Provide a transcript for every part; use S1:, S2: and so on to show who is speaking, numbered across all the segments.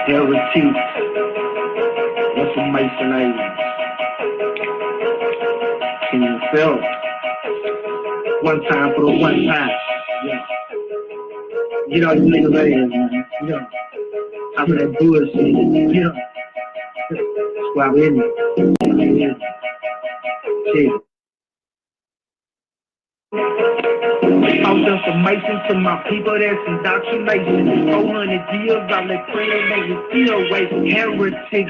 S1: Heritage, information age. KYNG SETH. One time for the one time. Yeah. Get all you niggas ass, man. Yeah. Top of that bullshit. Yeah. That's why I'm in it. Yeah. False information to my people, that's indoctrination. 400 years, all that praying, they can still waste. Heretic,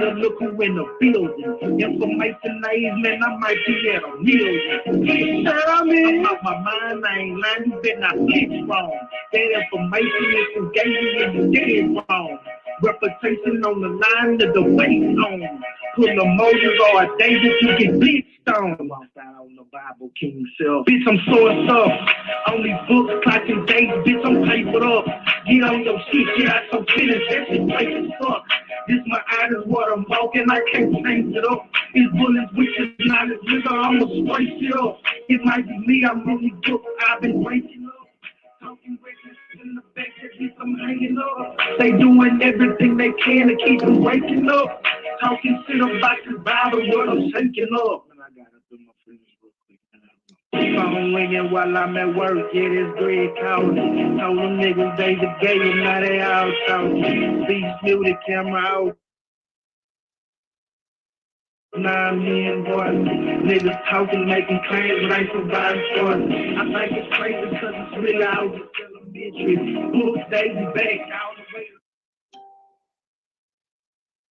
S1: the look who in the building. Information age, man, I might be at a million. I'm out my mind, I ain't lying, you better not get wrong. That information is from gay and dead wrong. Reputation on the line, the debate on. Pull the Moses or a David, you get blitzed on. On the Bible, KYNG SETH. Bitch, I'm sourced up. Only books, clocking dates, bitch, I'm papered up. Get on your shit, get out your feelings, that shit like as fuck. This my eyes, what I'm walking, I can't change it up. These bullets, witches, knowledge, nigga, I'ma spice it up. It might be me, I'm only book, I've been waking up. Talking reckless in the back, that bitch, I'm hanging up. They doing everything they can to keep them waking up. Talking shit about the Bible, what I'm shaking up. And I gotta do my friends real quick. Phone ringing while I'm at work, yeah, this Greg calling. Told them niggas they the gay and now they all talking. Speech muted, camera out. Nah, me and boy, niggas talking, making claims, but ain't somebody starting. I think it's crazy because it's really out of elementary. Books, they be back all the way.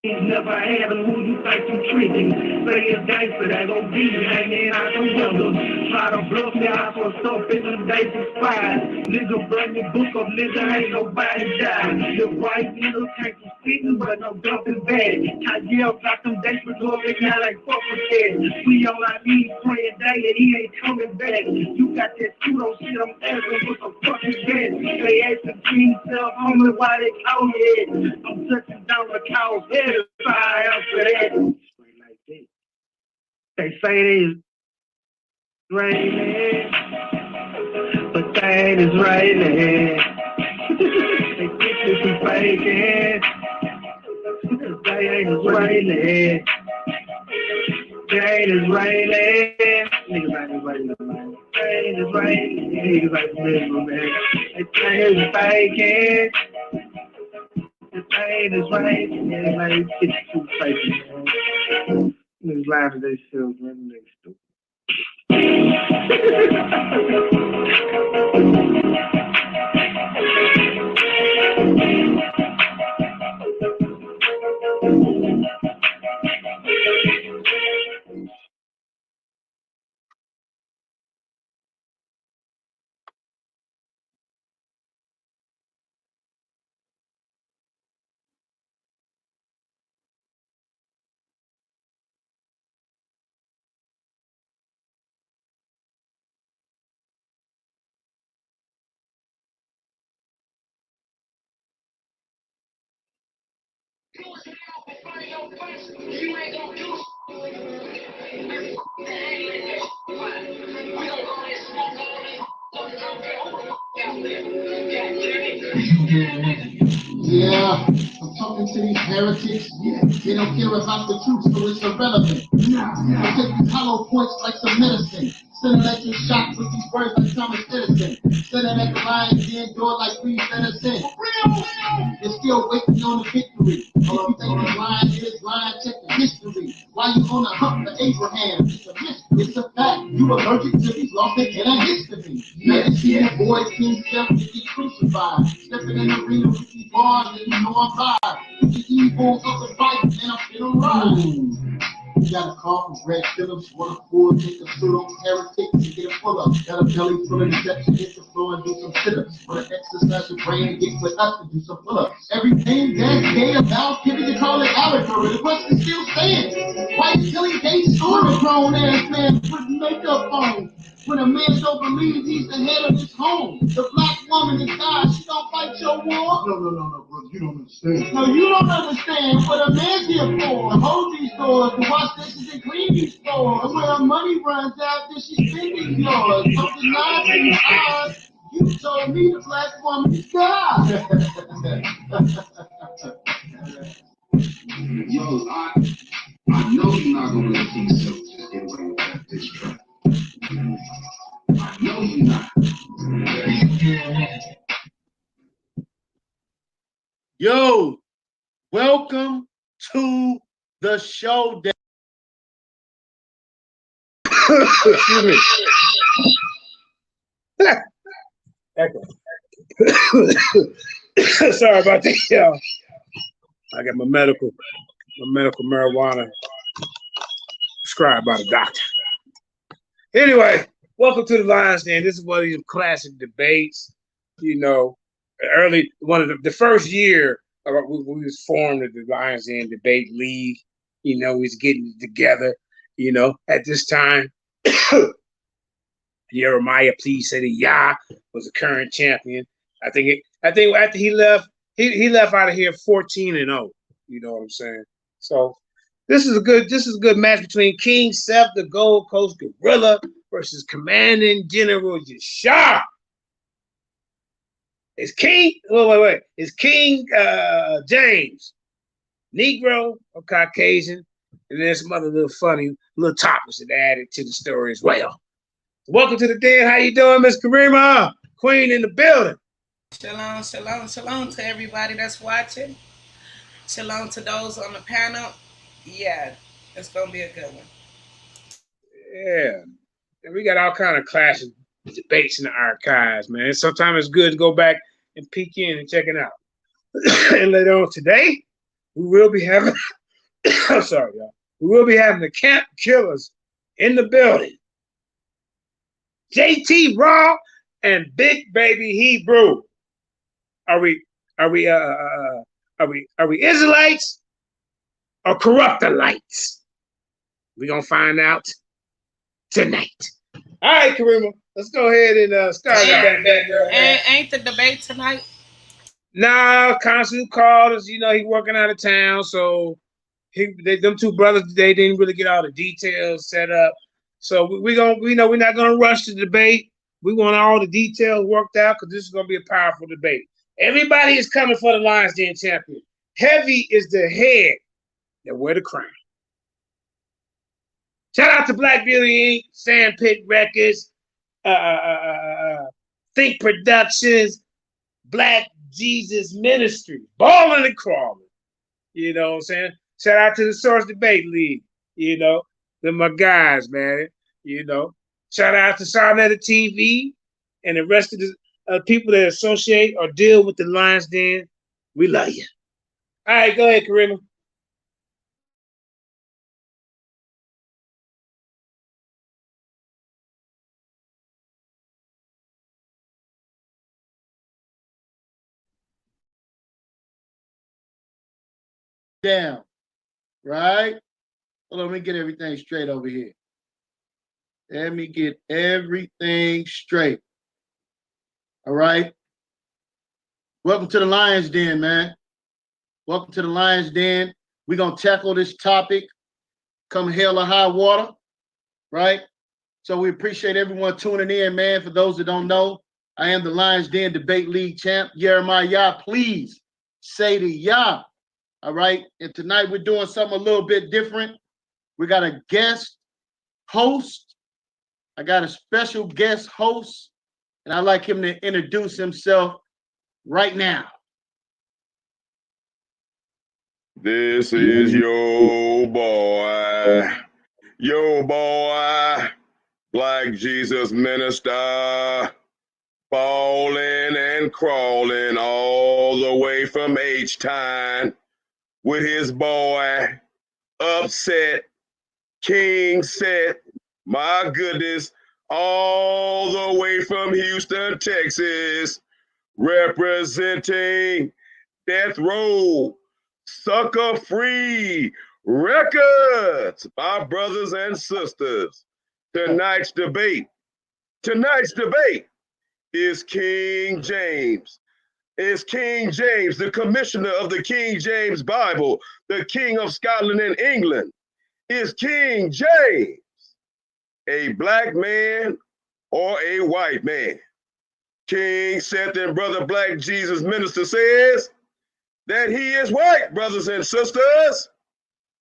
S1: Never had them, who you think you tricking? Say it's gangster, they gon' be hanging out the window. Try to bluff me out for stuff in them days expired. Nigga bring the book up, nigga ain't nobody died. The right nigga can't be speaking, but no dumping bad. I yell got them dates for glory, now like fuck with that. We all I need, praying day and he ain't coming back. You got that pseudo shit, I'm asking for some fucking bad. They asking KYNG SETH, homie, why they call it? I'm touching down the cow's head. They say it is raining, but they ain't is raining. They think it's faking, they ain't is raining. They ain't is raining. Niggas ain't is raining, man. They ain't is raining. Niggas ain't miserable, man. They think it's faking. The pain is right, and like it's too fake, man. Niggas lying to themselves, man. Niggas stupid.
S2: Yeah, I'm talking to these heretics. They don't care about the truth, so it's irrelevant. I take these hollow points like some medicine. Sending at your shots with these words like Thomas Edison. Sending at the lion's den door like Reed Edison. You're still waiting on the victory. If you think the lion is lying, check the history. Why you on a hunt for Abraham? It's a mystery, it's a fact. You allergic to these laws that cannot history. Now you see the boys KYNG SETH to get crucified. Stepping in the arena with these bars and you know I'm live. With the evil of the fight and I'm still alive. You got a call from Greg Phillips, wanna pull, take a pseudo heretic to get a pull up. Got a belly full of deception, hit the floor and do some sit-ups. Wanna exercise your brain and get put up and do some pull-ups. Everything that's gay about giving you call it allegory. The question still stands. Why you telling gay story, grown ass man putting makeup on? When a man don't believe he's the head of his home. The black woman is God, she don't fight your war. No, brother, you don't understand. No, you don't understand what a man's here for. To hold these doors, to wash dishes and clean these floors. And when her money runs out, then she's spending yours. Something lies in your eyes. You You told me the black woman is God. Yo, I know you're not gonna let King Seth just get away with that diss track. I know you're not. Yo, welcome to the show. Excuse me. Sorry about that, y'all. I got my medical marijuana prescribed by the doctor. Anyway, welcome to the Lions Den. This is one of these classic debates. You know, the first year we was formed at the Lions Den Debate League. You know, we was getting together. You know, at this time, Jeremiah, please say the Yah, was the current champion. I think after he left, he left out of here 14-0. You know what I'm saying? So this is a good match between King Seth, the Gold Coast Gorilla, versus Commanding General YASHAR. It's King. Wait. It's King James, Negro or Caucasian, and there's some other little funny little topics that added to the story as well. Welcome to the den. How you doing, Miss Karima? Queen in the building.
S3: Shalom to everybody that's watching. Shalom to those on the panel. Yeah, it's gonna be a good one.
S2: Yeah, and we got all kind of classic debates in the archives, man. Sometimes it's good to go back and peek in and check it out. And later on today, we will be having. I'm sorry, y'all. We will be having the Camp Killers in the building. JT Raw and Big Baby Hebrew. Are we Israelites or Corruptolites? We're gonna find out tonight. All right, Karima, let's go ahead and start that.
S3: Ain't the debate tonight?
S2: Nah, Consul called us. You know, he working out of town, so them two brothers, they didn't really get all the details set up. So we're not gonna rush the debate. We want all the details worked out because this is gonna be a powerful debate. Everybody is coming for the Lions Den champion. Heavy is the head that wear the crown. Shout out to Black Beauty Inc., Sandpit Records, Think Productions, Black Jesus Ministry, balling and crawling. You know what I'm saying? Shout out to the Source Debate League. You know, they're my guys, man. You know, shout out to Sarnetta TV and the rest of the people that associate or deal with the Lions Den. We love you. All right, go ahead, Karima. Down, right? Hold on, let me get everything straight over here. Let me get everything straight. All right. Welcome to the Lions Den, man. Welcome to the Lions Den. We're going to tackle this topic come hell or high water, right? So we appreciate everyone tuning in, man. For those that don't know, I am the Lions Den Debate League champ, Jeremiah. Please say the Yah. All right. And tonight we're doing something a little bit different. We got a guest host. I got a special guest host, and I'd like him to introduce himself right now.
S4: This is your boy, Black Jesus Minister, falling and crawling all the way from H-Town with his boy, Upset, King Seth, my goodness, all the way from Houston, Texas, representing Death Row, Sucker Free Records, my brothers and sisters. Tonight's debate is King James. Is King James, the commissioner of the King James Bible, the King of Scotland and England. Is King James a black man or a white man? King Seth and Brother Black Jesus Minister says that he is white, brothers and sisters.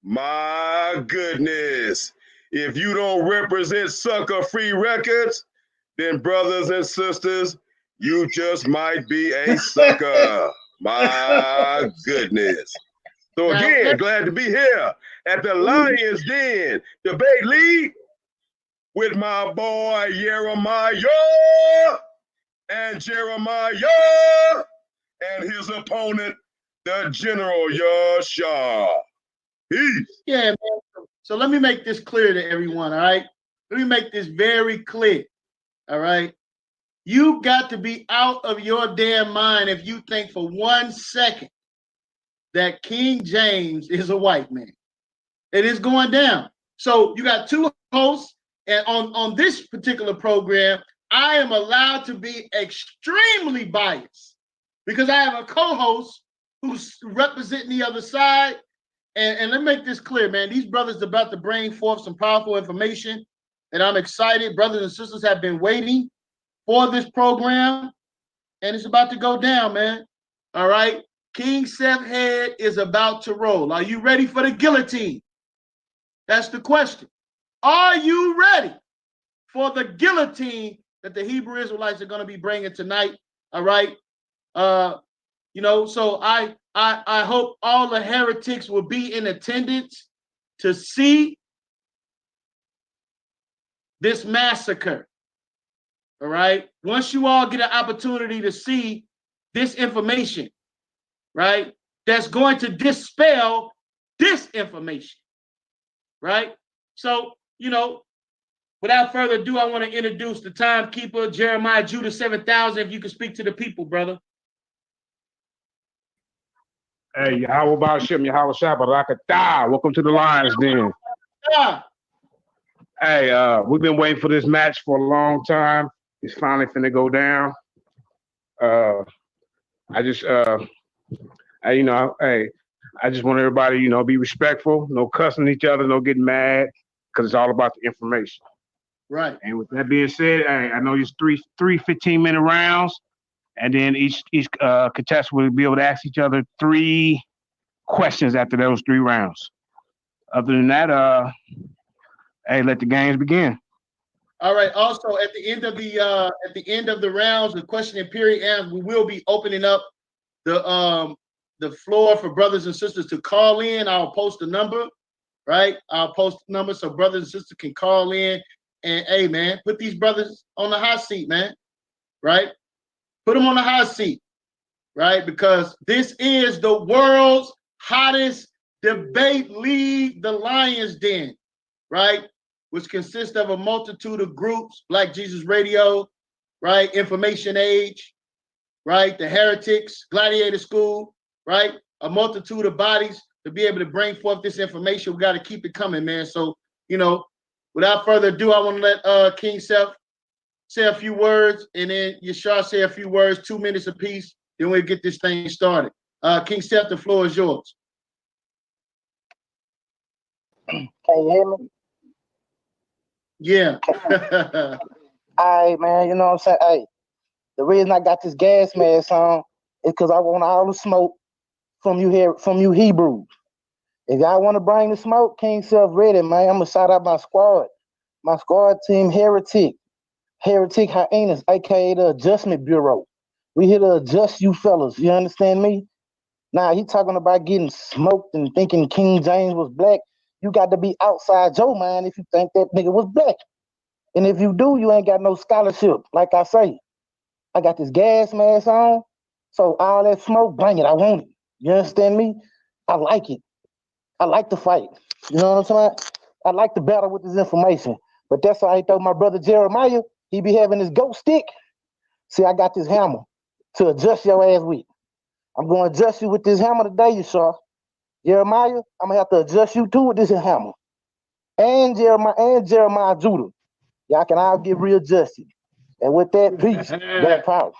S4: My goodness. If you don't represent Sucker Free Records, then brothers and sisters, you just might be a sucker. My goodness. So again, glad to be here at the Lions Den Debate League with my boy Jeremiah and his opponent, the General YASHAR. Peace.
S2: Yeah, man. So let me make this clear to everyone, all right? Let me make this very clear, all right? You got to be out of your damn mind if you think for 1 second that King James is a white man. It is going down. So you got two hosts, and on this particular program, I am allowed to be extremely biased because I have a co-host who's representing the other side. And let me make this clear, man. These brothers are about to bring forth some powerful information, and I'm excited. Brothers and sisters have been waiting for this program, and it's about to go down, man. All right? King Seth head is about to roll. Are you ready for the guillotine? That's the question. Are you ready for the guillotine that the Hebrew Israelites are going to be bringing tonight? All right? You know, so I hope all the heretics will be in attendance to see this massacre. All right. Once you all get an opportunity to see this information, right, that's going to dispel disinformation. Right. So, you know, without further ado, I want to introduce the timekeeper, Jeremiah Judah 7000. If you can speak to the people, brother.
S5: Hey, Yahweh Ba'ashem, Yahweh Shabbarakatah. Welcome to the Lions Den. Hey, we've been waiting for this match for a long time. It's finally finna go down. I just want everybody, you know, be respectful, no cussing each other, no getting mad, because it's all about the information.
S2: Right.
S5: And with that being said, hey, I know it's three 15-minute rounds. And then each contestant will be able to ask each other 3 questions after those 3 rounds. Other than that, hey, let the games begin.
S2: All right. Also, at the end of the rounds, the questioning period ends, we will be opening up the floor for brothers and sisters to call in. I'll post the number, right? I'll post the number so brothers and sisters can call in. And hey, man, put these brothers on the hot seat, man. Right? Put them on the hot seat, right? Because this is the world's hottest debate league, the Lions Den, right? Which consists of a multitude of groups, Black Jesus Radio, right? Information Age, right? The Heretics, Gladiator School, right? A multitude of bodies to be able to bring forth this information. We got to keep it coming, man. So, you know, without further ado, I want to let King Seth say a few words, and then YASHAR say a few words, 2 minutes apiece. Then we'll get this thing started. King Seth, the floor is yours.
S6: Can you hear me?
S2: Yeah.
S6: All right, man. You know what I'm saying? Hey, the reason I got this gas mask on is because I want all the smoke from you here, from you Hebrews. If y'all want to bring the smoke, King Seth ready, man. I'm gonna shout out my squad team, Heretic Hyenas, aka the Adjustment Bureau. We here to adjust you fellas. You understand me? Now he talking about getting smoked and thinking King James was black. You got to be outside your mind if you think that nigga was black. And if you do, you ain't got no scholarship. Like I say, I got this gas mask on, so all that smoke, bring it. I want it. You understand me? I like it. I like to fight. You know what I'm saying? I like to battle with this information. But that's why I thought my brother Jeremiah, he be having his goat stick. See, I got this hammer to adjust your ass with. I'm going to adjust you with this hammer today, YASHAR. Jeremiah, I'm going to have to adjust you too with this hammer. And Jeremiah Judah. Y'all can all get readjusted. And with that, peace. Black power.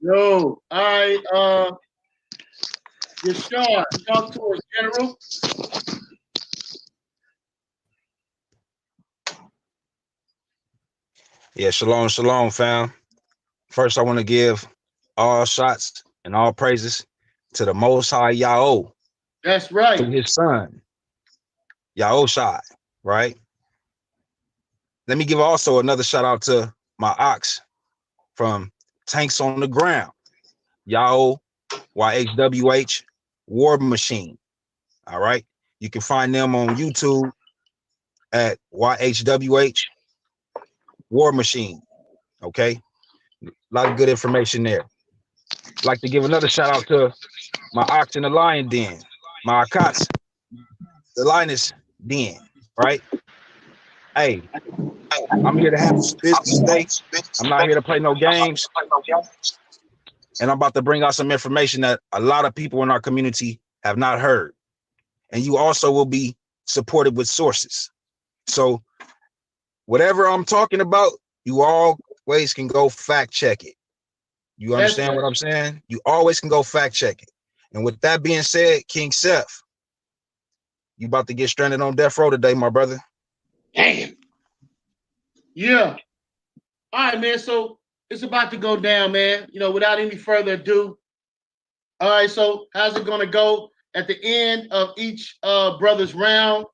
S2: Yo, all right, YASHAR, talk to us, General.
S7: Yeah, shalom, fam. First, I want to give all shots and all praises to the Most High Yahweh.
S2: That's right.
S7: To his son, YASHAR, right? Let me give also another shout out to my ox from Tanks on the Ground, Yahweh, YHWH, War Machine. All right. You can find them on YouTube at YHWH, War Machine. Okay. A lot of good information there. I'd like to give another shout out to my ox in the lion den, my ox, the lioness den, right? Hey, I'm here to have business today. I'm not here to play no games. And I'm about to bring out some information that a lot of people in our community have not heard. And you also will be supported with sources. So whatever I'm talking about, you always can go fact check it. You understand what I'm saying? You always can go fact check it. And with that being said, King Seth, you about to get stranded on death row today, my brother.
S2: Damn. Yeah. All right, man. So it's about to go down, man. You know, without any further ado. All right, so how's it gonna go? At the end of each brother's round,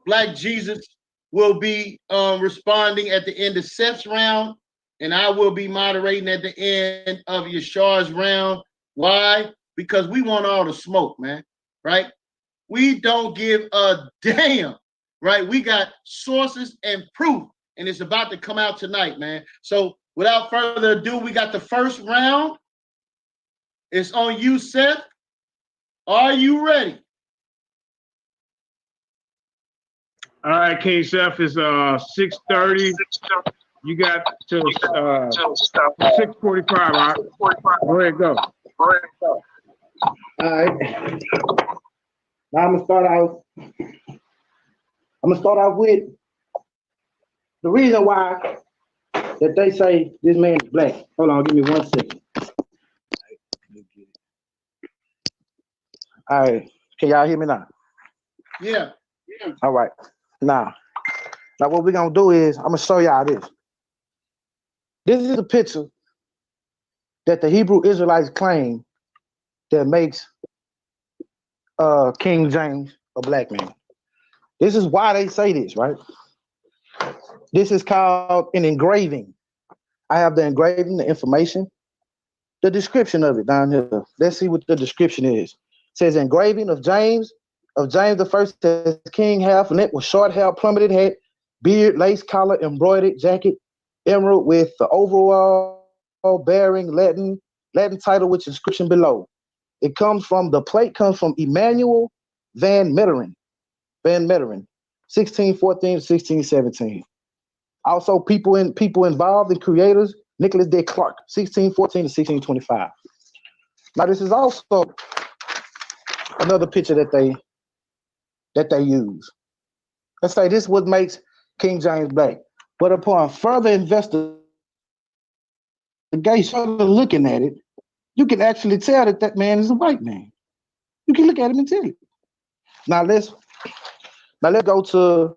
S2: Black Jesus will be responding at the end of Seth's round, and I will be moderating at the end of Yashar's round. Why? Because we want all the smoke, man, right? We don't give a damn, right? We got sources and proof, and it's about to come out tonight, man. So without further ado, we got the first round. It's on you, Seth. Are you ready?
S5: All right, King Seth, is 6:30. You got till 6:45. Right? Go ahead, go.
S6: All right. Now I'm gonna start out with the reason why that they say this man is black. Hold on, give me 1 second. All right, can y'all hear me now?
S2: Yeah.
S6: All right. Now what we're gonna do is I'm gonna show y'all this. This is a picture that the Hebrew Israelites claim that makes King James a black man. This is why they say this, right? This is called an engraving. I have the engraving, the information, the description of it down here. Let's see what the description is. It says engraving of James the First, says king half neck with short hair, plummeted hat, beard, lace collar, embroidered jacket, emerald with the overall bearing Latin title with inscription below. It comes from, the plate comes from Emmanuel Van Metteren, 1614 to 1617. Also, people involved and creators, Nicholas de Clark, 1614 to 1625. Now, this is also another picture that they use. Let's say this is what makes King James black. But upon further investigation, further looking at it, you can actually tell that man is a white man. You can look at him and tell it. Now let's go to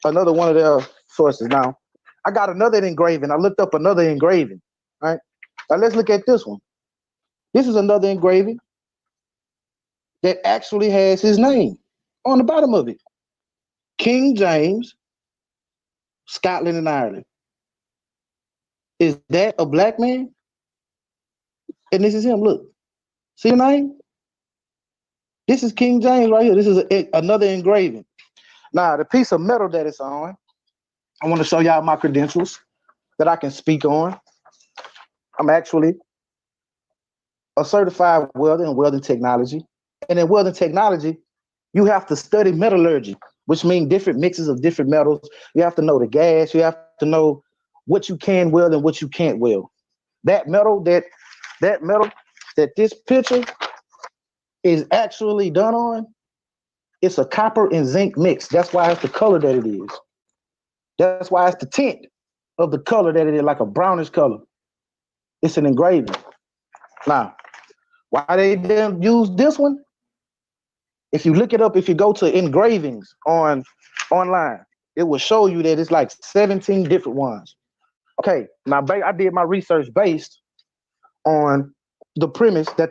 S6: another one of their sources. Now, I got another engraving. I looked up another engraving. Right? Now let's look at this one. This is another engraving that actually has his name on the bottom of it. King James, Scotland and Ireland. Is that a black man? And this is him. Look. See the name? This is King James right here. This is another engraving. Now, the piece of metal that it's on, I want to show y'all my credentials that I can speak on. I'm actually a certified welder in welding technology. And in welding technology, you have to study metallurgy, which means different mixes of different metals. You have to know the gas. You have to know what you can weld and what you can't weld. That metal that this picture is actually done on, it's a copper and zinc mix. That's why it's the color that it is. That's why it's the tint of the color that it is, like a brownish color. It's an engraving. Now, why they didn't use this one? If you look it up, if you go to engravings online, it will show you that it's like 17 different ones. Okay, now I did my research based on the premise that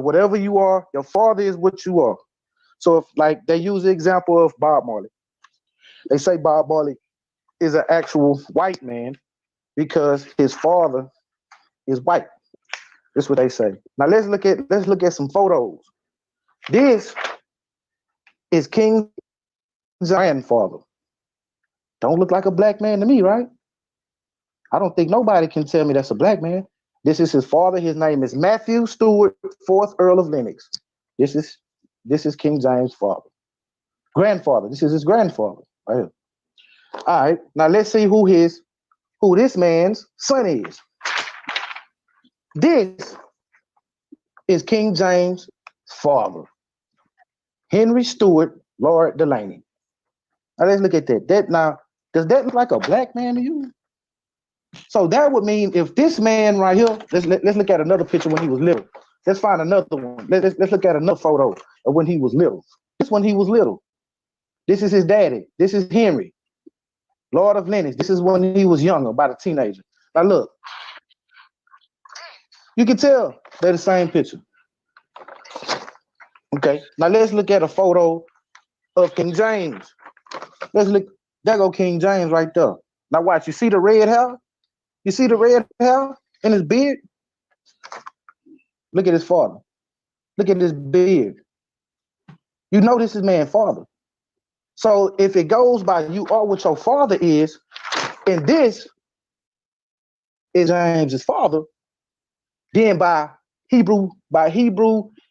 S6: whatever you are, your father is what you are. So if like they use the example of Bob Marley, they say Bob Marley is an actual white man because his father is white. That's what they say. Now let's look at some photos. This is King James' grandfather. Don't look like a black man to me, right? I don't think nobody can tell me that's a black man. This is his father. His name is Matthew Stewart, 4th Earl of Lennox. This is King James' father. Grandfather. This is his grandfather. Right here. All right. Now let's see who this man's son is. This is King James' father, Henry Stewart, Lord Delaney. Now let's look at that. Now, does that look like a black man to you? So that would mean if this man right here, let's look at another picture when he was little. Let's find another one. Let's look at another photo of when he was little. This when he was little. This is his daddy. This is Henry, Lord of Lennox. This is when he was younger, about a teenager. Now look, you can tell they're the same picture. Okay, now let's look at a photo of King James. Let's look, there go King James right there. Now watch, you see the red hair? You see the red hair in his beard? Look at his father. Look at his beard. You know this is man's father. So if it goes by you are what your father is, and this is James's father, then by Hebrew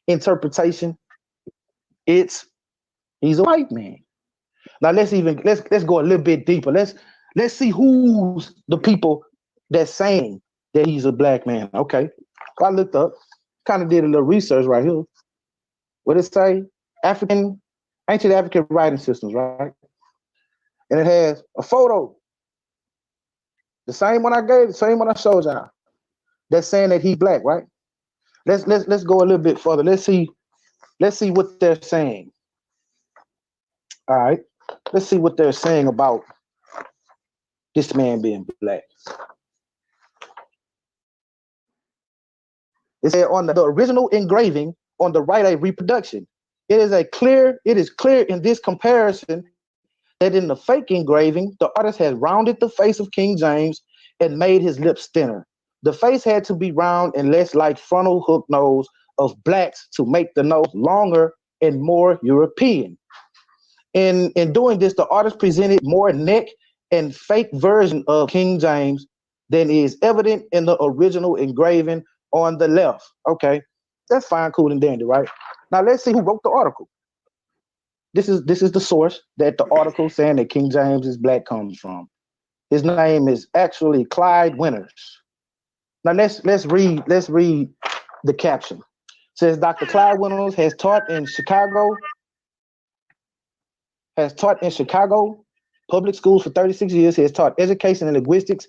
S6: interpretation, he's a white man. Now let's go a little bit deeper. Let's see who's the people that's saying that he's a black man. Okay. I looked up, kind of did a little research right here. What it say? Ancient African writing systems, right? And it has a photo. The same one I showed y'all. That's saying that he's black, right? Let's go a little bit further. Let's see what they're saying. All right. Let's see what they're saying about this man being black. It said on the original engraving on the right, a reproduction. It is clear in this comparison that in the fake engraving, the artist has rounded the face of King James and made his lips thinner. The face had to be round and less like frontal hook nose of blacks to make the nose longer and more European. In doing this, the artist presented more neck and fake version of King James than is evident in the original engraving on the left. Okay, that's fine, cool, and dandy, right? Now let's see who wrote the article. This is the source that the article saying that King James is black comes from. His name is actually Clyde Winters. Now let's read the caption. It says Dr. Clyde Winters has taught in Chicago public schools for 36 years. He has taught education and linguistics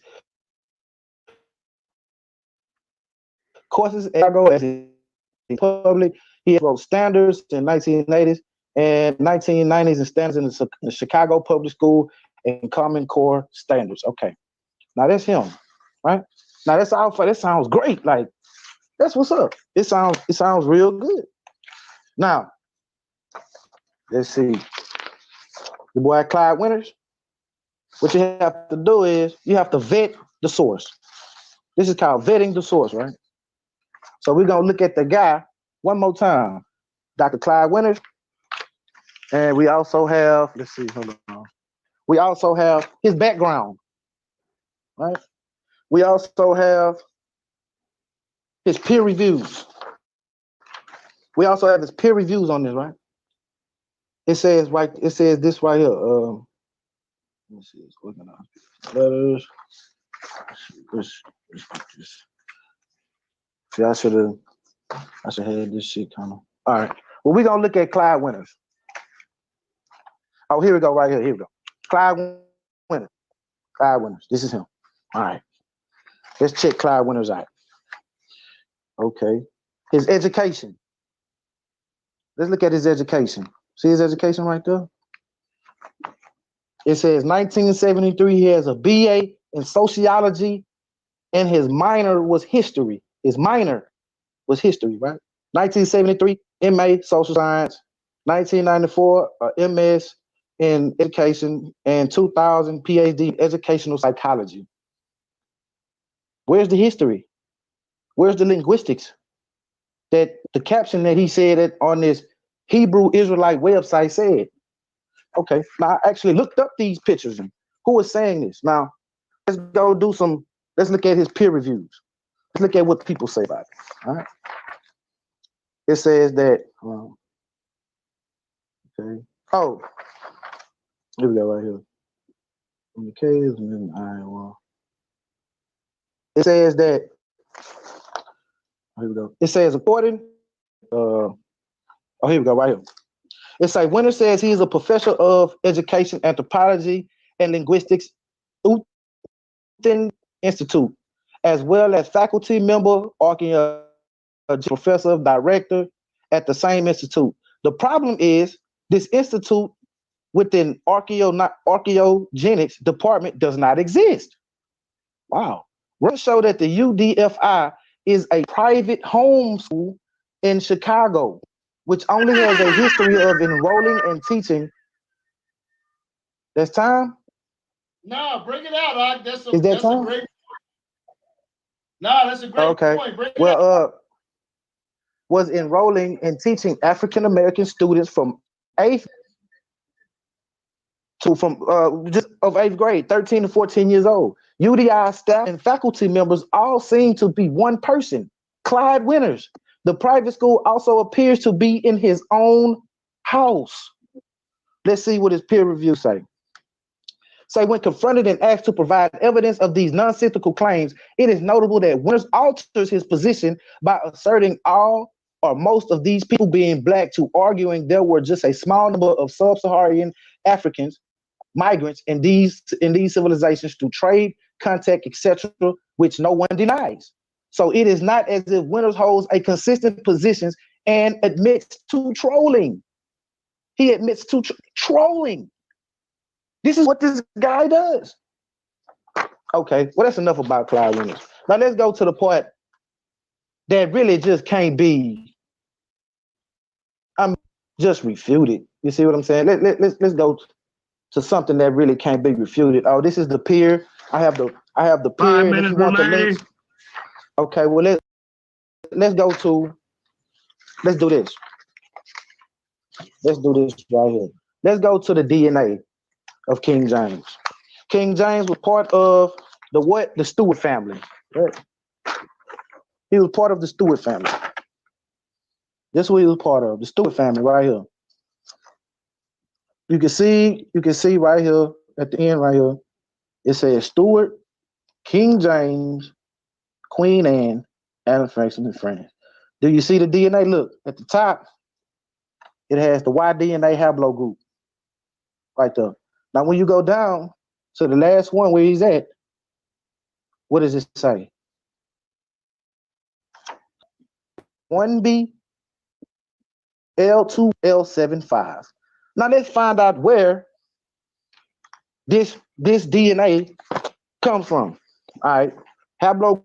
S6: courses at Chicago as a public. He wrote standards in 1980s and 1990s and standards in the Chicago Public School and Common Core standards. Okay, now that's him, right? Now that's all. That sounds great. Like that's what's up. It sounds real good. Now let's see. The boy Clyde Winters. What you have to do is you have to vet the source. This is called vetting the source, right? So we're gonna look at the guy one more time, Dr. Clyde Winters, and we also have, let's see, hold on. We also have his background, right? We also have his peer reviews. We also have his peer reviews on this, right? It says this right here. Let me see, it's working on letters. Let's get this. See, I should have had this shit kind of. All right. Well, we're gonna look at Clyde Winters. Oh, here we go, right here. Here we go. Clyde Winters. Clyde Winters. This is him. All right. Let's check Clyde Winters out. Okay. His education. Let's look at his education. See his education right there? It says 1973, he has a BA in sociology, and his minor was history. His minor was history, right? 1973, MA, social science. 1994, MS in education, and 2000, PhD in educational psychology. Where's the history? Where's the linguistics? That the caption that he said it on this Hebrew Israelite website said. Okay, now I actually looked up these pictures and who was saying this. Now, let's go do some, let's look at his peer reviews. Let's look at what people say about it. All right. It says that, okay. Oh, here we go right here. In the caves and in Iowa. It says that, here we go. It says according, oh, here we go, right here. It says Winter says he is a professor of education, anthropology, and linguistics, Uten Institute, as well as faculty member, professor, director at the same institute. The problem is this institute within archaeogenics department does not exist. Wow. Records show that the UDFI is a private homeschool in Chicago, which only has a history of enrolling and teaching. That's time?
S2: No, bring it out.
S6: Is that
S2: that's
S6: time?
S2: a great. No, that's a great point. Bring it
S6: out. Was enrolling and teaching African American students from 8th to just of 8th grade, 13 to 14 years old. UDI staff and faculty members all seem to be one person, Clyde Winters. The private school also appears to be in his own house. Let's see what his peer review say. Say, when confronted and asked to provide evidence of these nonsensical claims, it is notable that Winters alters his position by asserting all or most of these people being black to arguing there were just a small number of sub-Saharan Africans, migrants in these civilizations to trade, contact, etc., which no one denies. So it is not as if Winters holds a consistent position and admits to trolling. He admits to trolling. This is what this guy does. Okay, well, that's enough about Clyde Winters. Now let's go to the part that really just can't be, just refuted. You see what I'm saying? Let's go to something that really can't be refuted. Oh, this is the peer. I have the peer.
S5: 5
S6: and
S5: minutes
S6: if you want the
S5: remaining.
S6: links, okay, well let's go to, let's do this. Let's do this right here. Let's go to the DNA of King James. King James was part of the Stewart family. Right? He was part of the Stewart family. That's what he was part of, the Stewart family right here. You can see right here at the end right here, it says Stewart, King James, Queen Anne, Adam Franklin, and friends. Do you see the DNA? Look at the top. It has the Y-DNA haplogroup right there. Now, when you go down to the last one where he's at, what does it say? 1B, L2, L75. Now let's find out where this DNA comes from. All right, haplogroup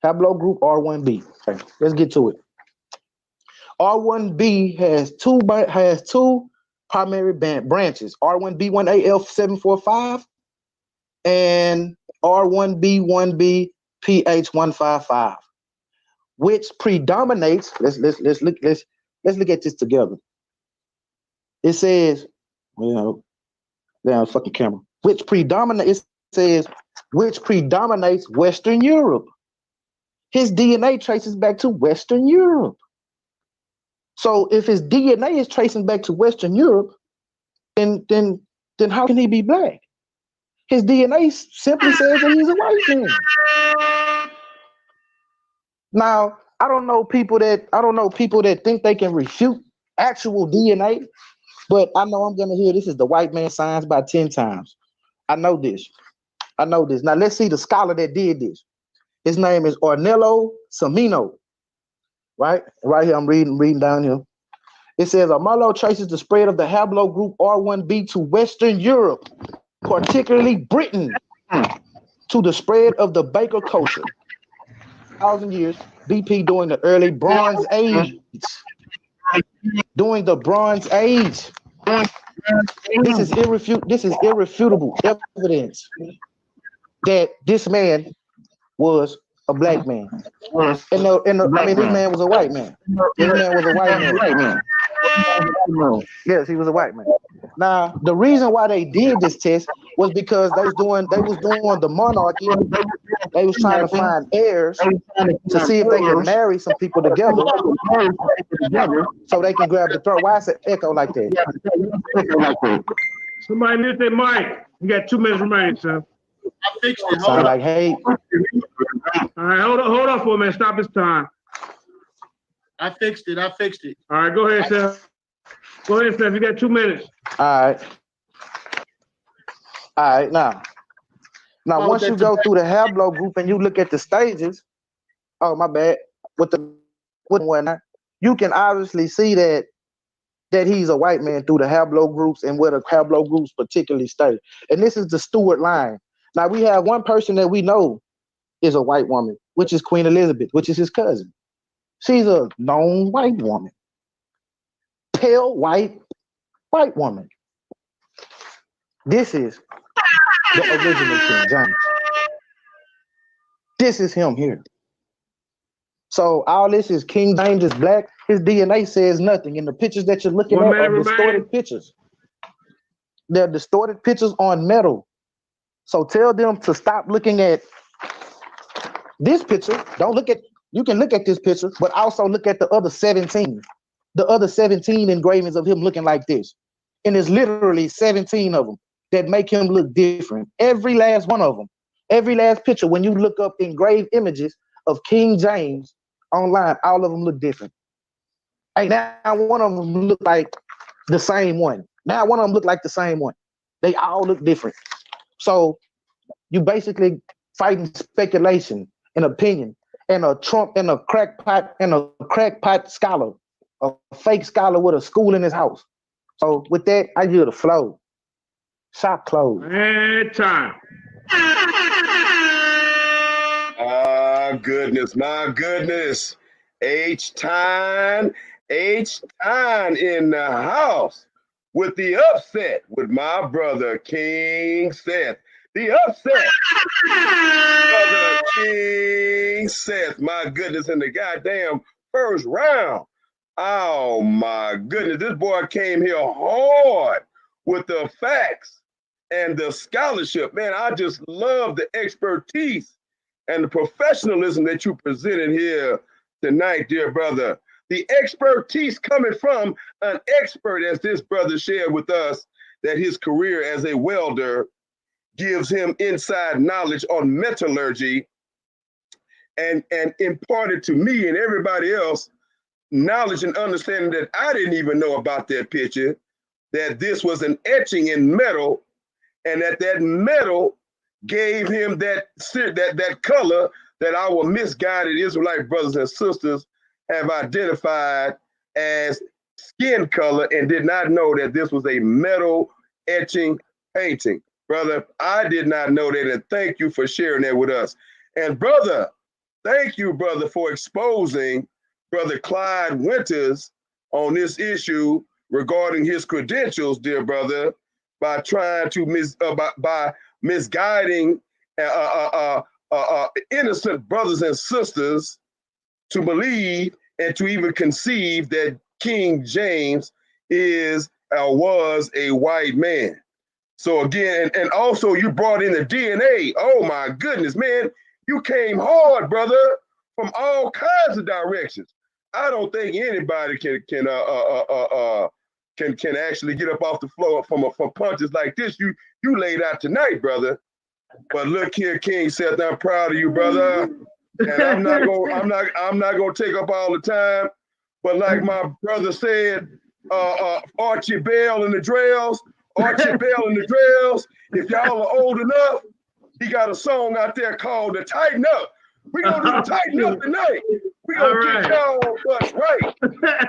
S6: R1B. Okay, let's get to it. R1B has two primary branches, R1B1AL745 and R1B1B PH155, which predominates. Let's look at this together. It says, fucking camera. Which predominates. It says which predominates Western Europe. His DNA traces back to Western Europe. So if his DNA is tracing back to Western Europe, then how can he be black? His DNA simply says that he's a white man. Now, I don't know people that think they can refute actual DNA, but I know I'm gonna hear this is the white man science by 10 times. I know this. Now let's see the scholar that did this. His name is Ornello Cimino. Right here, I'm reading down here. It says Marlowe traces the spread of the haplogroup R1b to Western Europe, particularly Britain, to the spread of the Baker culture. 1,000 years, BP during the early Bronze Age. During the Bronze Age. This is irrefutable evidence that this man was a black man. And I mean, this man was a white man. This man was a white man. Yes, he was a white man. Now, the reason why they did this test was because they was doing the monarchy. They was trying to find heirs to see if they could marry some people together so they can grab the throat. Why is it echo like that?
S5: Somebody mute their mic. You got 2 minutes remaining, son.
S2: I fixed it.
S6: Sound like hate.
S5: All right, hold on for a minute. Stop this time.
S2: I fixed it.
S5: All right, go ahead, Seth. Go ahead, Seth. You got 2 minutes.
S6: All right. Now, once you go through the haplogroup and you look at the stages, oh my bad, with whatnot, you can obviously see that he's a white man through the haplogroups and where the haplogroups particularly stay. And this is the Stuart line. Now we have one person that we know is a white woman, which is Queen Elizabeth, which is his cousin. She's a known white woman. Pale white woman. This is the original King James. This is him here. So all this is King James is black. His DNA says nothing. And the pictures that you're looking at are distorted pictures. They're distorted pictures on metal. So tell them to stop looking at this picture. You can look at this picture, but also look at the other 17. The other 17 engravings of him looking like this. And there's literally 17 of them that make him look different. Every last one of them. Every last picture, when you look up engraved images of King James online, all of them look different. Hey, now one of them look like the same one. Now one of them look like the same one. They all look different. So you basically fighting speculation and opinion and a Trump and a crackpot scholar, a fake scholar with a school in his house. So with that, I give the flow. Shop closed.
S5: And time.
S4: My goodness. H-Time in the house with the upset with my brother King Seth. The upset, brother King Seth. My goodness, in the goddamn first round. Oh my goodness, this boy came here hard with the facts and the scholarship. Man, I just love the expertise and the professionalism that you presented here tonight, dear brother. The expertise coming from an expert, as this brother shared with us, that his career as a welder gives him inside knowledge on metallurgy and imparted to me and everybody else knowledge and understanding that I didn't even know about that picture, that this was an etching in metal, and that metal gave him that color that our misguided Israelite brothers and sisters have identified as skin color and did not know that this was a metal etching painting. Brother, I did not know that, and thank you for sharing that with us. And brother, thank you, brother, for exposing Brother Clyde Winters on this issue regarding his credentials, dear brother, by trying to by misguiding innocent brothers and sisters to believe and to even conceive that King James is or was a white man. So again, and also you brought in the DNA. Oh my goodness, man, you came hard, brother, from all kinds of directions. I don't think anybody can actually get up off the floor from punches like this you laid out tonight, brother. But look here, King Seth, I'm proud of you, brother. And I'm not gonna take up all the time. But like my brother said, Archie Bell and the Drells, if y'all are old enough, he got a song out there called the Tighten Up. We're gonna do the Tighten Up tonight. We gonna
S5: All
S4: get
S5: right.
S4: y'all bust right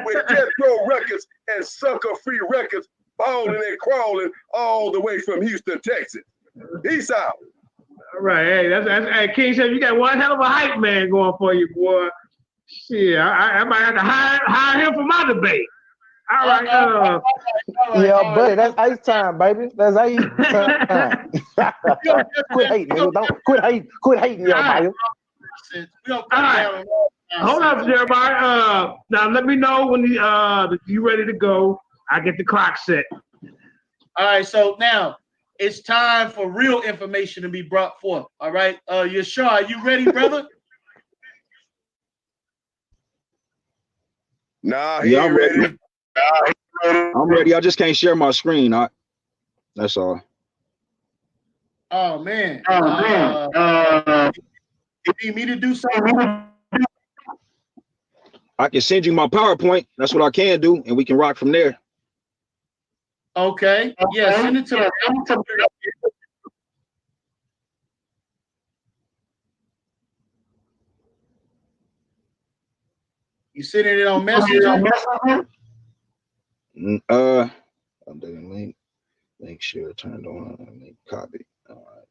S4: with Death Row Records and Sucker Free Records, balling and crawling all the way from Houston, Texas. Peace out.
S5: All right, hey, hey, King Seth, you got one hell of a hype man going for you, boy. Shit, I might have to hire him for my debate. All right,
S6: Yeah, buddy, that's ice time, baby. That's ice time. Quit hating, nigga. Don't quit hating, Jeremiah.
S5: all right. Hold up, Jeremiah. Now let me know when you ready to go. I get the clock set.
S2: All right, so now it's time for real information to be brought forth. All right, Yashar, are you ready, brother?
S4: Nah, he
S7: Yeah,
S4: ain't
S7: I'm ready.
S4: ready.
S7: I'm ready. I just can't share my screen. That's all.
S2: Oh man. You need me to do something?
S7: I can send you my PowerPoint. That's what I can do, and we can rock from there.
S2: Okay. Yeah, send it to me. You sending it on Messenger?
S7: Updating link. Make sure turned on. Link copy. All right.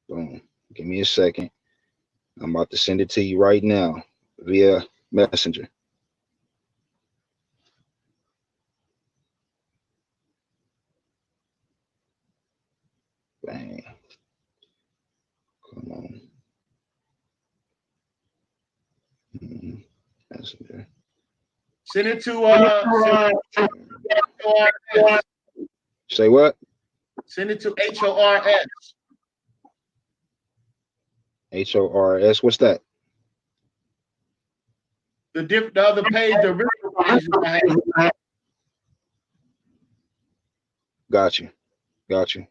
S7: Boom. Give me a second. I'm about to send it to you right now via Messenger. Bang. Come on. Messenger.
S2: Send it to
S7: Say what?
S2: Send it to HORS.
S7: HORS. What's that?
S2: The other page, the original page.
S7: Got you. Got you.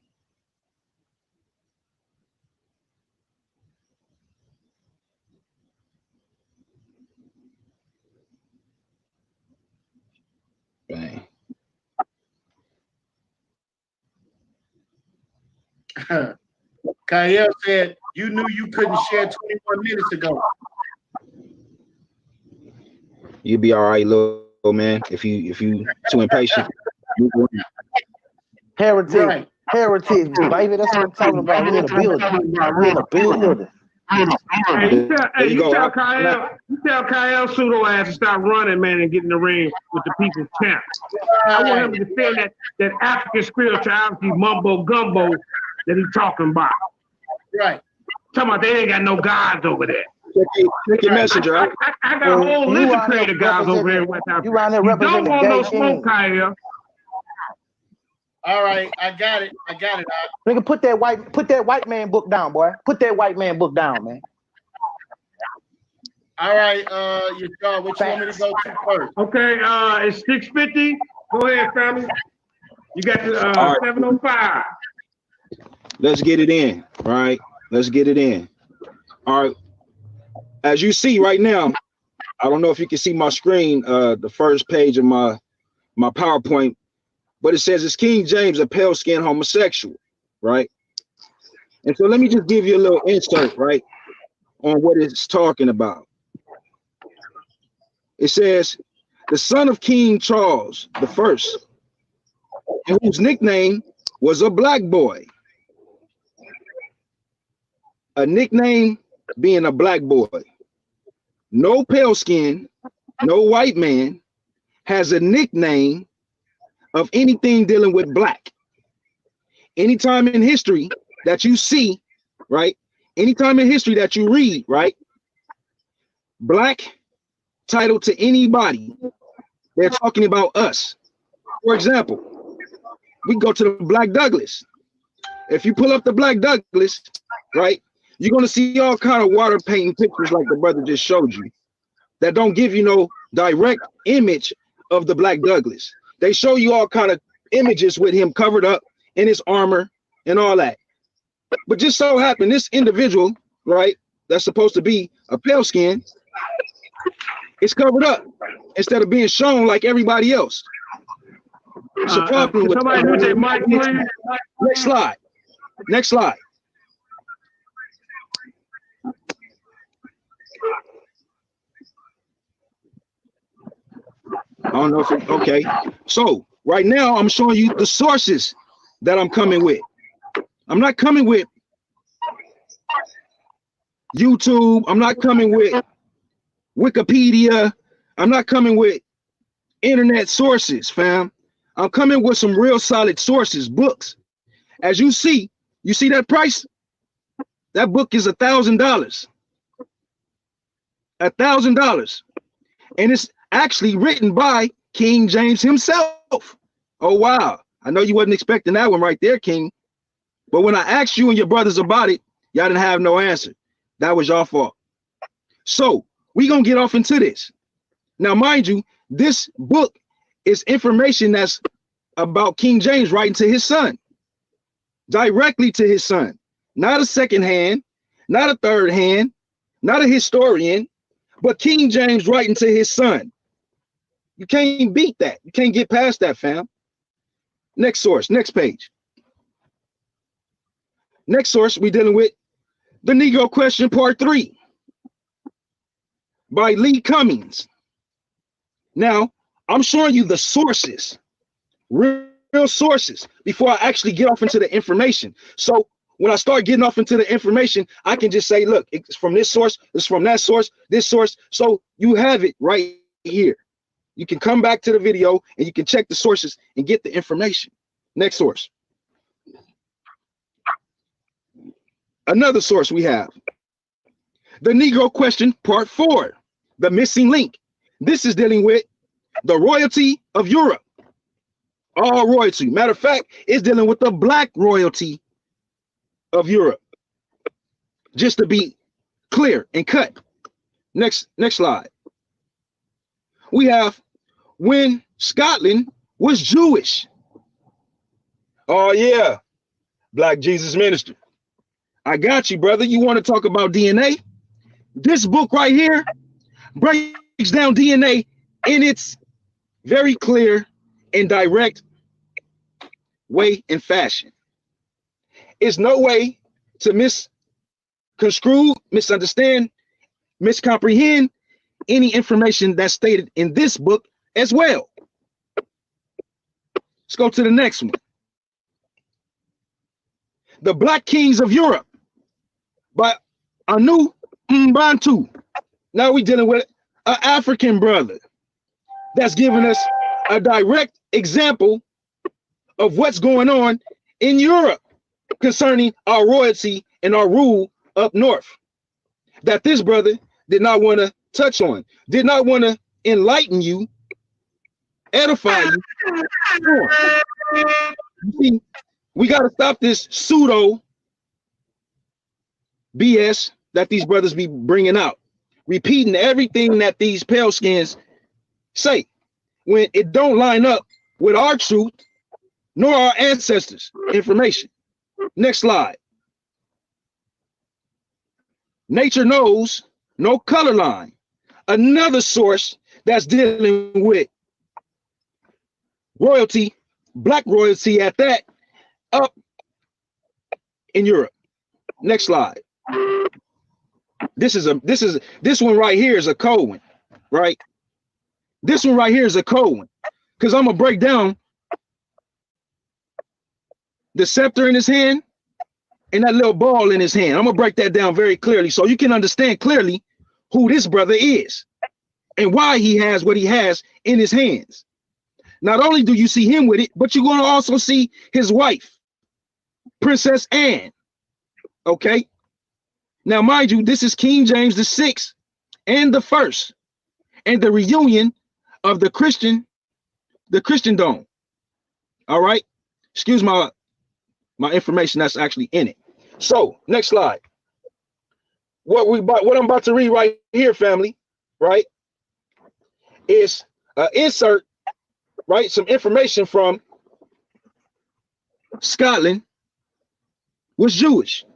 S7: Bang.
S2: Kyle said you knew you couldn't share 21 minutes ago.
S7: You'll be all right, little man. If you too impatient.
S6: Heritage,
S2: Right.
S6: heritage, baby. That's what I'm talking about. We in a building. We in a building.
S5: Hey, you tell
S7: Go.
S5: Kyle pseudo ass to stop running, man, and get in the ring with the people's champ. I want him to defend that African spirituality mumbo gumbo that he's talking about.
S2: Right.
S5: Talking about they ain't got no gods over there.
S7: Check your messenger.
S5: I got a whole list of creative guys over here in West Africa.
S6: You around there
S5: You
S6: representing
S5: don't want no
S6: gay
S5: smoke,
S6: king.
S5: Kyle.
S2: All right, I got it.
S6: Nigga, put that white man book down, boy. Put that white man book down, man.
S2: All right, Yashar, what you want me to go to first?
S5: Okay, it's 6:50. Go ahead, family. You got the 7:05.
S7: Let's get it in. All right. Let's get it in. All right. As you see right now, I don't know if you can see my screen, the first page of my PowerPoint, but it says it's King James, a pale-skinned homosexual, right? And so let me just give you a little insert, right, on what it's talking about. It says, the son of King Charles I, and whose nickname was a black boy. A nickname being a black boy. No pale skin, no white man has a nickname of anything dealing with black. Anytime in history that you see, right? Anytime in history that you read, right? Black title to anybody, they're talking about us. For example, we go to the Black Douglas. If you pull up the Black Douglas, right, you're going to see all kind of water painting pictures like the brother just showed you that don't give you no direct image of the Black Douglas. They show you all kind of images with him covered up in his armor and all that. But just so happened, this individual, right, that's supposed to be a pale skin, it's covered up instead of being shown like everybody else. It's a problem with
S5: somebody with their mic, please.
S7: Next slide. Next slide. I don't know if it, okay. So right now I'm showing you the sources that I'm coming with. I'm not coming with YouTube. I'm not coming with Wikipedia. I'm not coming with internet sources, fam. I'm coming with some real solid sources, books. As you see that price? That book is $1,000. $1,000. And it's actually written by King James himself. Oh, wow. I know you wasn't expecting that one right there, King. But when I asked you and your brothers about it, y'all didn't have no answer. That was your fault. So we're going to get off into this. Now, mind you, this book is information that's about King James writing to his son. Directly to his son. Not a second hand, not a third hand, not a historian, but King James writing to his son. You can't beat that. You can't get past that, fam. Next source, next page. Next source, we're dealing with The Negro Question Part 3 by Lee Cummings. Now, I'm showing you the sources, real sources, before I actually get off into the information. So when I start getting off into the information, I can just say, look, it's from this source, it's from that source, this source. So you have it right here. You can come back to the video and you can check the sources and get the information. Next source. Another source we have. The Negro Question Part 4, The Missing Link. This is dealing with the royalty of Europe. All royalty. Matter of fact, it's dealing with the black royalty of Europe. Just to be clear and cut. Next slide. We have When Scotland Was Jewish. Oh yeah, Black Jesus Minister. I got you, brother. You want to talk about DNA? This book right here breaks down DNA in its very clear and direct way and fashion. It's no way to misconstrue, misunderstand, miscomprehend any information that's stated in this book as well. Let's go to the next one. The Black Kings of Europe by Anu Mbantu. Now we're dealing with an African brother that's giving us a direct example of what's going on in Europe concerning our royalty and our rule up north, that this brother did not want to touch on, did not want to enlighten you, edify you. You see, we got to stop this pseudo BS that these brothers be bringing out, repeating everything that these pale skins say when it don't line up with our truth nor our ancestors' information. Next slide. Nature Knows No Color Line. Another source that's dealing with royalty, black royalty at that, up in Europe. Next slide. This one right here is a cold one, right? This one right here is a cold one, because I'm gonna break down the scepter in his hand and that little ball in his hand. I'm gonna break that down very clearly so you can understand clearly who this brother is and why he has what he has in his hands. Not only do you see him with it, but you're going to also see his wife, Princess Anne. Okay. Now, mind you, this is King James VI and the first, and the reunion of the Christendom. All right. Excuse my information that's actually in it. So next slide. What I'm about to read right here, family, right, is an insert, right, some information from Scotland Was Jewish,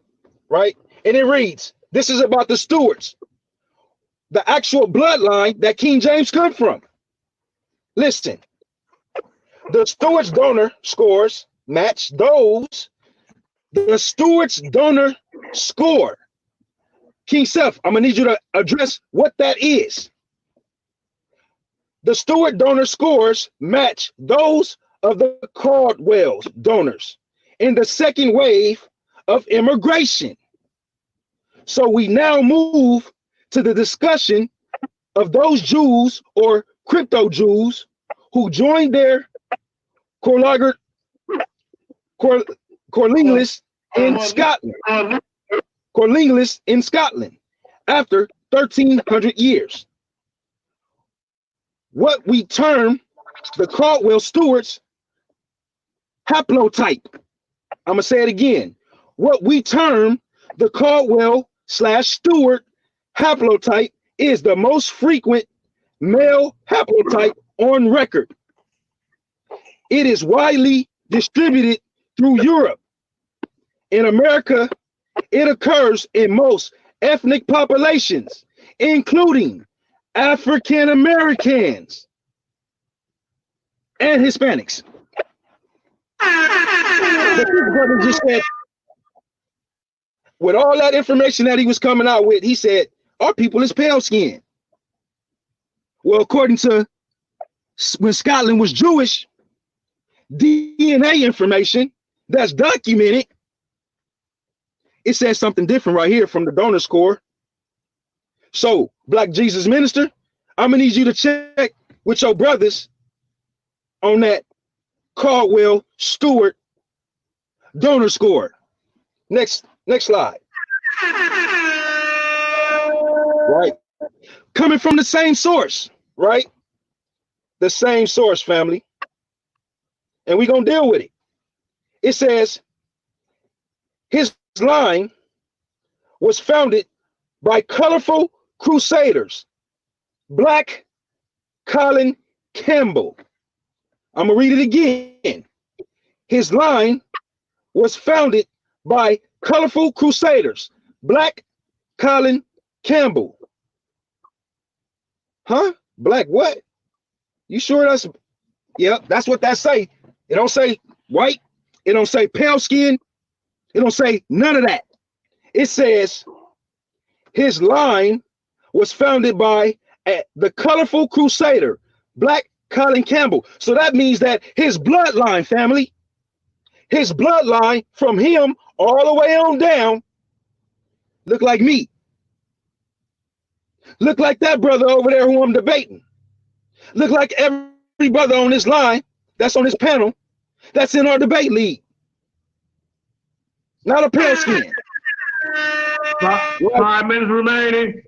S7: right? And it reads, this is about the Stuarts, the actual bloodline that King James come from. Listen, the Stuarts donor scores match those. The Stuarts donor score. King Seth, I'm gonna need you to address what that is. The Stewart donor scores match those of the Caldwell donors in the second wave of immigration. So we now move to the discussion of those Jews or crypto Jews who joined their Corlingless in Scotland. Corlingless in Scotland after 1,300 years. What we term the Caldwell Stewart's haplotype. I'm gonna say it again. What we term the Caldwell/Stewart haplotype is the most frequent male haplotype on record. It is widely distributed through Europe. In America, it occurs in most ethnic populations, including African Americans and Hispanics. The brother just said, with all that information that he was coming out with, he said, our people is pale skinned. Well, according to when Scotland was Jewish, DNA information that's documented, it says something different right here from the donor score. So, Black Jesus Minister, I'm gonna need you to check with your brothers on that Caldwell Stewart donor score. Next slide. Right. Coming from the same source, right? The same source, family. And we're gonna deal with it. It says his line was founded by colorful crusaders, Black Colin Campbell. I'm gonna read it again. His line was founded by colorful crusaders, Black Colin Campbell. Huh? Black what? You sure that's, yep, that's what that say. It don't say white, it don't say pale skin, it don't say none of that. It says his line was founded by the colorful crusader, Black Colin Campbell. So that means that his bloodline, family, his bloodline from him all the way on down look like me. Look like that brother over there who I'm debating. Look like every brother on this line that's on this panel that's in our debate league. Not a pale skin.
S5: 5 minutes remaining.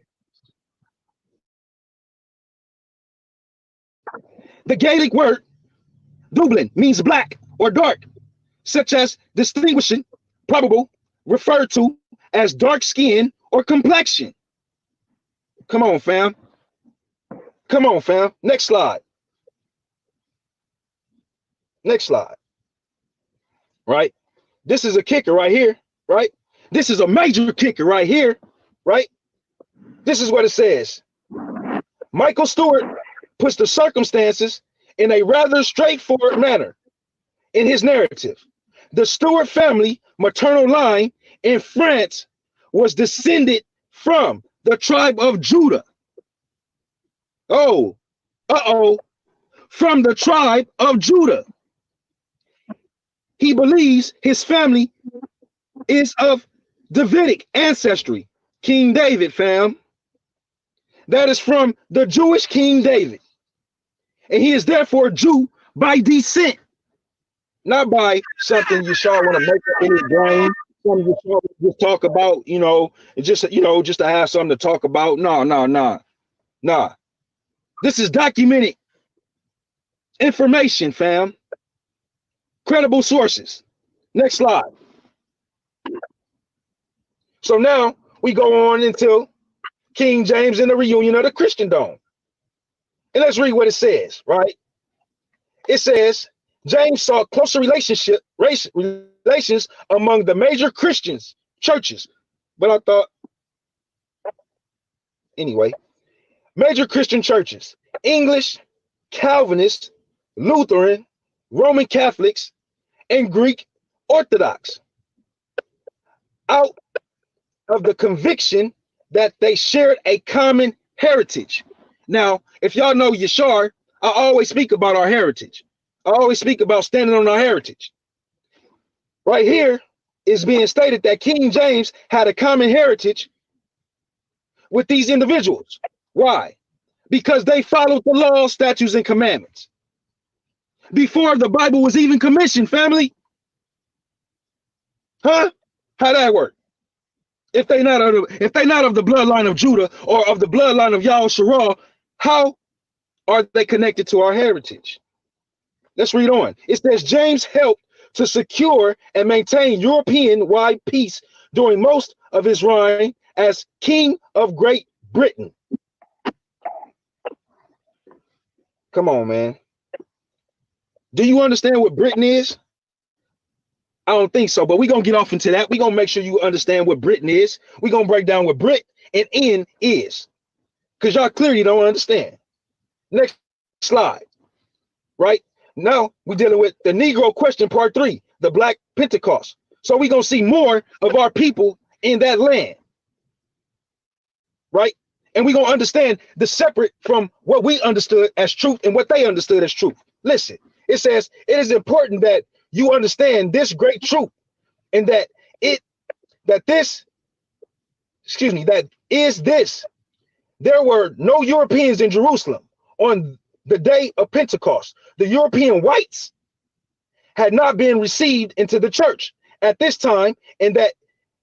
S7: The Gaelic word Dublin means black or dark, such as distinguishing, probable, referred to as dark skin or complexion. Come on, fam. Come on, fam. Next slide. Next slide. Right? This is a kicker right here, right? This is a major kicker right here, right? This is what it says. Michael Stewart puts the circumstances in a rather straightforward manner in his narrative. The Stewart family maternal line in France was descended from the tribe of Judah. Oh, from the tribe of Judah. He believes his family is of Davidic ancestry. King David, fam. That is from the Jewish King David. And he is therefore Jew by descent, not by something YASHAR want to make up in his brain. Something YASHAR just talk about, just to have something to talk about. Nah. This is documented information, fam. Credible sources. Next slide. So now we go on into King James and the reunion of the Christendom. And let's read what it says, right? It says, James saw closer relations among the major Christians, churches. But I thought, anyway, major Christian churches, English, Calvinist, Lutheran, Roman Catholics, and Greek Orthodox, out of the conviction that they shared a common heritage. Now, if y'all know YASHAR, I always speak about our heritage. I always speak about standing on our heritage. Right here is being stated that King James had a common heritage with these individuals. Why? Because they followed the laws, statutes, and commandments. Before the Bible was even commissioned, family. Huh? How that work? If they not of the bloodline of Judah or of the bloodline of YASHAR, how are they connected to our heritage? Let's read on. It says James helped to secure and maintain European-wide peace during most of his reign as King of Great Britain. Come on, man. Do you understand what Britain is? I don't think so, but we're going to get off into that. We're going to make sure you understand what Britain is. We're going to break down what Brit and N is, because y'all clearly don't understand. Next slide. Right? Now we're dealing with the Negro question part 3, the Black Pentecost. So we're going to see more of our people in that land. Right? And we're going to understand the separate from what we understood as truth and what they understood as truth. Listen, it says it is important that you understand this great truth, and that there were no Europeans in Jerusalem on the day of Pentecost. The European whites had not been received into the church at this time, and that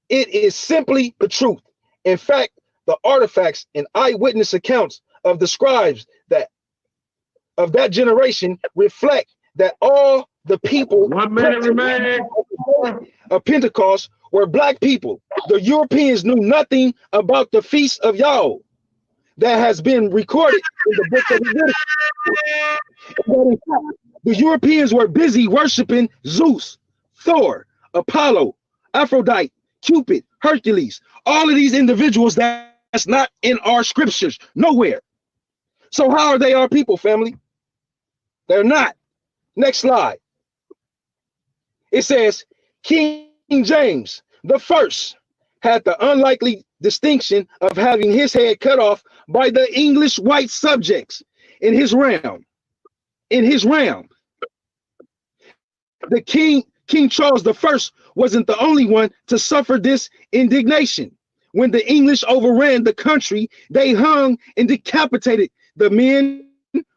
S7: it is simply the truth. In fact, the artifacts and eyewitness accounts of the scribes of that generation reflect that all the people
S5: 1 minute remaining
S7: of Pentecost were black people. The Europeans knew nothing about the feast of Yahweh that has been recorded in the book of Leviticus. The Europeans were busy worshiping Zeus, Thor, Apollo, Aphrodite, Cupid, Hercules, all of these individuals that's not in our scriptures, nowhere. So how are they our people, family? They're not. Next slide. It says King James the First had the unlikely distinction of having his head cut off by the English white subjects in his realm. The King Charles the First wasn't the only one to suffer this indignation. When the English overran the country, they hung and decapitated the men,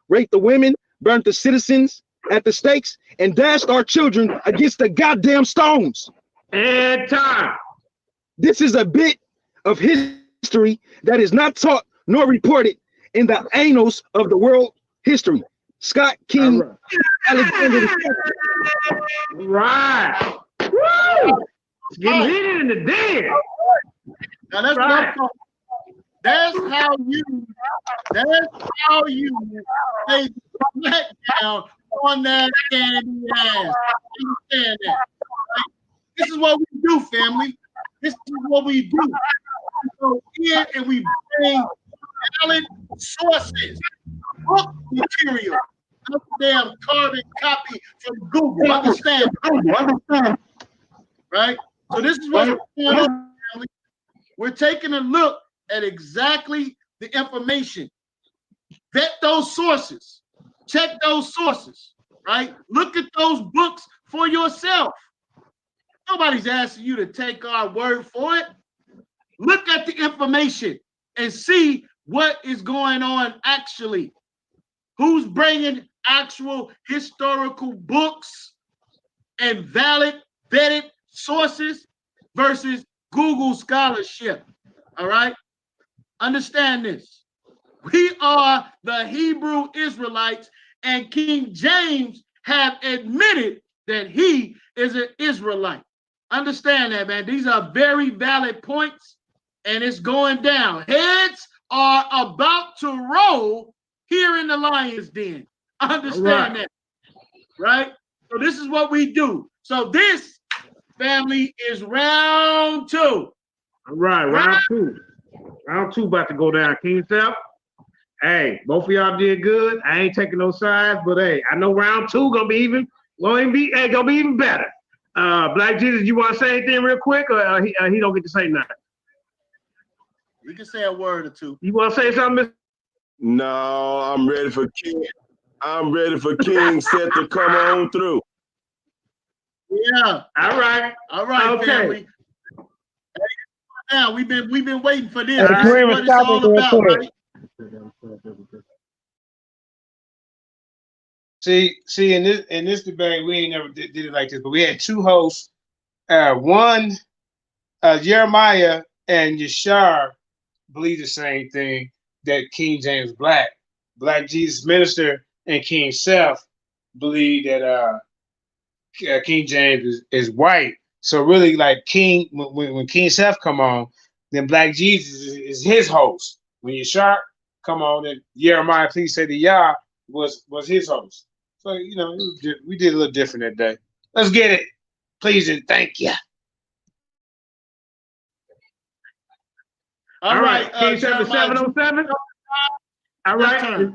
S7: raped the women, burnt the citizens at the stakes, and dashed our children against the goddamn stones.
S5: and time.
S7: This is a bit of history that is not taught nor reported in the annals of the world history. Scott King Alexander.
S5: Right. Woo! It's getting heated in the den.
S2: Now that's
S5: Right.
S2: what that's how you stay smack down on that candy ass. Understand that? Right? This is what we do, family. This is what we do. We go in and we bring valid sources, book material, not damn carbon copy from Google. Understand? Right? So this is what's going on, family. We're taking a look at exactly the information. Vet those sources. Check those sources, right? Look at those books for yourself. Nobody's asking you to take our word for it. Look at the information and see what is going on actually. Who's bringing actual historical books and valid, vetted sources versus Google scholarship, all right? Understand this. We are the Hebrew Israelites, and King James have admitted that he is an Israelite. Understand that, man. These are very valid points, and it's going down. Heads are about to roll here in the lion's den. Understand that, right? So this is what we do. So this, family, is round 2.
S5: All right, round 2. Round 2 about to go down. King Seth. Hey, both of y'all did good. I ain't taking no sides, but hey, I know round 2 gonna be even better. Black Jesus, you want to say anything real quick, or he don't get to say nothing?
S2: We can say a word or two.
S5: You want to say something?
S4: No, I'm ready for King. I'm ready for King Seth to come on through.
S2: Yeah.
S5: All right.
S2: All right,
S5: Okay.
S2: family. Now we've been waiting for this.
S6: Hey,
S2: This is
S6: Kareem,
S2: what it's
S6: stop me
S2: all
S6: real
S2: about,
S6: quick.
S2: right?
S5: See, in this debate, we ain't never did it like this, but we had two hosts. One, Jeremiah and YASHAR believe the same thing, that King James Black Jesus Minister and King Seth believe that King James is white. So really, like when King Seth come on, then Black Jesus is his host. When YASHAR come on, then Jeremiah, please say the Yah was his host. So we did a little different that day. Let's get it, please and thank you.
S2: All right.
S5: King Seth is 707. All right.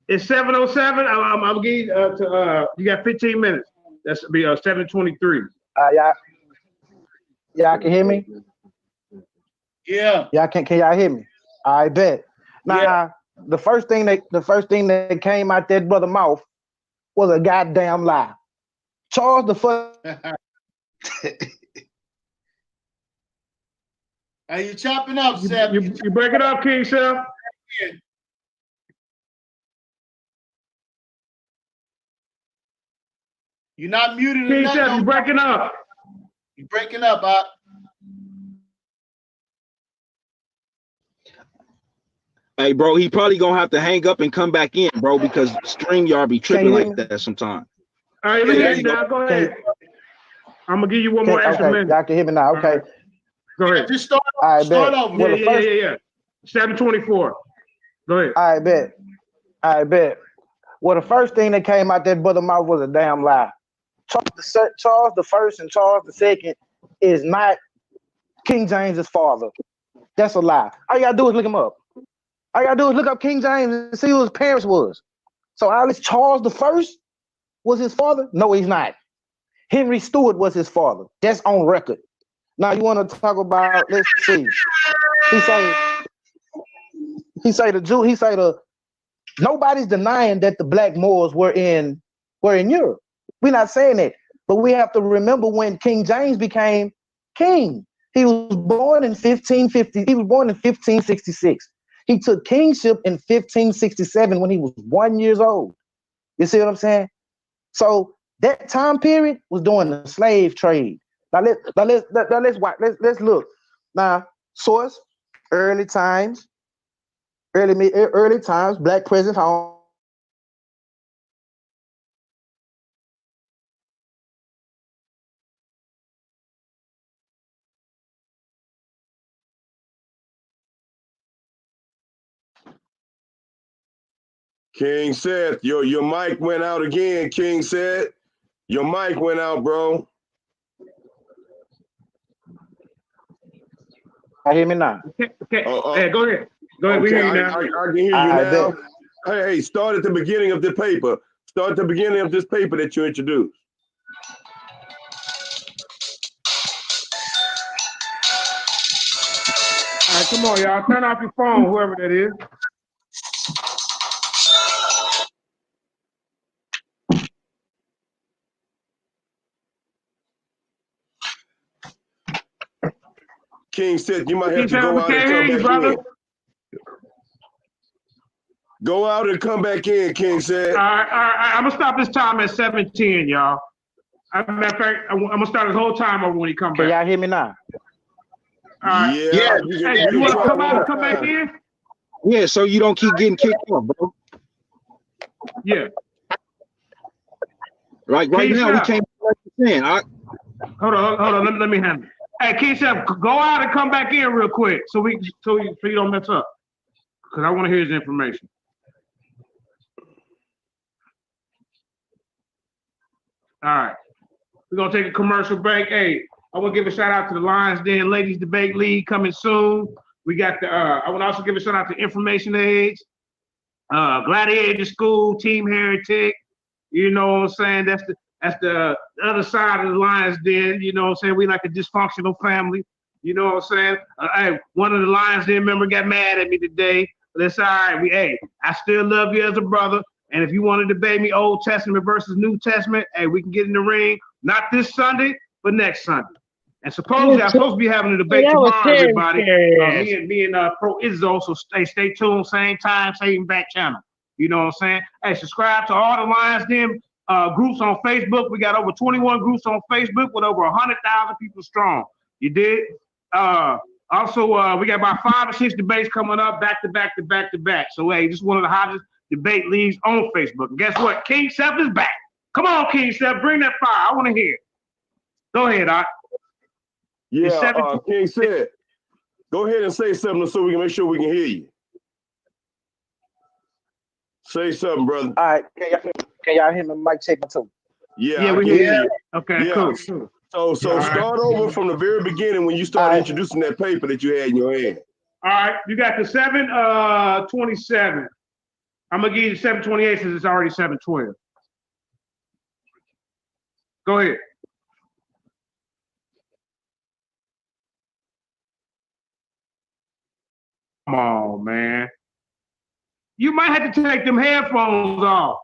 S5: It's 707. I'm gonna give you you got 15 minutes. That's be 723.
S6: Y'all can hear me?
S2: Yeah.
S6: Y'all can y'all hear me? I bet. Now the first thing that came out that brother mouth was a goddamn lie. Charles the first.
S2: Are you chopping up, Seth?
S5: You break it up, King Seth.
S2: You're not muted.
S5: King Seth, you breaking up.
S2: You're breaking up,
S7: Hey, bro, he probably gonna have to hang up and come back in, bro, because StreamYard be tripping like that sometimes.
S5: All right, we hear you now. Go ahead. I'm gonna give you one more extra minute.
S6: Y'all can hear me now. Okay.
S5: Go ahead.
S2: Just start over.
S6: Well,
S5: Yeah. 724. Go ahead.
S6: I bet. Well, the first thing that came out that brother mouth was a damn lie. Charles the First and Charles the Second is not King James's father. That's a lie. All you gotta do is look him up. All you gotta do is look up King James and see who his parents was. So Alice Charles the First was his father? No, he's not. Henry Stewart was his father. That's on record. Now you want to talk about? Let's see. He say nobody's denying that the Black Moors were in Europe. We're not saying that, but we have to remember when King James became king. He was born in 1550. He was born in 1566. He took kingship in 1567 when he was 1 year old. You see what I'm saying? So that time period was during the slave trade. Now let's watch. Let's look. Now source: early times, Black present home.
S4: King Seth, your mic went out again, King Seth. Your mic went out, bro.
S6: I hear me now.
S5: Okay. Hey, go ahead. Go ahead.
S4: Okay,
S5: We hear you now.
S4: I can hear you now. Hey, start at the beginning of the paper. Start at the beginning of this paper that you introduced.
S5: All right, come on, y'all. Turn off your phone, whoever that is.
S4: King Seth, you might have to go out and come back in. Go out and come back in, King Seth.
S5: All right. I'm gonna stop this time at 7:10, y'all. Matter of fact, I'm gonna start his whole time over when he come back.
S6: Can y'all hear me now?
S5: All right.
S4: Yeah.
S5: Hey, you want to come out and come back in?
S7: Yeah, so you don't keep getting kicked off, bro.
S5: Yeah.
S7: Like right now, we can't let this in.
S5: Hold on. Let me handle it. Hey, Keisha, go out and come back in real quick so you don't mess up. Because I want to hear his information. All right. We're going to take a commercial break. Hey, I want to give a shout out to the Lions Den Ladies Debate League coming soon. We got I want to also give a shout out to Information Age, Gladiator School, Team Heretic. You know what I'm saying? That's the other side of the Lions Den. You know what I'm saying? We like a dysfunctional family. You know what I'm saying? Hey, one of the Lions Den members got mad at me today. But it's all right. I still love you as a brother. And if you want to debate me Old Testament versus New Testament, hey, we can get in the ring. Not this Sunday, but next Sunday. And supposedly I'm supposed to be having a debate tomorrow, everybody. Me and Pro Izzo. So stay tuned, same time, same back channel. You know what I'm saying? Hey, subscribe to all the Lions Den groups on Facebook. We got over 21 groups on Facebook with over 100,000 people strong. You did? Also, we got about 5 or 6 debates coming up back to back to back to back. So, hey, this is one of the hottest debate leagues on Facebook. And guess what? King Seth is back. Come on, King Seth, bring that fire. I want to hear it. Go ahead, Doc.
S4: Yeah, King Seth, go ahead and say something so we can make sure we can hear you. Say something, brother.
S6: All right, can y'all hear me? Mic check too.
S4: Yeah,
S5: we hear you. Okay, cool.
S4: So start over from the very beginning when you started introducing that paper that you had in your hand.
S5: All right, you got the 727. I'm gonna give you 728 since it's already 712. Go ahead. Come on, man. You might have to take them headphones off.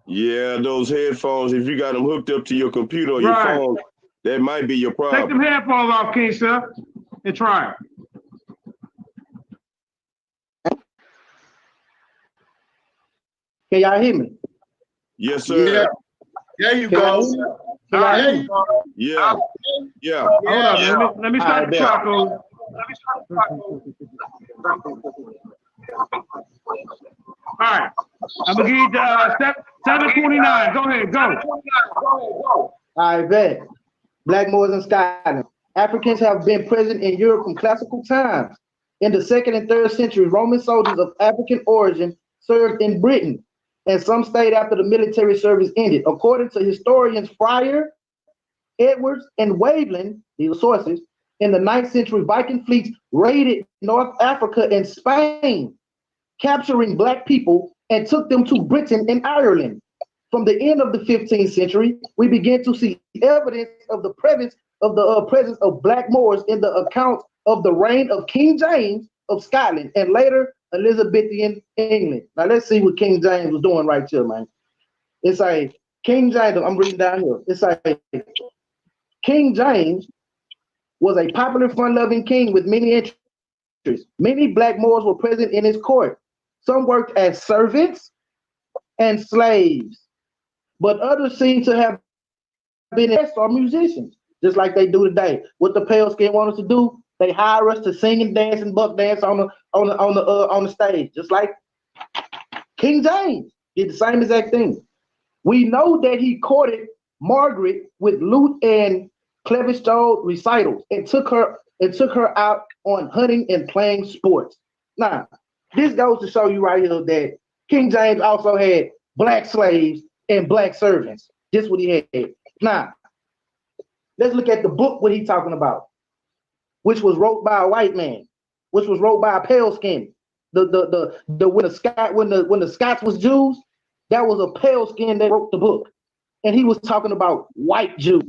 S4: Yeah, those headphones, if you got them hooked up to your computer or your phone, that might be your problem.
S5: Take them headphones off, King Seth, and try it.
S6: Can y'all hear me?
S4: Yes, sir.
S2: There you go.
S4: Yeah.
S5: Hold on, let me start the clock over. All right, I'm gonna give you 729. Go ahead, go.
S6: I bet. Blackmores in Scotland. Africans have been present in Europe from classical times. In the 2nd and 3rd century, Roman soldiers of African origin served in Britain, and some stayed after the military service ended. According to historians Fryer, Edwards, and Waveland, these are sources, in the 9th century, Viking fleets raided North Africa and Spain, capturing Black people and took them to Britain and Ireland. From the end of the 15th century, we begin to see evidence of the presence of Black Moors in the accounts of the reign of King James of Scotland and later Elizabethan England. Now let's see what King James was doing right here, man. It's like King James, I'm reading down here. It's like King James was a popular, fun-loving king with many interests. Many Black Moors were present in his court. Some worked as servants and slaves, but others seem to have been or musicians, just like they do today. What the pale skin want us to do, they hire us to sing and dance and buck dance on the stage, just like King James did the same exact thing. We know that he courted Margaret with lute and clevistold recitals and took her out on hunting and playing sports. Now, this goes to show you right here that King James also had Black slaves and Black servants. This is what he had. Now, let's look at the book what he's talking about, which was wrote by a white man, which was wrote by a pale skin. When the Scots was Jews, that was a pale skin that wrote the book. And he was talking about white Jews.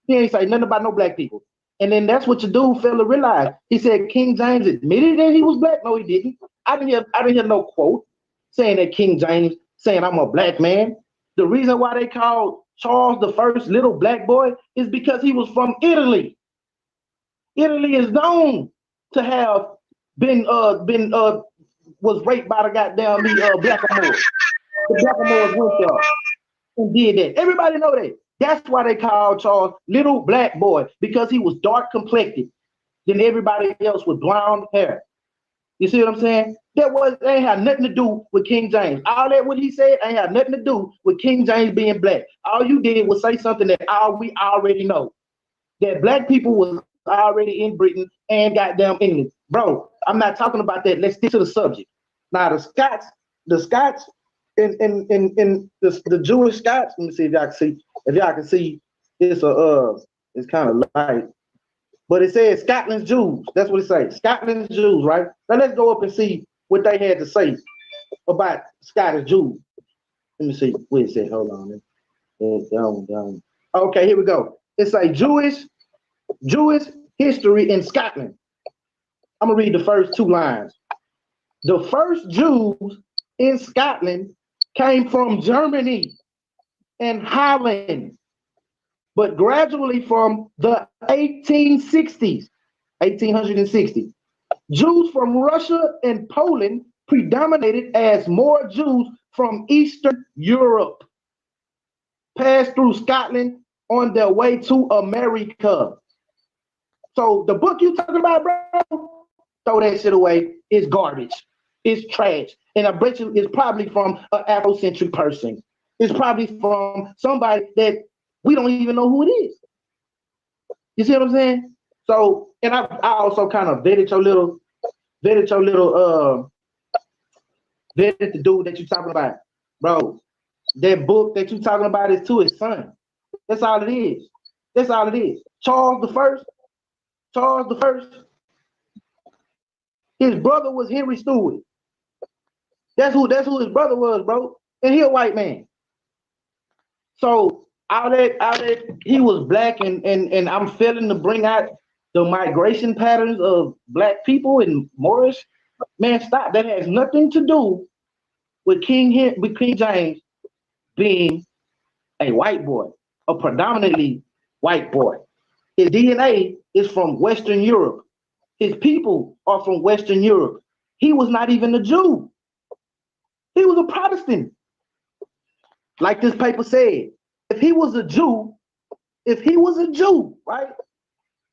S6: He ain't say nothing about no Black people. And then that's what your dude failed to realize. He said King James admitted that he was Black. No, he didn't. I didn't hear no quote saying that King James saying I'm a Black man. The reason why they called Charles the first little Black boy is because he was from Italy. Italy is known to have was raped by the goddamn Blackamoors. The Blackamoors went there and did that. Everybody know that. That's why they called Charles Little Black Boy, because he was dark complected than everybody else with blonde hair. You see what I'm saying? That ain't had nothing to do with King James. All that what he said ain't had nothing to do with King James being Black. All you did was say something that we already know. That Black people was already in Britain and goddamn England. Bro, I'm not talking about that. Let's stick to the subject. Now the Scots in the Jewish Scots, let me see if y'all can see. If y'all can see, it's kind of light. But it says Scotland's Jews. That's what it says. Scotland's Jews, right? Now let's go up and see what they had to say about Scottish Jews. Let me see. Wait a second. Hold on. Okay, here we go. It's like Jewish history in Scotland. I'm gonna read the first 2 lines. The first Jews in Scotland came from Germany and Holland, but gradually from the 1860s, 1860, Jews from Russia and Poland predominated as more Jews from Eastern Europe passed through Scotland on their way to America. So the book you talking about, bro, throw that shit away. It's garbage. It's trash. And I bet you it's probably from an Afrocentric person. It's probably from somebody that we don't even know who it is. You see what I'm saying? So, and I also kind of vetted the dude that you talking about. Bro, that book that you talking about is to his son. That's all it is. That's all it is. Charles the First, his brother was Henry Stewart. That's who his brother was, bro. And he a white man. So out that he was black, and I'm failing to bring out the migration patterns of black people in Moorish. Man, stop. That has nothing to do with King James being a white boy, a predominantly white boy. His DNA is from Western Europe. His people are from Western Europe. He was not even a Jew. He was a Protestant. Like this paper said, if he was a Jew, right,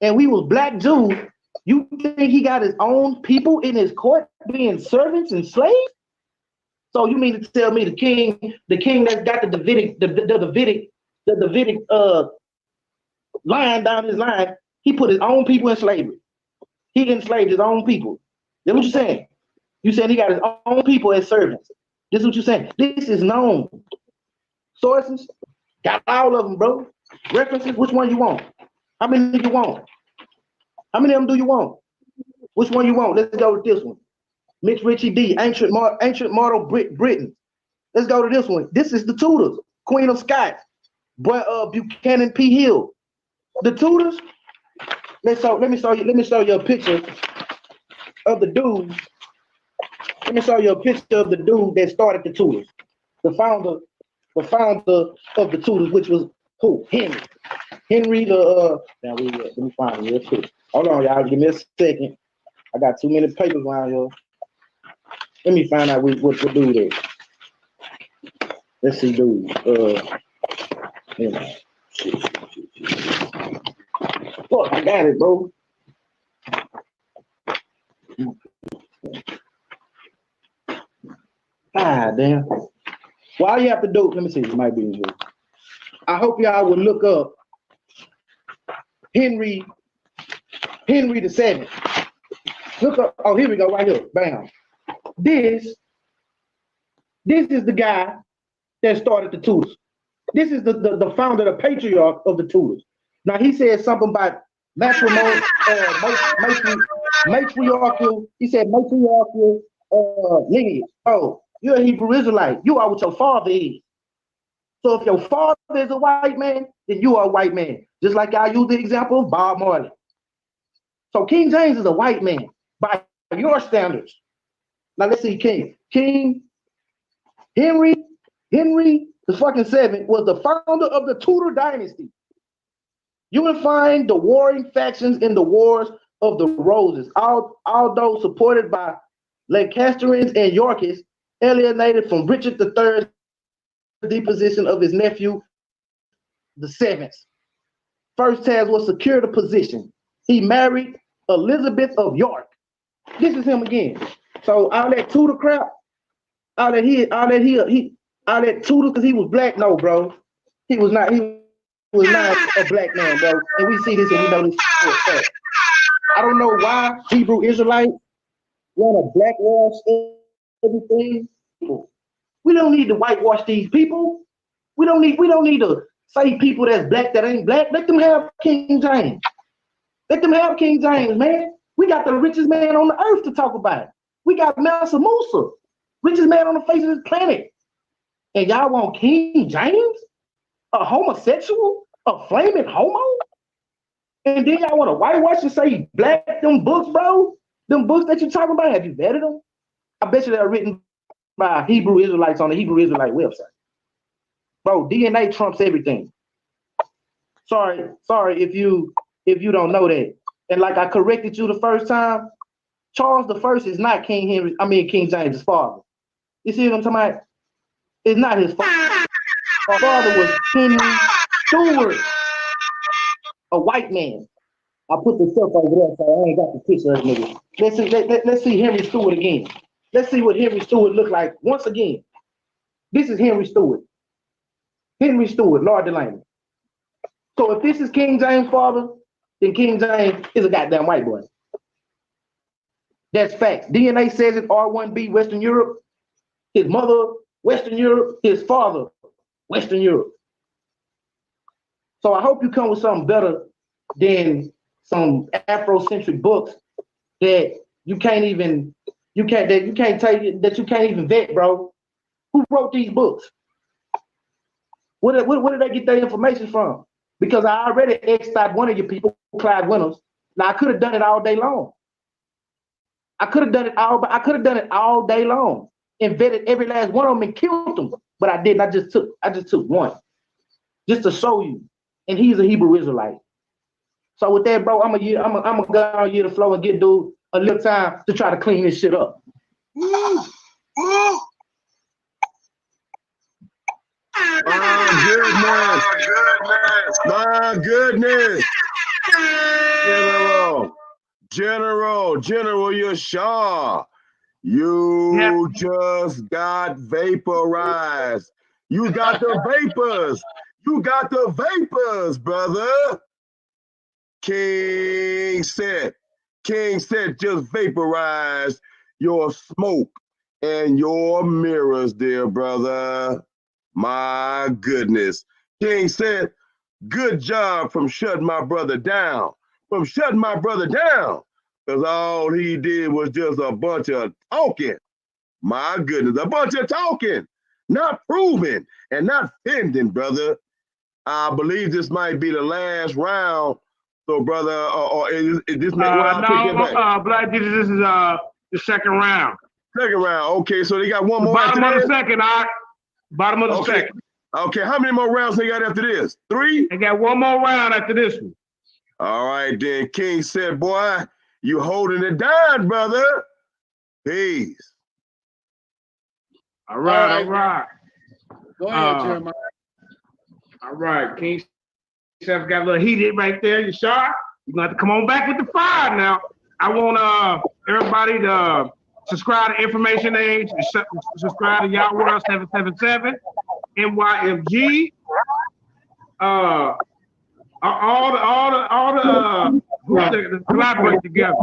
S6: and we was black Jews, you think he got his own people in his court being servants and slaves? So you mean to tell me the king that's got the Davidic line down his line, he put his own people in slavery. He enslaved his own people. That's what you're saying. You saying he got his own people as servants. This is what you're saying. This is known. Sources, got all of them, bro. References, which one you want? How many do you want? How many of them do you want? Which one you want? Let's go with this one. Mitch Ritchie D, Ancient Mortal Britain. Let's go to this one. This is the Tudors, Queen of Scots, Buchanan P. Hill. The Tudors. Let me show you a picture of the dude. Let me show you a picture of the dude that started the Tudors. The founder of the Tudors, which was who? Henry the now let me find it real quick. Hold on, y'all. Give me a second. I got too many papers around here. Let me find out what dude is. Let's see, dude. Fuck, I got it, bro. Ah, damn. Well, all you have to do, let me see, it might be in here. I hope y'all will look up Henry VII. Look up, oh, here we go, right here, bam. This is the guy that started the Tudors. This is the founder, the patriarch of the Tudors. Now he said something about matriarchal, he said matriarchal lineage. Oh, you're a Hebrew Israelite. You are what your father is. So if your father is a white man, then you are a white man. Just like I use the example of Bob Marley. So King James is a white man by your standards. Now let's see, King Henry the fucking seventh was the founder of the Tudor dynasty, unifying the warring factions in the Wars of the Roses. Although supported by Lancastrians and Yorkists, alienated from Richard III's deposition of his nephew, the seventh. First task was secure the position. He married Elizabeth of York. This is him again. So all that Tudor crap, all that Tudor because he was black. No, bro, he was not. He was not a black man, bro. And we see this and we know this for a fact. I don't know why Hebrew Israelites want to blackwash everything. We don't need to whitewash these people. We don't need to say people that's black that ain't black. Let them have King James. Let them have King James, man. We got the richest man on the earth to talk about. We got Mansa Musa, richest man on the face of this planet. And y'all want King James? A homosexual? A flaming homo? And then y'all want to whitewash and say he black them books, bro? Them books that you talking about, have you vetted them? I bet you they're written by Hebrew Israelites on the Hebrew Israelite website. Bro, DNA trumps everything. Sorry if you don't know that. And like I corrected you the first time, Charles the First is not King James' father. You see what I'm talking about? It's not his father. His father was Henry Stewart, a white man. I put the stuff over there, so I ain't got the picture of the nigga. Let's see Henry Stewart again. Let's see what Henry Stewart looked like once again. This is Henry Stewart. Henry Stewart, Lord Delaney. So if this is King James' father, then King James is a goddamn white boy. That's facts. DNA says it, R1B, Western Europe. His mother, Western Europe. His father, Western Europe. So I hope you come with something better than some Afrocentric books that you can't even vet, bro. Who wrote these books? Where did they get their information from? Because I already X'd out one of your people, Clyde Winters. Now I could have done it all day long. I could have done it all day long and vetted every last one of them and killed them. But I didn't. I just took one. Just to show you. And he's a Hebrew Israelite. So with that, bro, I'm gonna go on the flow and get dude a little time to try to clean this shit up.
S4: My goodness. General YASHAR, you just got vaporized. You got the vapors. You got the vapors, brother. King Seth just vaporized your smoke and your mirrors, dear brother. My goodness. King Seth, good job from shutting my brother down. Because all he did was just a bunch of talking. My goodness, a bunch of talking, not proving and not fending, brother. I believe this might be the last round. So, brother, or is this
S5: Black Jesus, this is the second round.
S4: Second round. Okay, so they got one more.
S5: Bottom of the second, Bottom of the second.
S4: Okay, how many more rounds they got after this? 3?
S5: They got one more round after this one.
S4: All right, then. King said, boy, you holding it down, brother. Peace.
S5: All right.
S8: Go ahead, Jeremiah.
S5: All right, King Seth got a little heated right there. You sharp? You're gonna have to come on back with the fire now. I want everybody to subscribe to Information Age, subscribe to Y'all World 777, NYMG. All the groups that collaborate together.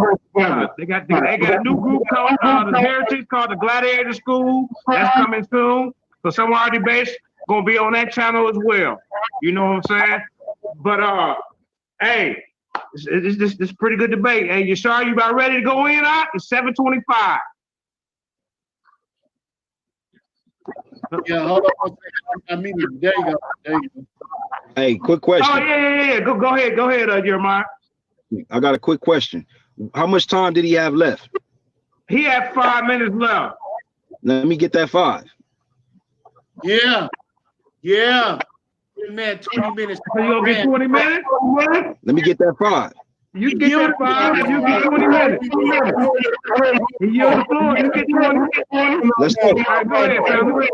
S5: They got a new group called the Heritage, called the Gladiator School. That's coming soon. So some of our debates gonna be on that channel as well. You know what I'm saying? But hey, this pretty good debate. Hey, YASHAR, you about ready to go in? It's 7:25.
S8: Yeah, hold on one second. I mean, there you go.
S7: Hey, quick question.
S5: Oh yeah. Go ahead, Jeremiah.
S7: I got a quick question. How much time did he have left?
S5: He had 5 minutes left.
S7: Let me get that 5.
S8: Yeah. In that 20 minutes.
S5: So you gonna get 20 minutes?
S7: Let me get that 5.
S5: You get that 5, you get 20 minutes. You yield the floor, you get 20.
S7: Let's go.
S5: All right, go ahead, family.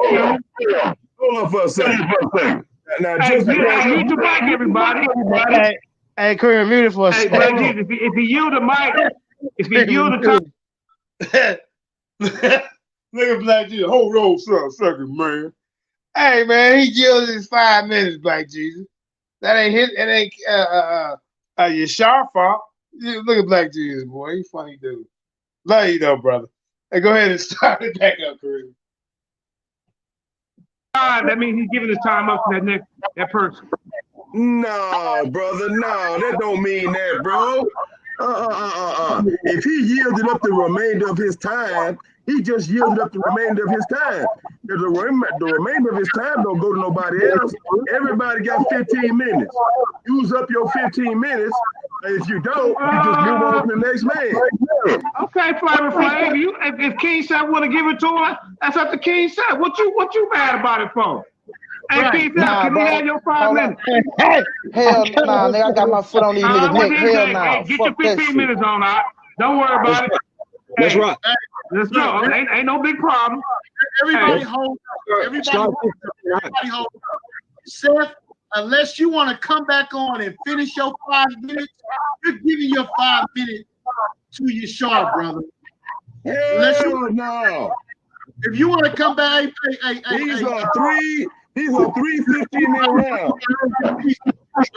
S4: Hold on for a second. Now,
S5: Hey, mute your mic, everybody.
S9: Hey, Korean, mute it for a
S5: Hey,
S9: second.
S5: Black Jesus, if you yield the mic,
S9: Look at Black Jesus. Hold on, second, man. Hey, man, he yielded his 5 minutes, Black Jesus. That ain't his. It ain't YASHAR fault. Look at Black Jesus, boy. He's funny dude. Love you though, brother. Hey, go ahead and start it back up, Korean.
S5: that means he's giving his time up to that person.
S4: No, brother, no, that don't mean that, bro. If he yielded up the remainder of his time, he just yielded up the remainder of his time. The remainder of his time don't go to nobody else. Everybody got 15 minutes. Use up your 15 minutes. And if you don't, you just move on to the next man.
S5: Okay, Flavor Flav. If King Seth want to give it to him, that's up to King Seth. What you mad about it for? Hey,
S8: Right.
S5: King Seth, can we have your 5 minutes?
S6: Hell nah, nigga. I got my foot on these niggas'
S5: Well,
S6: neck.
S5: then,
S6: Hell
S5: hey,
S6: nah.
S5: get
S6: Fuck
S5: your
S6: that
S5: 15
S6: shit.
S5: minutes on, all right? Don't worry about it.
S7: Let's
S5: Hey,
S7: rock.
S5: Let's go. Ain't no big problem.
S8: Everybody
S5: Hey.
S8: hold up. Everybody hold up. Seth, unless you want to come back on and finish your 5 minutes, you're giving your 5 minutes to YASHAR, brother.
S4: Hell no.
S8: If you want to come back,
S4: These are three 15-minute rounds.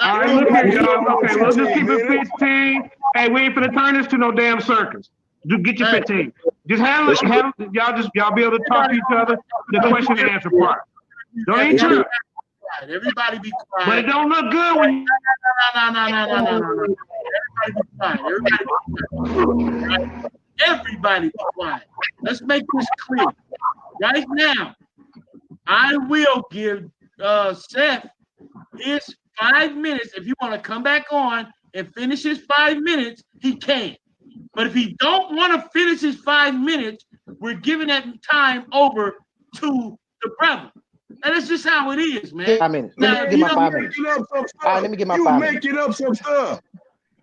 S5: All right, look here, y'all. Okay, we'll just keep it 15. Hey, we ain't finna turn this to no damn circus. Just get your 15. Just handle it. Y'all be able to talk to each other. The question and answer part. Don't interrupt.
S8: Everybody be quiet.
S5: But it don't look good when you.
S8: No. Everybody be quiet. Let's make this clear. Right now, I will give Seth his 5 minutes. If you want to come back on and finish his 5 minutes, he can. But if he don't want to finish his 5 minutes, we're giving that time over to the brother. And that's just how it is, man.
S6: 5 minutes.
S8: Now,
S6: Let me get my 5 minutes. All right, let me get my 5 minutes.
S4: You making up some stuff.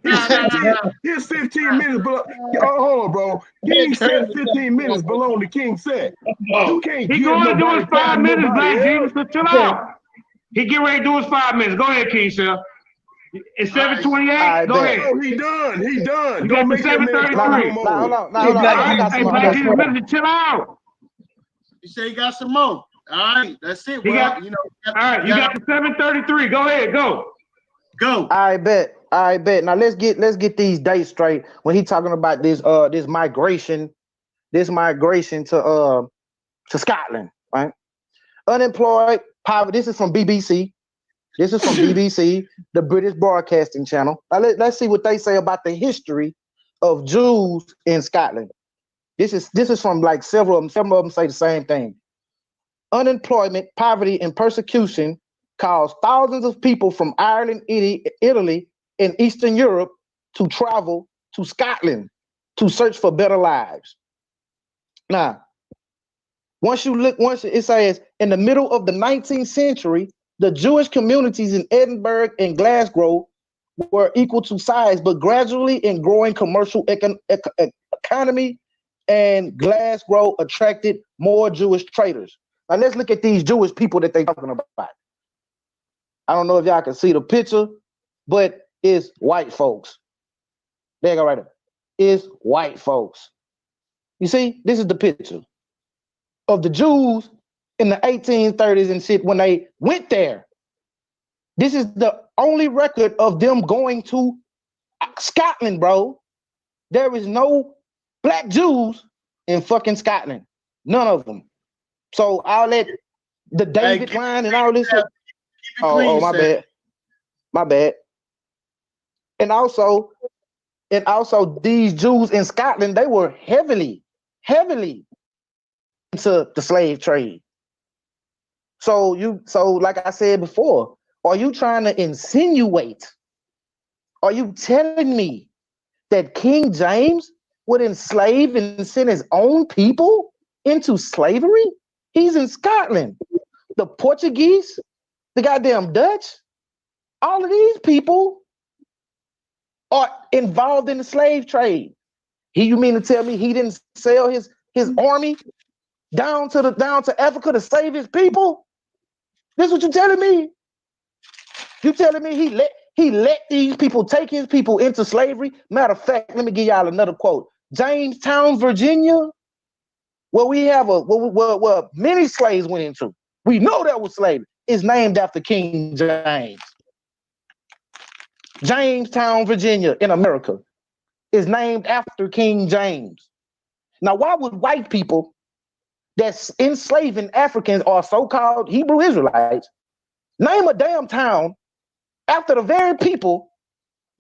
S8: No.
S4: His 15 minutes. Hold on, bro. King Seth 15 minutes belong to King Seth. You can't
S5: He
S4: give
S5: going to do
S4: nobody
S5: his 5 minutes, Black
S4: else.
S5: Jesus. So chill out. He get ready to do his 5 minutes. Go ahead, King Seth. It's 7:28. Go ahead.
S4: Oh, he done.
S5: You
S4: Don't
S5: got
S4: make
S5: the
S4: that man
S5: 7:33.
S6: Hold on. I got
S5: Hey,
S6: some
S5: Black Jesus, minutes, chill out.
S8: You say you got some more. All right, that's it.
S5: You
S8: Well,
S5: got the 7:33. Go ahead, go.
S6: I bet. Now let's get these dates straight. When he talking about this migration to Scotland, right? Unemployed, poverty. This is from BBC. The British Broadcasting Channel. Now let's see what they say about the history of Jews in Scotland. This is from like several of them. Some of them say the same thing. Unemployment, poverty, and persecution caused thousands of people from Ireland, Italy, and Eastern Europe to travel to Scotland to search for better lives. Now, once it says in the middle of the 19th century, the Jewish communities in Edinburgh and Glasgow were equal to size, but gradually in growing commercial economy, and Glasgow attracted more Jewish traders. Now let's look at these Jewish people that they're talking about. I don't know if y'all can see the picture, but it's white folks. There you go right there. It's white folks. You see, this is the picture of the Jews in the 1830s and shit when they went there. This is the only record of them going to Scotland, bro. There is no black Jews in fucking Scotland. None of them. So I'll let the David line and all this shit. Oh, my bad. And also these Jews in Scotland, they were heavily into the slave trade. So like I said before, are you trying to insinuate? Are you telling me that King James would enslave and send his own people into slavery? He's in Scotland. The Portuguese, the goddamn Dutch, all of these people are involved in the slave trade. You mean to tell me he didn't sell his army down to Africa to save his people? This is what you're telling me? You telling me he let these people take his people into slavery? Matter of fact, let me give y'all another quote. Jamestown, Virginia, where many slaves went into. We know that was slavery. It's named after King James. Jamestown, Virginia, in America, is named after King James. Now, why would white people that's enslaving Africans or so-called Hebrew Israelites name a damn town after the very people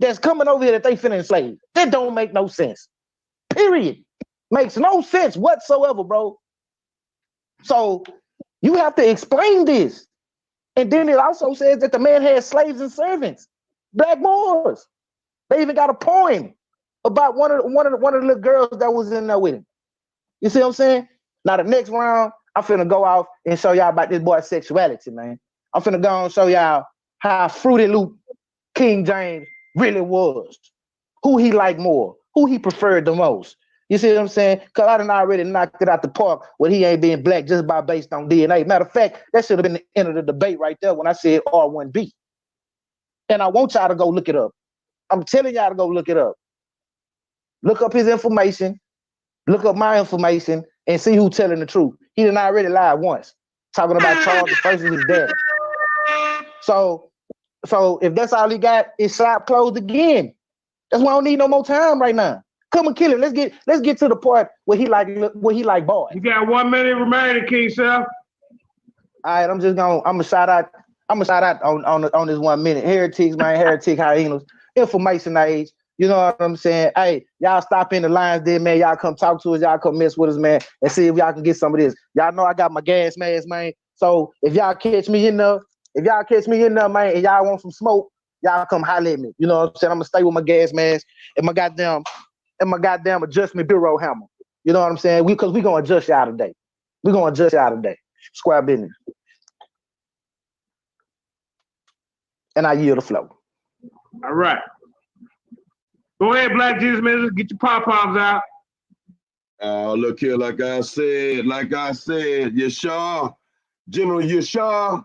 S6: that's coming over here that they finna enslave? That don't make no sense. Period. Makes no sense whatsoever, bro. So You have to explain this. And then it also says that the man had slaves and servants, black Moors. They even got a poem about one of the little girls that was in there with him. You see what I'm saying? Now the next round, I'm finna go off and show y'all about this boy's sexuality, man. I'm finna go and show y'all how Fruity Loop King James really was, who he liked more, who he preferred the most. You see what I'm saying? Because I done already knocked it out the park when he ain't being black just by based on DNA. Matter of fact, that should have been the end of the debate right there when I said R1B. And I want y'all to go look it up. I'm telling y'all to go look it up. Look up his information, look up my information, and see who's telling the truth. He done already lied once, talking about Charles versus his daddy. So if that's all he got, his shop closed again. That's why I don't need no more time right now. Come and kill him. Let's get to the part where he like boys.
S5: You got 1 minute remaining, King Seth.
S6: All right, I'm gonna shout out on this 1 minute. Heretics, man, heretic hyenas, information age. You know what I'm saying? Hey, y'all stop in the lines there, man. Y'all come talk to us, y'all come mess with us, man, and see if y'all can get some of this. Y'all know I got my gas mask, man. So if y'all catch me in there, man, and y'all want some smoke, y'all come holler at me. You know what I'm saying? I'm gonna stay with my gas mask and my goddamn adjustment bureau hammer. You know what I'm saying? Because we gonna adjust y'all today. Square business. And I yield the flow.
S5: All right. Go ahead, Black Jesus Minister. Get your pom-poms out.
S4: Look here, like I said, YASHAR, General YASHAR,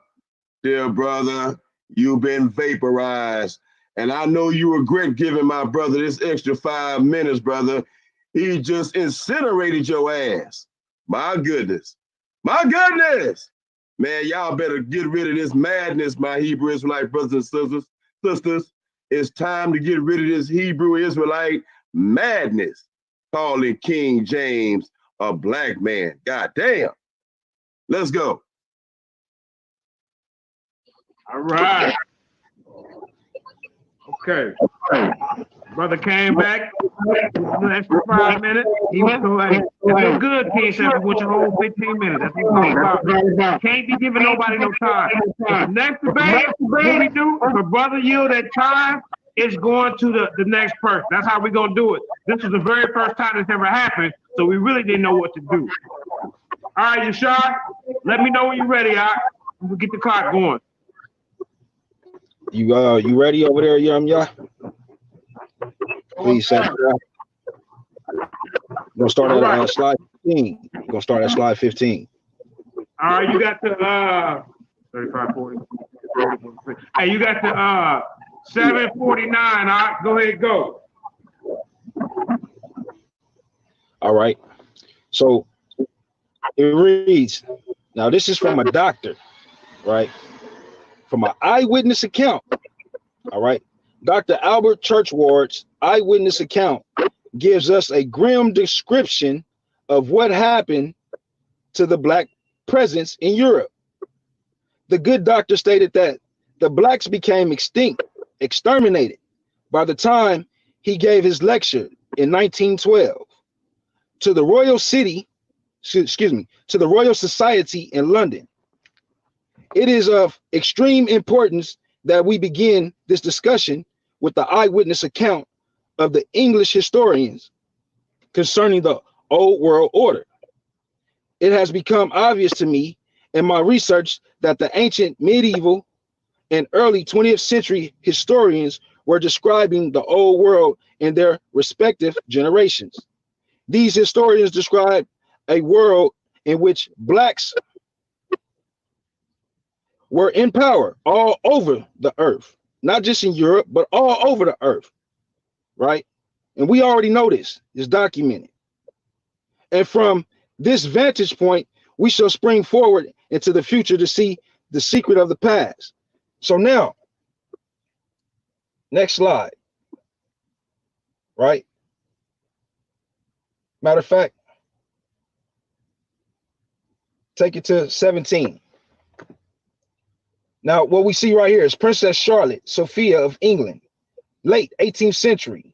S4: dear brother, you've been vaporized. And I know you regret giving my brother this extra 5 minutes, brother. He just incinerated your ass. My goodness. Man, y'all better get rid of this madness, my Hebrew Israelite brothers and sisters. It's time to get rid of this Hebrew Israelite madness, calling King James a black man. God damn. Let's go.
S5: All right. Okay. Brother came back. An extra 5 minutes. He was like, "That's good, King Seth. With your whole 15 minutes. That's what it's all about. Can't be giving nobody no time. The next debate, what we do, if a brother yield that time, it's going to the next person. That's how we're gonna do it. This is the very first time this ever happened, so we really didn't know what to do. All right, YASHAR, let me know when you're ready. All right, we'll get the clock going.
S7: You ready over there, Yah? Please, Seth. We're gonna start at slide 15. We're gonna start at slide 15.
S5: All right, you got the 35, 40. Hey, you got the 749. All right, go ahead, go.
S7: All right. So it reads, now this is from a doctor, right? From an eyewitness account. All right. Dr. Albert Churchward's eyewitness account gives us a grim description of what happened to the black presence in Europe. The good doctor stated that the blacks became exterminated by the time he gave his lecture in 1912 to the Royal Society in London. It is of extreme importance that we begin this discussion with the eyewitness account of the English historians concerning the Old World Order. It has become obvious to me in my research that the ancient, medieval, and early 20th century historians were describing the Old World in their respective generations. These historians describe a world in which blacks were in power all over the earth, not just in Europe, but all over the earth, right? And we already know this, it's documented. And from this vantage point, we shall spring forward into the future to see the secret of the past. So now, next slide, right? Matter of fact, take it to 17. Now, what we see right here is Princess Charlotte Sophia of England, late 18th century.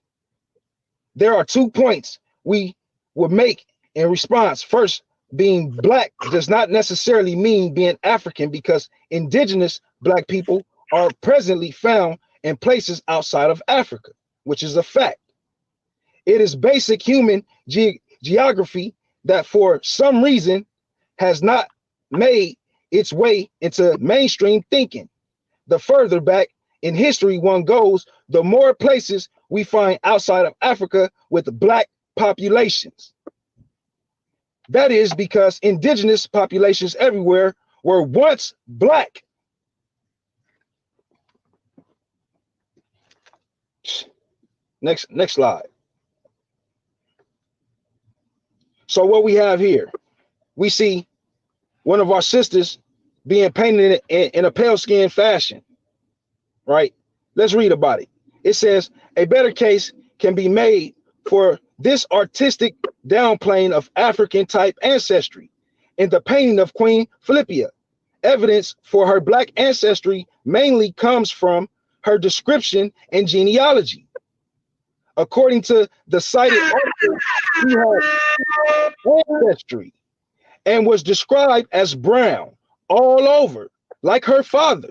S7: There are 2 points we would make in response. First,
S10: being black does not necessarily mean being African, because indigenous black people are presently found in places outside of Africa, which is a fact. It is basic human geography that for some reason has not made its way into mainstream thinking. The further back in history one goes, the more places we find outside of Africa with black populations. That is because indigenous populations everywhere were once black. Next slide. So what we have here, we see one of our sisters being painted in a pale skin fashion, right? Let's read about it. It says, a better case can be made for this artistic downplaying of African type ancestry in the painting of Queen Philippia. Evidence for her black ancestry mainly comes from her description and genealogy. According to the cited article, she had ancestry and was described as brown all over, like her father.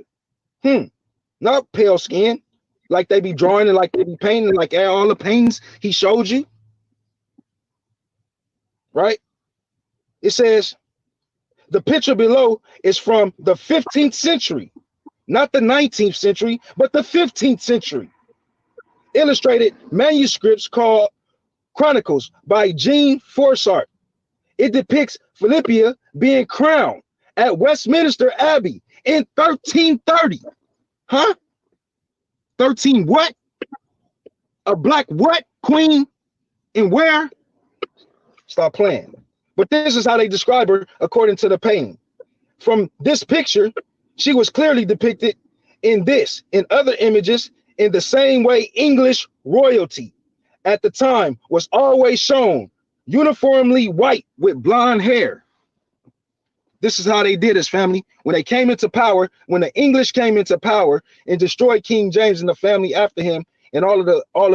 S10: Not pale skin, like they be drawing and like they be painting, like all the paintings he showed you. Right? It says the picture below is from the 15th century, not the 19th century, but the 15th century. Illustrated manuscripts called Chronicles by Jean Froissart. It depicts Philippia being crowned at Westminster Abbey in 1330. Huh? 13 what? A black what? Queen? And where? Stop playing. But this is how they describe her according to the painting. From this picture, she was clearly depicted in this and other images in the same way English royalty at the time was always shown uniformly white with blonde hair. This is how they did this, family. When they came into power, when the English came into power and destroyed King James and the family after him and all of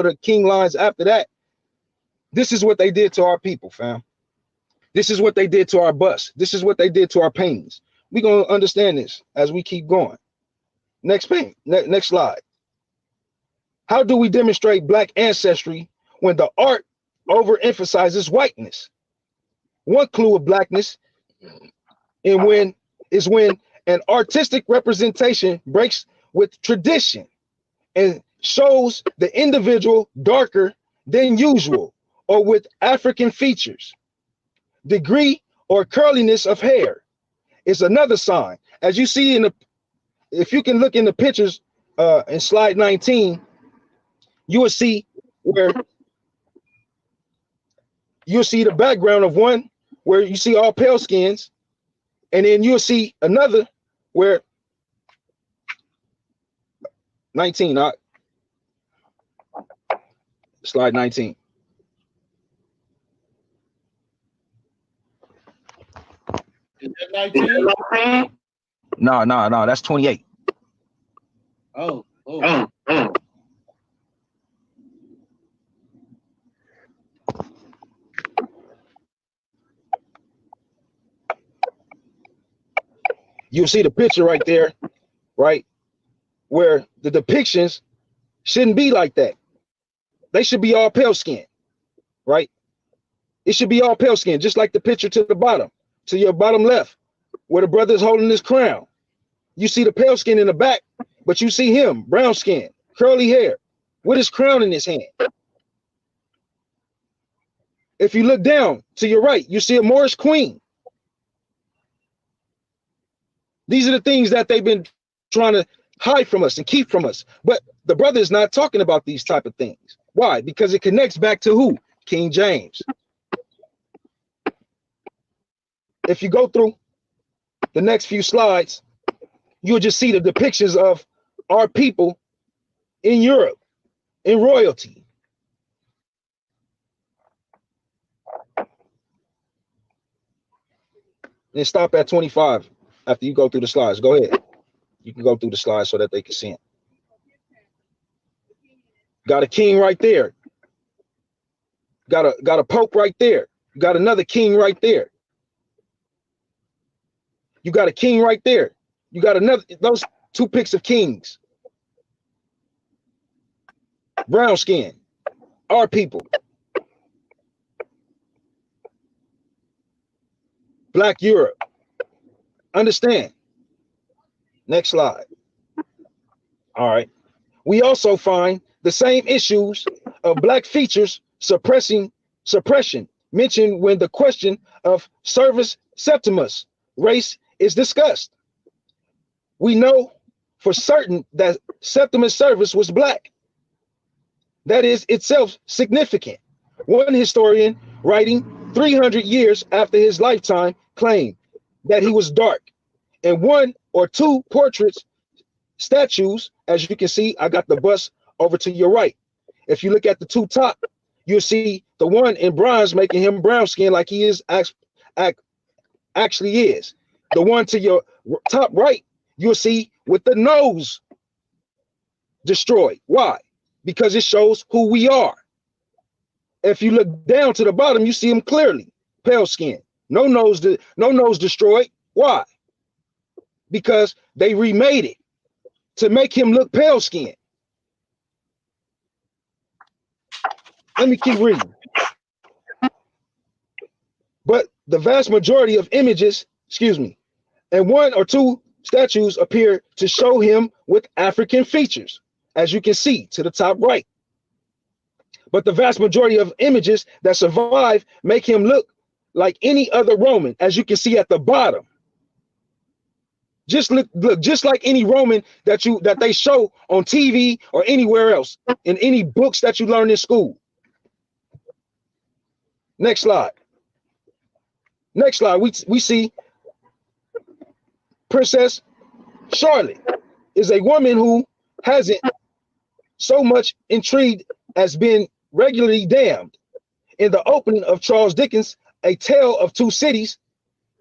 S10: the king lines after that, this is what they did to our people, fam. This is what they did to our bus. This is what they did to our paintings. We're going to understand this as we keep going. Next paint, next slide. How do we demonstrate black ancestry when the art overemphasizes whiteness? One clue of blackness is when an artistic representation breaks with tradition and shows the individual darker than usual or with African features. Degree or curliness of hair is another sign. As you see if you can look in the pictures in slide 19, you will see where you'll see the background of one where you see all pale skins, and then you'll see another where 19, slide 19.
S8: Is that 19?
S10: No, that's 28.
S8: Oh.
S10: You'll see the picture right there, right? Where the depictions shouldn't be like that. They should be all pale skin, right? It should be all pale skin, just like the picture to the bottom, to your bottom left, where the brother is holding his crown. You see the pale skin in the back, but you see him, brown skin, curly hair, with his crown in his hand. If you look down to your right, you see a Moorish queen. These are the things that they've been trying to hide from us and keep from us. But the brother is not talking about these type of things. Why? Because it connects back to who? King James. If you go through the next few slides, you'll just see the depictions of our people in Europe, in royalty. And stop at 25 after you go through the slides. Go ahead. You can go through the slides so that they can see it. Got a king right there. Got a pope right there. Got another king right there. You got a king right there. You got another, those two pics of kings. Brown skin, our people. Black Europe. Understand. Next slide. All right. We also find the same issues of black features suppression mentioned when the question of Servus Septimus race is discussed. We know for certain that Septimus Servus was black. That is itself significant. One historian writing 300 years after his lifetime claimed that he was dark, and one or two portraits, statues, as you can see, I got the bust over to your right. If you look at the two top, you'll see the one in bronze making him brown skin like he is actually is. The one to your top right, you'll see with the nose destroyed. Why? Because it shows who we are. If you look down to the bottom, you see him clearly, pale skin, no nose destroyed. Why? Because they remade it to make him look pale skin. Let me keep reading. But the vast majority of images, and one or two statues appear to show him with African features, as you can see to the top right. But the vast majority of images that survive make him look like any other Roman, as you can see at the bottom. Just look, just like any Roman that they show on TV or anywhere else, in any books that you learn in school. Next slide. Next slide, we see Princess Charlotte is a woman who hasn't so much intrigued as been regularly damned. In the opening of Charles Dickens' A Tale of Two Cities,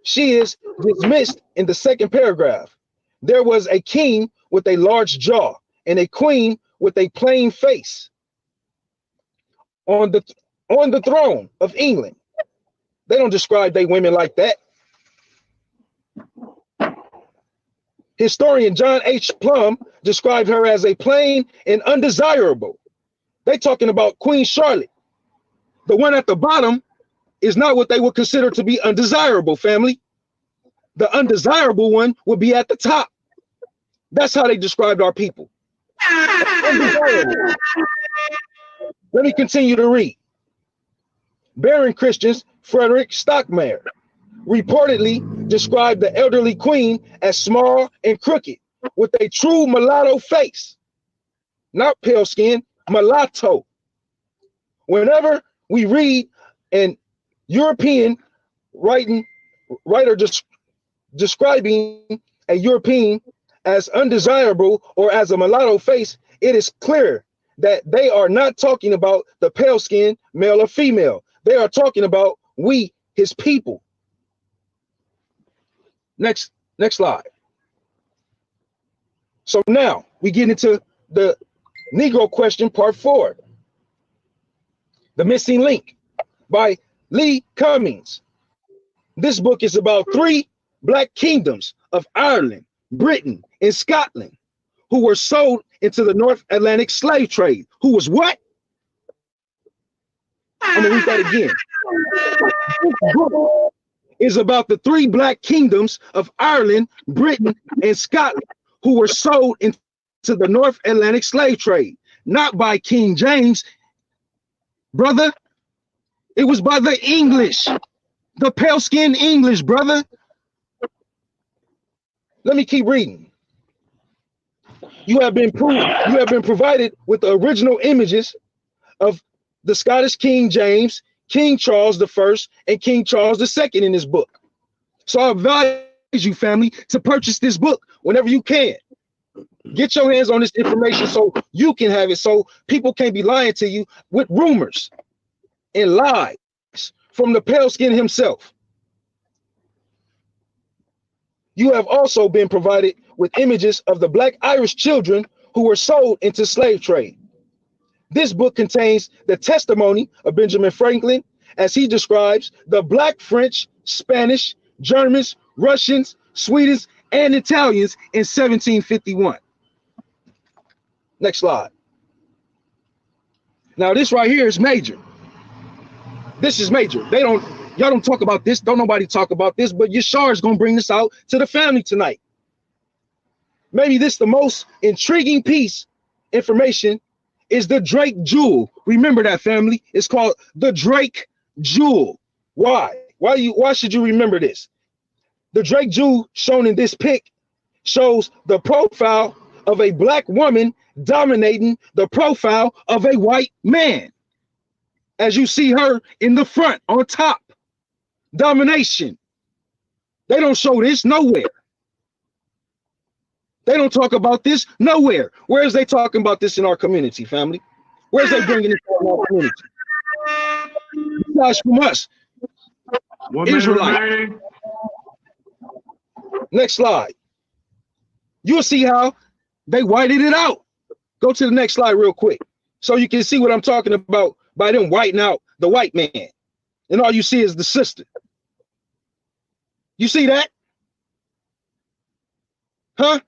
S10: she is dismissed in the second paragraph. There was a king with a large jaw and a queen with a plain face on the throne of England. They don't describe they women like that. Historian John H. Plum described her as a plain and undesirable. They talking about Queen Charlotte. The one at the bottom is not what they would consider to be undesirable, family. The undesirable one would be at the top. That's how they described our people. Undesirable. Let me continue to read. Baron Christian's Frederick Stockmar reportedly described the elderly queen as small and crooked, with a true mulatto face. Not pale skin, mulatto. Whenever we read an European writer describing a European as undesirable or as a mulatto face, it is clear that they are not talking about the pale skin, male or female. They are talking about we, his people. Next slide. So now we get into the Negro question, part 4. The Missing Link by Lee Cummings. This book is about 3 black kingdoms of Ireland, Britain, and Scotland, who were sold into the North Atlantic slave trade. Who was what? I'm gonna read that again. This book is about the 3 black kingdoms of Ireland, Britain, and Scotland, who were sold into the North Atlantic slave trade, not by King James, brother. It was by the English, the pale-skinned English, brother. Let me keep reading. You have been provided with the original images of the Scottish King James, King Charles I, and King Charles II in this book. So I advise you, family, to purchase this book whenever you can. Get your hands on this information so you can have it, so people can't be lying to you with rumors and lies from the pale skin himself. You have also been provided with images of the black Irish children who were sold into slave trade. This book contains the testimony of Benjamin Franklin as he describes the black French, Spanish, Germans, Russians, Swedes, and Italians in 1751. Next slide. Now this right here is major. This is major. Y'all don't talk about this. Don't nobody talk about this, but Yashar is gonna bring this out to the family tonight. Maybe this the most intriguing piece information is the Drake Jewel. Remember that, family. It's called the Drake Jewel. Why? Why should you remember this? The Drake Jewel shown in this pic shows the profile of a black woman dominating the profile of a white man. As you see her in the front on top. Domination. They don't show this nowhere. They don't talk about this nowhere. Where is they talking about this in our community, family? Where's they bringing it to our community? Besides from us, Israelite. Next slide. You'll see how they whited it out. Go to the next slide real quick, so you can see what I'm talking about by them whiting out the white man, and all you see is the sister. You see that? Huh?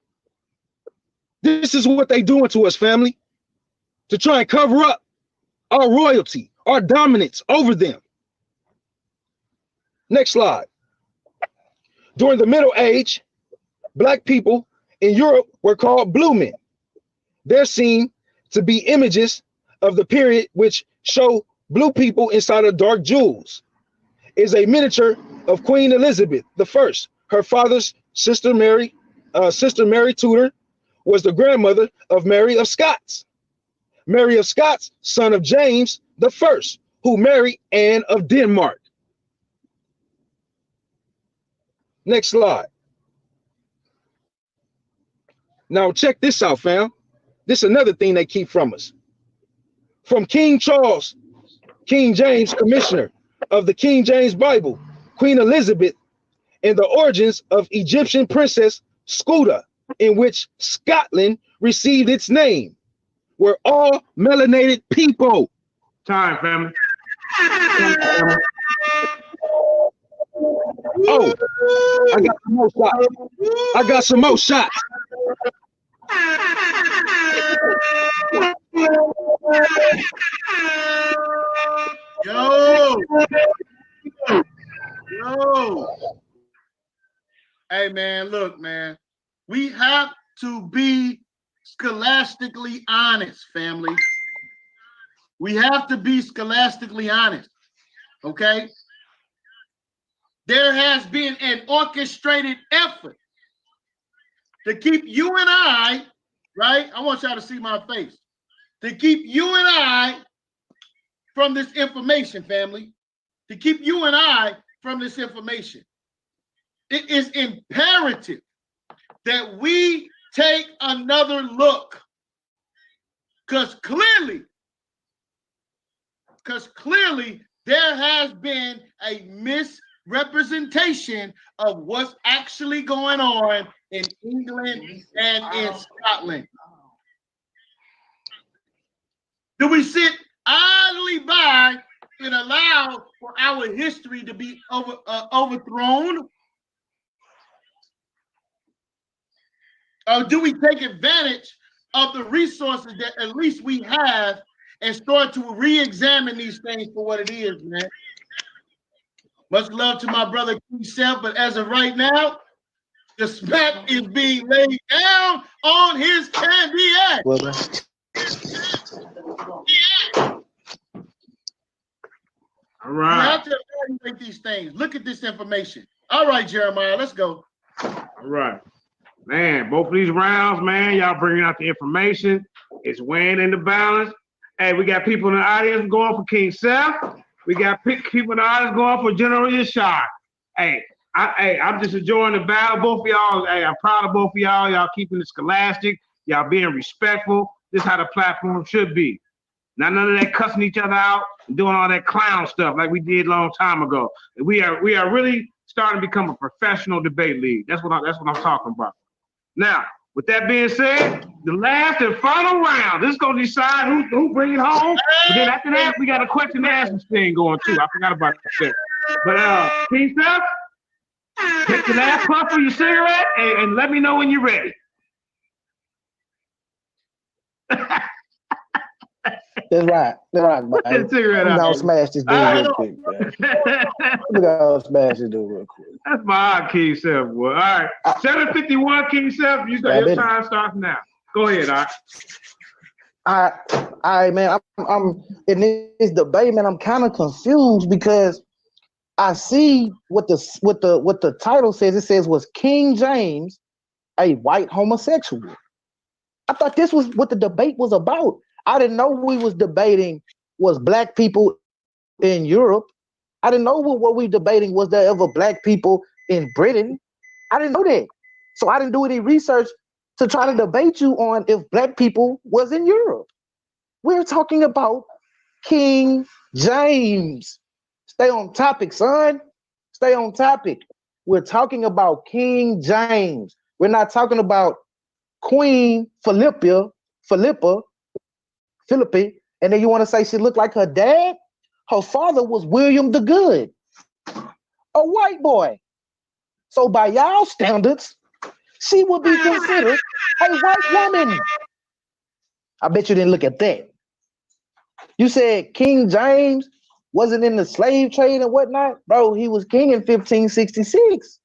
S10: This is what they doing to us, family, to try and cover up our royalty, our dominance over them. Next slide. During the Middle Age, black people in Europe were called blue men. They're seen to be images of the period which show blue people inside of dark jewels. Is a miniature of Queen Elizabeth I. Her father's sister Mary Tudor was the grandmother of Mary of Scots. Mary of Scots, son of James I, who married Anne of Denmark. Next slide. Now check this out, fam. This is another thing they keep from us. From King Charles, King James, commissioner of the King James Bible, Queen Elizabeth, and the origins of Egyptian princess Scuda, in which Scotland received its name, were all melanated people.
S5: Time, family.
S10: Oh, I got some more shots. I got some more shots.
S8: Yo. Hey, man, look, man. We have to be scholastically honest, family. We have to be scholastically honest, okay? There has been an orchestrated effort to keep you and I, right? I want y'all to see my face. To keep you and I from this information, family. To keep you and I from this information. It is imperative that we take another look. Because clearly there has been a misrepresentation of what's actually going on in England and in Scotland. Do we sit idly by and allow for our history to be overthrown? Or do we take advantage of the resources that at least we have and start to re-examine these things for what it is, man? Much love to my brother KYNG SETH, but as of right now, the smack is being laid down on his candy ass.
S5: All right.
S8: You have to evaluate these things. Look at this information. All right, Jeremiah, let's go.
S5: All right. Man, both of these rounds, man, y'all bringing out the information. It's weighing in the balance. Hey, we got people in the audience going for KYNG SETH. We got people in the audience going for General YASHAR. Hey, I'm just enjoying the battle. Both of y'all, hey, I'm proud of both of y'all. Y'all keeping it scholastic. Y'all being respectful. This is how the platform should be. Not none of that cussing each other out and doing all that clown stuff like we did a long time ago. We are really starting to become a professional debate league. That's what I'm talking about. Now, with that being said, the last and final round. This is gonna decide who bring it home. But then after that, we got a question and answer thing going too. I forgot about that. But KYNG SETH, Take the last puff of your cigarette and let me know when you're ready.
S6: That's right. That's right, man.
S5: Put that cigarette
S6: I'm
S5: out.
S6: gonna smash this dude real quick, man. We're gonna smash this dude real quick.
S5: That's my King Seth, boy. All right. 7:51, King Seth. You got your time starts now. Go ahead, all right.
S6: All right, man. I'm in this debate, man. I'm kind of confused because I see what the title says. It says, was King James a white homosexual? I thought this was what the debate was about. I didn't know we was debating was black people in Europe. I didn't know what we debating was there ever black people in Britain. I didn't know that. So I didn't do any research to try to debate you on if black people was in Europe. We're talking about King James. Stay on topic, son. Stay on topic. We're talking about King James. We're not talking about Queen Philippa, and then you want to say she looked like her dad? Her father was William the Good, a white boy. So by y'all standards, she would be considered a white woman. I bet you didn't look at that. You said King James wasn't in the slave trade and whatnot? Bro, he was king in 1566.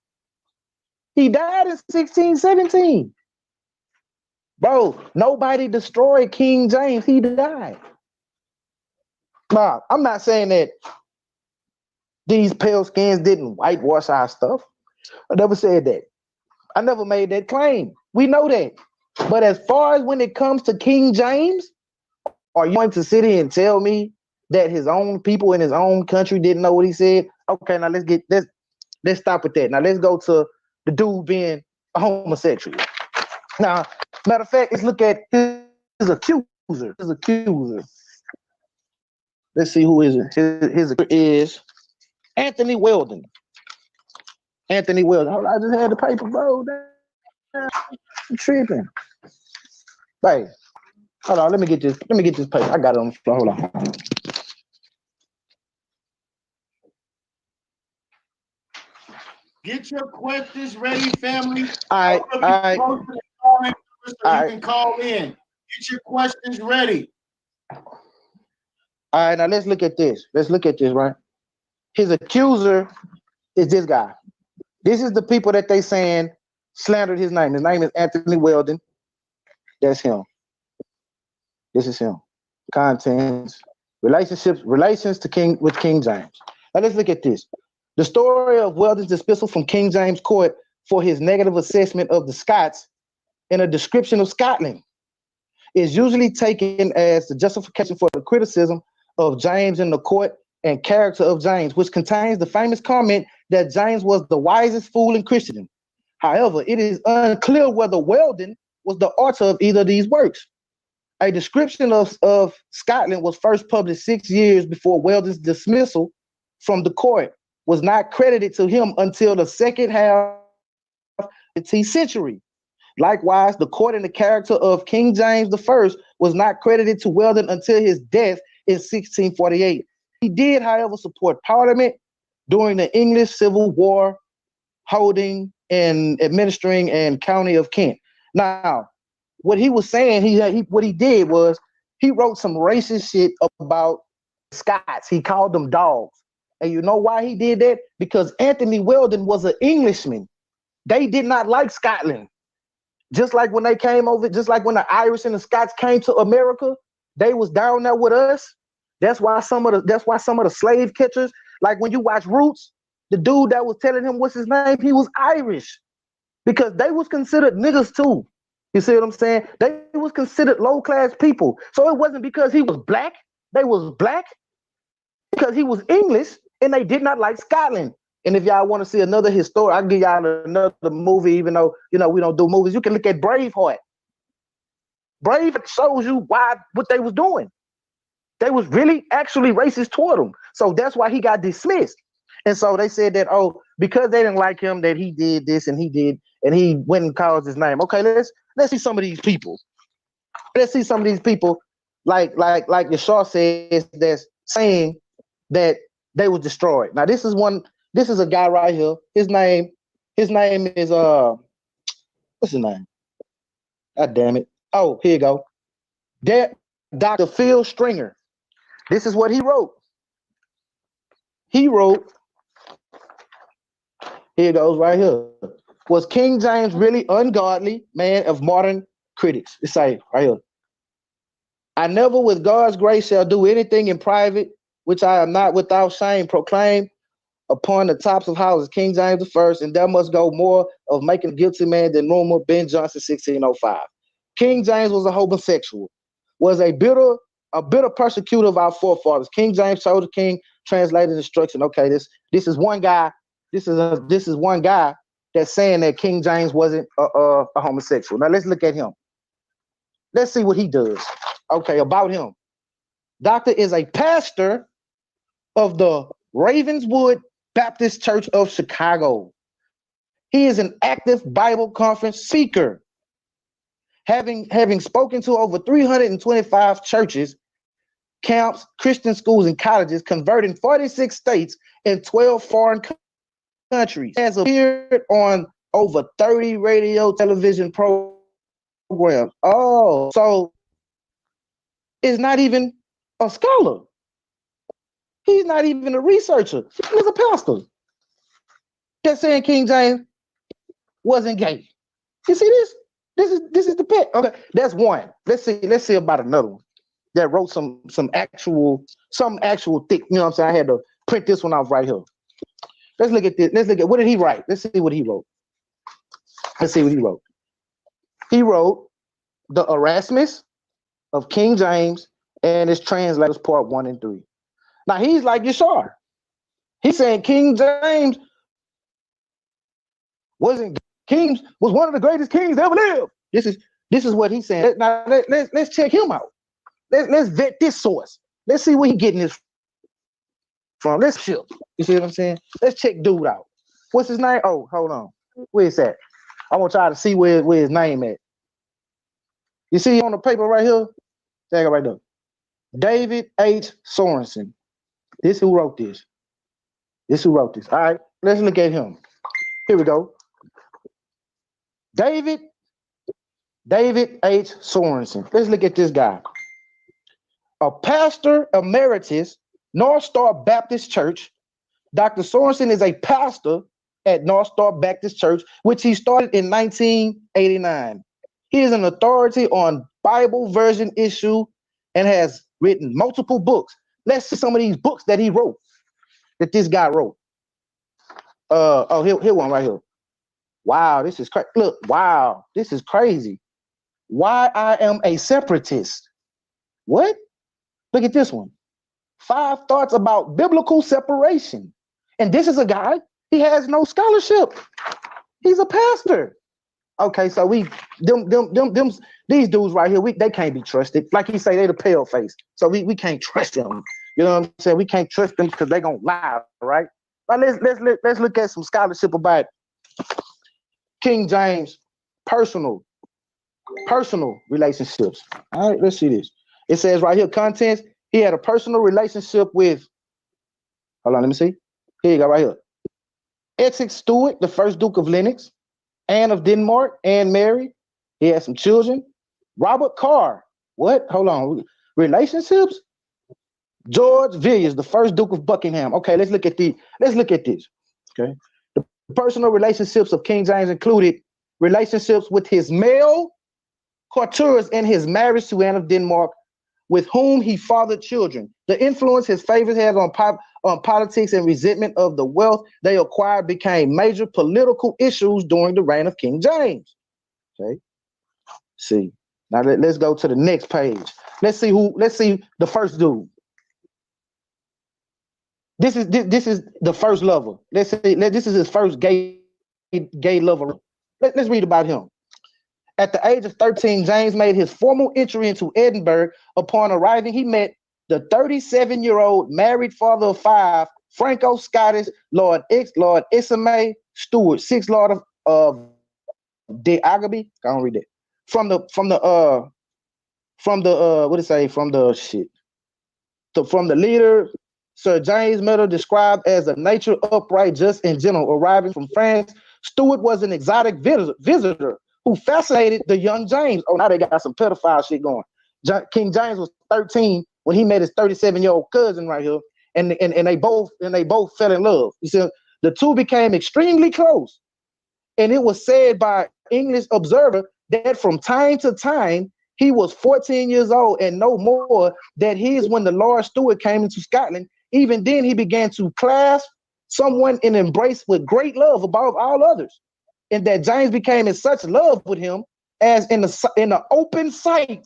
S6: He died in 1617. Bro, nobody destroyed King James. He died. Nah, I'm not saying that these pale skins didn't whitewash our stuff. I never said that. I never made that claim. We know that. But as far as when it comes to King James, are you going to sit here and tell me that his own people in his own country didn't know what he said? Okay, now let's stop with that. Now let's go to the dude being a homosexual. Now, matter of fact, let's look at his accuser. Let's see who is it. His accuser is Anthony Weldon. Anthony Weldon. Hold on, I just had the paper, bro. I'm tripping. Hey, hold on. Let me get this paper. I got it on the floor. Hold on.
S8: Get your questions ready, family.
S6: All right.
S8: So you can call in. Get your questions ready.
S6: All right, now let's look at this. Right? His accuser is this guy. This is the people that they saying slandered his name. His name is Anthony Weldon. That's him. This is him. Contents, relations to King James. Now let's look at this. The story of Weldon's dismissal from King James Court for his negative assessment of the Scots in a description of Scotland is usually taken as the justification for the criticism of James in the court and character of James, which contains the famous comment that James was the wisest fool in Christendom. However, it is unclear whether Weldon was the author of either of these works. A description of Scotland was first published 6 years before Weldon's dismissal from the court, was not credited to him until the second half of the 18th century. Likewise, the court in the character of King James I was not credited to Weldon until his death in 1648. He did, however, support Parliament during the English Civil War, holding and administering in County of Kent. Now, what he was saying, what he did was he wrote some racist shit about Scots. He called them dogs. And you know why he did that? Because Anthony Weldon was an Englishman. They did not like Scotland. Just like when they came over, just like when the Irish and the Scots came to America, they was down there with us. That's why some of the slave catchers, like when you watch Roots, the dude that was telling him what's his name, he was Irish. Because they was considered niggas too. You see what I'm saying? They was considered low-class people. So it wasn't because he was black. They was black because he was English, and they did not like Scotland. And if y'all want to see another history, I'll give y'all another movie, even though, we don't do movies. You can look at Braveheart. Braveheart shows you what they was doing. They was really actually racist toward him. So that's why he got dismissed. And so they said that, because they didn't like him, that he did this and he went and caused his name. Okay, let's see some of these people. Let's see some of these people, like YASHAR says, that's saying that they was destroyed. Now this is a guy right here. His name His name is what's his name? God damn it. Oh, here you go. Dr. Phil Stringer. This is what he wrote. He wrote, here it goes right here. Was King James really ungodly man of modern critics? It's like right here. I never with God's grace shall do anything in private, which I am not without shame proclaim upon the tops of houses, King James I, and there must go more of making a guilty man than rumor Ben Johnson 1605. King James was a homosexual, was a bitter persecutor of our forefathers. King James told the king, translated instruction. Okay, this is one guy. This is one guy that's saying that King James wasn't a homosexual. Now let's look at him. Let's see what he does. Okay, about him. Doctor is a pastor of the Ravenswood Baptist Church of Chicago. He is an active Bible conference speaker, having spoken to over 325 churches, camps, Christian schools, and colleges, converting 46 states and 12 foreign countries. He has appeared on over 30 radio, television programs. Oh, so is not even a scholar. He's not even a researcher. He's a pastor. Just saying King James wasn't gay. You see this? This is the pet. Okay, that's one. Let's see about another one that wrote some actual thick. You know what I'm saying? I had to print this one off right here. Let's look at this. Let's look at what did he write? Let's see what he wrote. Let's see what he wrote. He wrote the Erasmus of King James and his translators, part 1 and 3. Now he's like YASHAR. He's saying King James was one of the greatest kings that ever lived. This is what he's saying. Now let's check him out. Let's vet this source. Let's see where he getting this from. Let's ship. You see what I'm saying? Let's check dude out. What's his name? Oh, hold on. Where is that? I want y'all to see where his name at. You see on the paper right here? Take it right there. David H. Sorensen. This who wrote this. All right, let's look at him. Here we go. David H. Sorensen. Let's look at this guy. A pastor emeritus, North Star Baptist Church. Dr. Sorensen is a pastor at North Star Baptist Church, which he started in 1989. He is an authority on Bible version issue and has written multiple books. Let's see some of these books that he wrote, that this guy wrote. Here one right here. Wow, this is crazy. Look, wow, this is crazy. Why I am a separatist. What? Look at this one. 5 thoughts about biblical separation. And this is a guy, he has no scholarship. He's a pastor. Okay, so these dudes right here, they can't be trusted. Like he say, they the pale face. So we can't trust them. You know what I'm saying? We can't trust them because they're gonna lie, right? Now let's look at some scholarship about King James personal relationships. All right, let's see this. It says right here, contents. He had a personal relationship with, hold on, let me see. Here you go, right here. Essex Stewart, the first Duke of Lennox, Anne of Denmark, Anne Mary. He had some children. Robert Carr. What? Hold on. Relationships? George Villiers, the first Duke of Buckingham. Okay, let's look at this. Okay. The personal relationships of King James included relationships with his male courtiers and his marriage to Anne of Denmark, with whom he fathered children. The influence his favors had on politics and resentment of the wealth they acquired became major political issues during the reign of King James. Okay. See. Now let's go to the next page. Let's see the first dude. This is the first lover. This is his first gay lover. Let's read about him. At the age of 13, James made his formal entry into Edinburgh. Upon arriving, he met the 37-year-old married father of 5, Franco-Scottish Lord Ismay Stewart, 6th Lord of De Agaby. I don't read that. From the leader, Sir James Miller, described as a nature upright, just, and gentle, arriving from France, Stewart was an exotic visitor who fascinated the young James. Oh, now they got some pedophile shit going. King James was 13 when he met his 37-year-old cousin right here, and they both fell in love. You see, the two became extremely close, and it was said by English observer that from time to time he was 14 years old and no more. That his when the Lord Stewart came into Scotland, even then he began to clasp someone in embrace with great love above all others, and that James became in such love with him as in the open sight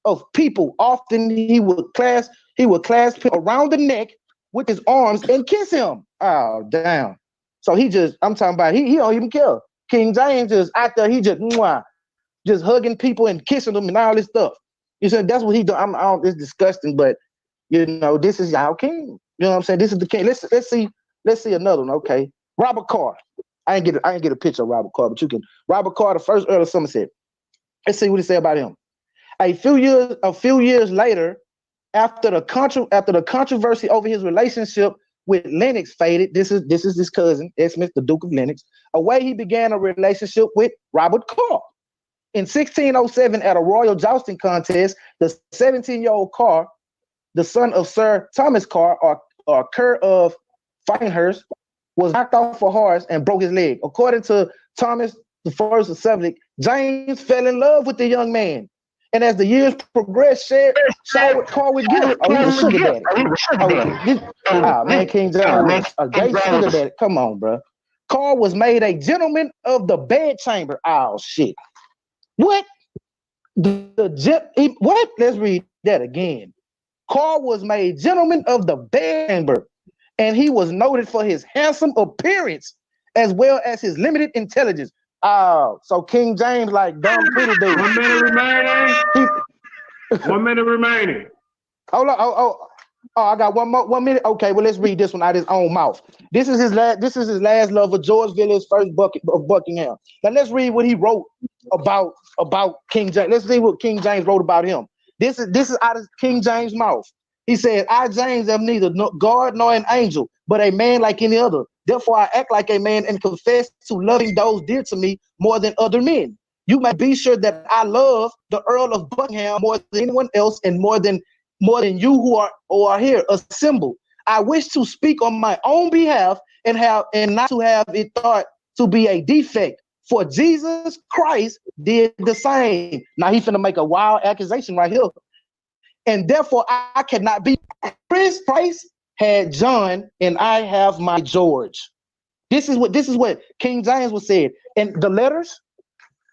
S6: of people. Often he would clasp him around the neck with his arms and kiss him. Oh, damn. So I'm talking about he don't even care. King James is out there, he just hugging people and kissing them and all this stuff. You said that's what he do. It's disgusting, but you know, this is our king. You know what I'm saying? This is the king. Let's see another one. Okay. Robert Carr. I ain't get a picture of Robert Carr, but you can. Robert Carr, the first Earl of Somerset. Let's see what he said about him. A few years later, after the controversy over his relationship with Lennox faded, this is his cousin, Esmond, the Duke of Lennox, away he began a relationship with Robert Carr. In 1607, at a royal jousting contest, the 17-year-old Carr, the son of Sir Thomas Carr, or Kerr of Finehurst, was knocked off a horse and broke his leg. According to Thomas I of Suffolk, James fell in love with the young man. And as the years progressed, shared what Carr would get. Oh, he's a sugar daddy. Man, King James, a gay sugar daddy. Come on, bro. Carr was made a gentleman of the bedchamber. Oh, shit. What? What? Let's read that again. Carr was made gentleman of the bedchamber, and he was noted for his handsome appearance as well as his limited intelligence. Oh, so King James like dumb pretty dude.
S5: 1 minute remaining. 1 minute remaining.
S6: Hold on. Oh, I got 1 minute. Okay, well, let's read this one out of his own mouth. This is his last love of George Villiers, first of Buckingham. Now let's read what he wrote about King James. Let's see what King James wrote about him. This is out of King James' mouth. He said, I, James, am neither God nor an angel, but a man like any other. Therefore, I act like a man and confess to loving those dear to me more than other men. You may be sure that I love the Earl of Buckingham more than anyone else, and more than you who are here assembled. I wish to speak on my own behalf and not to have it thought to be a defect. For Jesus Christ did the same. Now he's finna make a wild accusation right here. And therefore I cannot be. Prince Price had John, and I have my George. This is what King James was said. And the letters.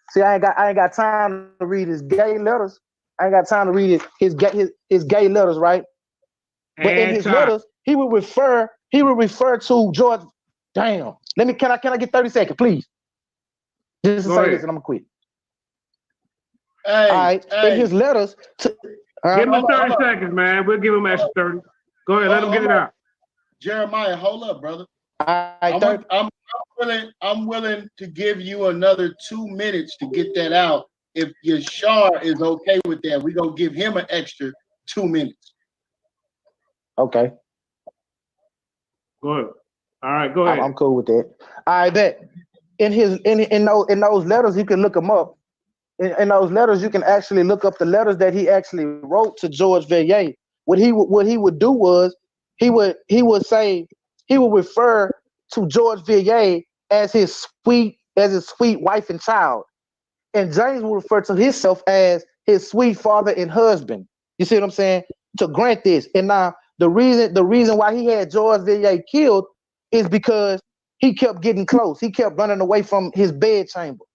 S6: See, I ain't got time to read his gay letters. I ain't got time to read his gay letters, right? But in his letters, he would refer to George. Damn. Can I get 30 seconds, please? Just to say this, and I'm gonna quit.
S8: Hey,
S6: all right. In his letters to
S5: give him 30 seconds, man. We'll give him extra 30. Go ahead, let him get it out.
S8: Jeremiah, hold up, brother.
S6: Right,
S8: I'm willing to give you another 2 minutes to get that out. If YASHAR is okay with that, we're gonna give him an extra 2 minutes.
S6: Okay.
S5: Go ahead. All right, go ahead.
S6: I'm cool with that. I bet in those letters you can look them up. In those letters, you can actually look up the letters that he actually wrote to George Villiers. What he would do was he would refer to George Villiers as his sweet wife and child, and James would refer to himself as his sweet father and husband. You see what I'm saying? To grant this, and now the reason why he had George Villiers killed is because he kept getting close. He kept running away from his bedchamber,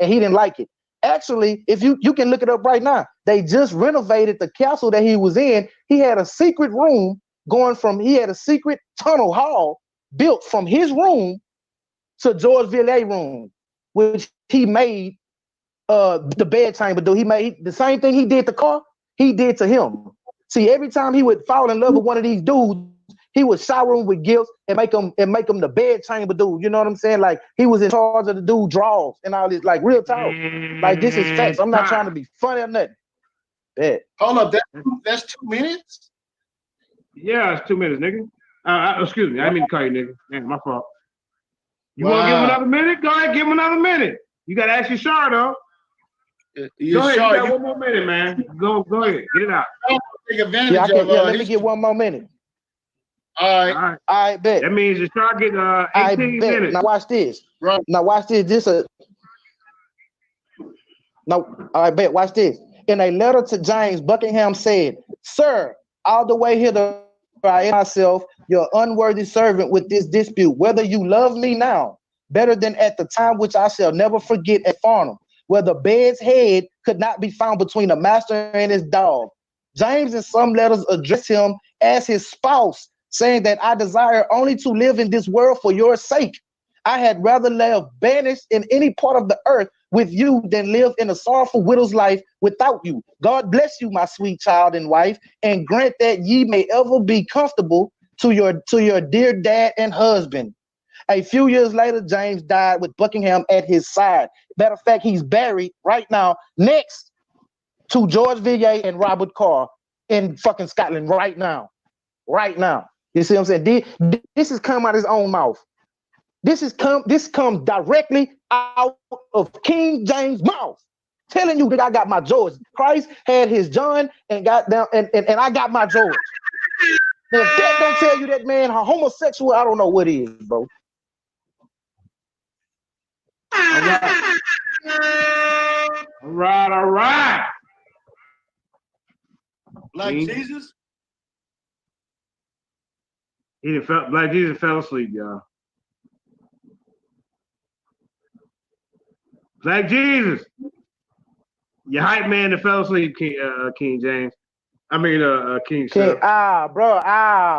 S6: and he didn't like it. Actually, if you can look it up right now, they just renovated the castle that he was in. He had a secret room he had a secret tunnel hall built from his room to George Villiers' room, which he made the bedchamber do. He made the same thing he did to Carr, he did to him. See, every time he would fall in love with one of these dudes, he would shower him with gifts and make him the bedchamber dude. You know what I'm saying? Like he was in charge of the dude draws and all this, like real talk. Like this is facts. I'm not trying to be funny or nothing. Bet.
S8: Hold up, that's 2 minutes?
S5: Yeah, it's 2 minutes, nigga. Excuse me, I didn't mean to call you nigga. Man, my fault. You want to give him another minute? Go ahead, give him another minute. You got to ask YASHAR, though. Go ahead, you got one more minute, man. Go ahead, get it out.
S8: Take advantage
S6: let me get one more minute.
S8: All right.
S6: I bet.
S5: That means YASHAR get 18 minutes.
S6: Now watch this.
S8: Right.
S6: Now watch this. I bet. Watch this. In a letter to James, Buckingham said, "Sir, all the way here to I am myself, your unworthy servant with this dispute, whether you love me now better than at the time which I shall never forget at Farnham, where the bed's head could not be found between a master and his dog." James in some letters address him as his spouse, saying that I desire only to live in this world for your sake. I had rather live banished in any part of the earth with you than live in a sorrowful widow's life without you. God bless you, my sweet child and wife, and grant that ye may ever be comfortable to your dear dad and husband. A few years later, James died with Buckingham at his side. Matter of fact, he's buried right now next to George Villiers and Robert Carr in fucking Scotland right now. Right now. You see what I'm saying? This has come out of his own mouth. This comes directly out of King James' mouth, telling you that I got my George. Christ had his John and got down, and I got my George. Now, if that don't tell you that man are homosexual, I don't know what is, bro.
S5: All right.
S8: Black Jesus?
S5: Black Jesus fell asleep, y'all. Black Jesus. Your hype man that fell asleep, King James. I mean, King Seth.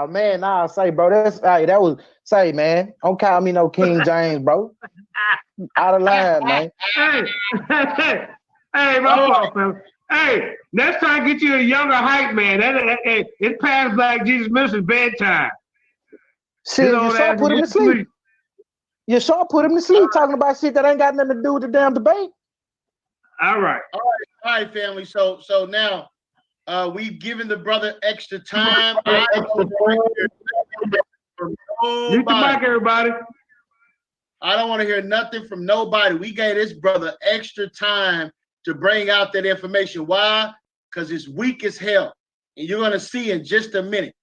S6: Man, say, bro, that was, say, man, don't call me no King James, bro. Out of line, man.
S5: Hey, my fault, fella. Hey, next time get you a younger hype man. It's past Black Jesus Minister's bedtime.
S6: Shit, YASHAR put him to sleep. YASHAR put him to sleep talking about shit that ain't got nothing to do with the damn debate.
S5: All right,
S8: family. So now we've given the brother extra time.
S5: Mute the mic, everybody.
S8: I don't want to hear nothing from nobody. We gave this brother extra time to bring out that information. Why? Because it's weak as hell. And you're going to see in just a minute.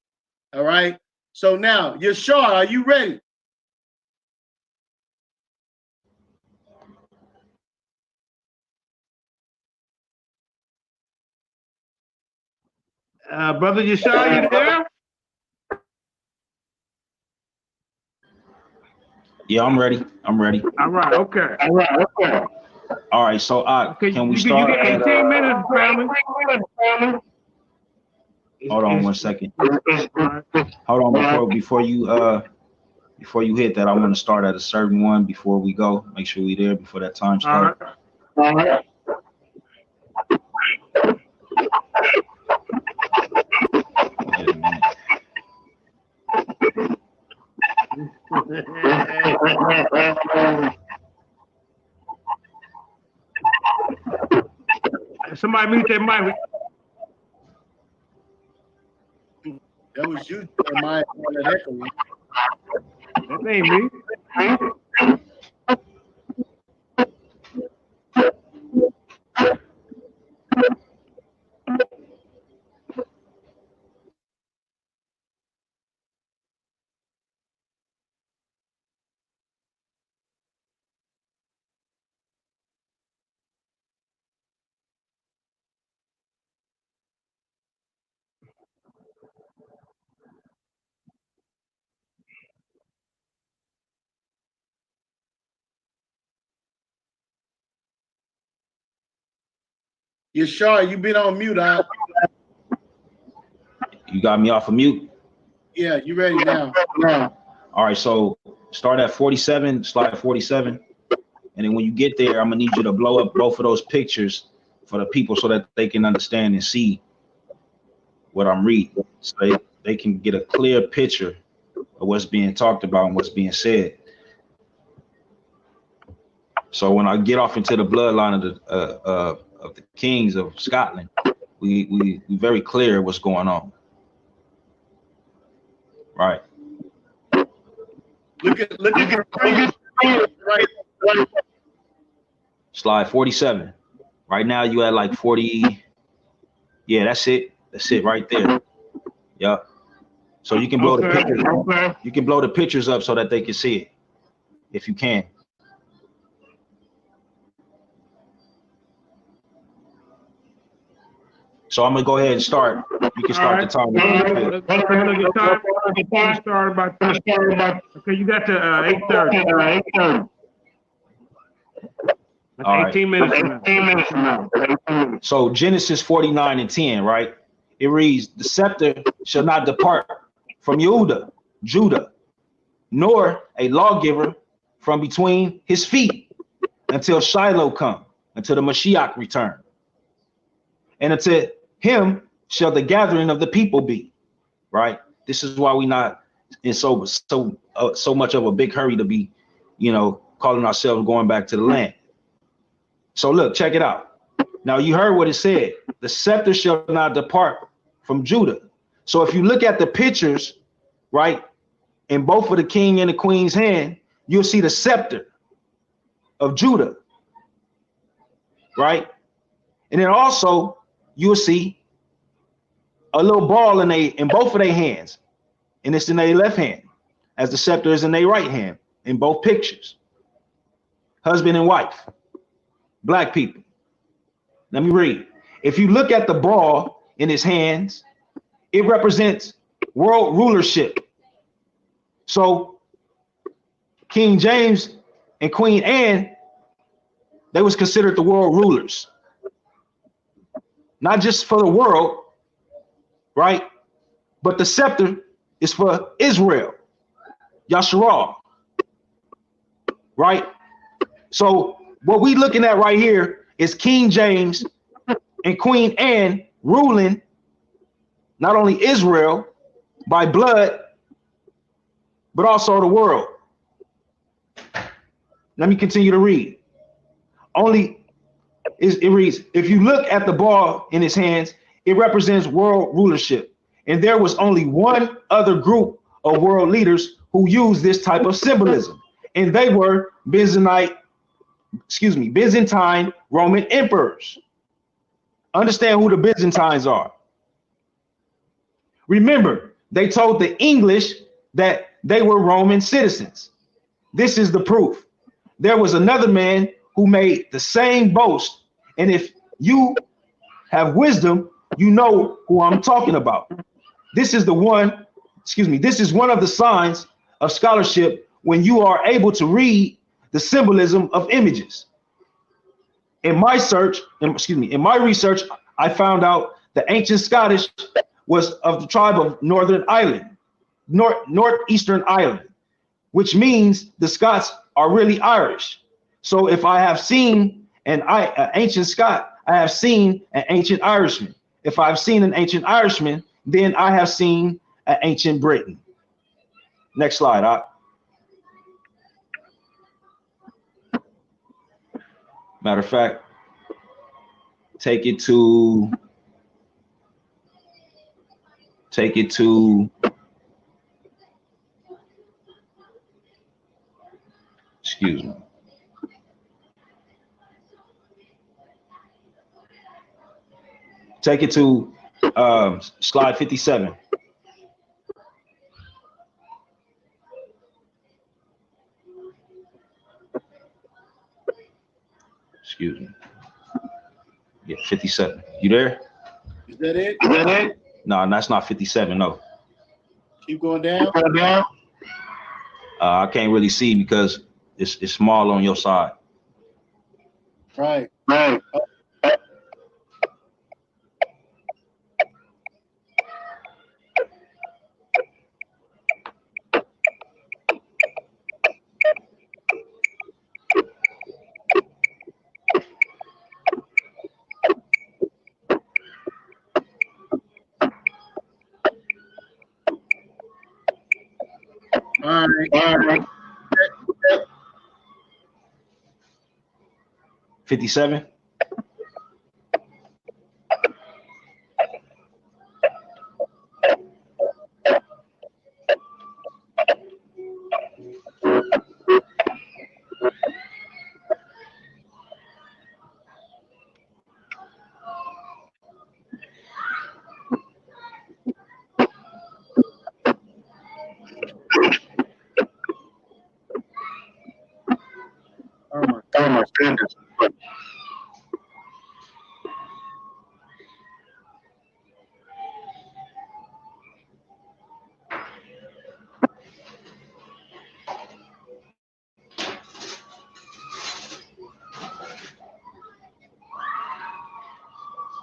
S8: All right? So now, YASHAR, are you ready?
S5: Brother YASHAR, you there?
S7: Yeah, I'm ready.
S5: All right, okay.
S7: All right, so can we start?
S5: You get 18 minutes, family.
S7: Hold on 1 second. Hold on before you hit that. I want to start at a certain one before we go. Make sure we there before that time starts.
S5: All right.
S7: Wait a minute.
S5: Somebody mute that mic.
S8: That was you, Jeremiah.
S5: That ain't me.
S8: YASHAR, you been on mute, huh?
S7: You got me off of mute?
S8: Yeah, you ready now.
S7: All right, so start at 47, slide 47. And then when you get there, I'm gonna need you to blow up both of those pictures for the people so that they can understand and see what I'm reading. So they can get a clear picture of what's being talked about and what's being said. So when I get off into the bloodline of the kings of Scotland, we very clear what's going on. Right.
S8: Look at
S7: Slide 47. Right now you at like 40. Yeah, that's it. That's it right there. Yep. So you can blow the pictures. You can blow the pictures up so that they can see it, if you can. So I'm gonna go ahead and start. You can start the timer.
S5: Start about. Okay, you got to 8:30.
S7: All right.
S5: 18 minutes from now.
S7: So Genesis 49:10, right? It reads, "The scepter shall not depart from Judah, nor a lawgiver from between his feet, until Shiloh come, until the Mashiach return. And until him shall the gathering of the people be." Right? This is why we not in so much of a big hurry to be, calling ourselves going back to the land. So look, check it out. Now you heard what it said. The scepter shall not depart from Judah. So if you look at the pictures, right, in both of the king and the queen's hand, you'll see the scepter of Judah, right? And then also you'll see a little ball in both of their hands, and it's in their left hand, as the scepter is in their right hand in both pictures. Husband and wife, black people. Let me read. If you look at the ball in his hands, it represents world rulership. So King James and Queen Anne, they was considered the world rulers, not just for the world, right? But the scepter is for Israel, YASHAR, right? So what we looking at right here is King James and Queen Anne ruling not only Israel by blood, but also the world. Let me continue to read. It reads, if you look at the ball in his hands, it represents world rulership. And there was only one other group of world leaders who used this type of symbolism, and they were Byzantine Roman emperors. Understand who the Byzantines are. Remember, they told the English that they were Roman citizens. This is the proof. There was another man who made the same boast, and if you have wisdom, you know who I'm talking about. This is one of the signs of scholarship when you are able to read the symbolism of images. In my research, I found out the ancient Scottish was of the tribe of Northern Ireland, Northeastern Ireland, which means the Scots are really Irish. So if I have seen an ancient Scot, I have seen an ancient Irishman. If I've seen an ancient Irishman, then I have seen an ancient Briton. Next slide. Matter of fact, take it to excuse me. Take it to slide 57. Excuse me. Yeah, 57. You there?
S8: Is that it?
S7: No, that's not 57. No.
S8: Keep going down.
S7: I can't really see because it's small on your side.
S8: Right. All right.
S7: 57.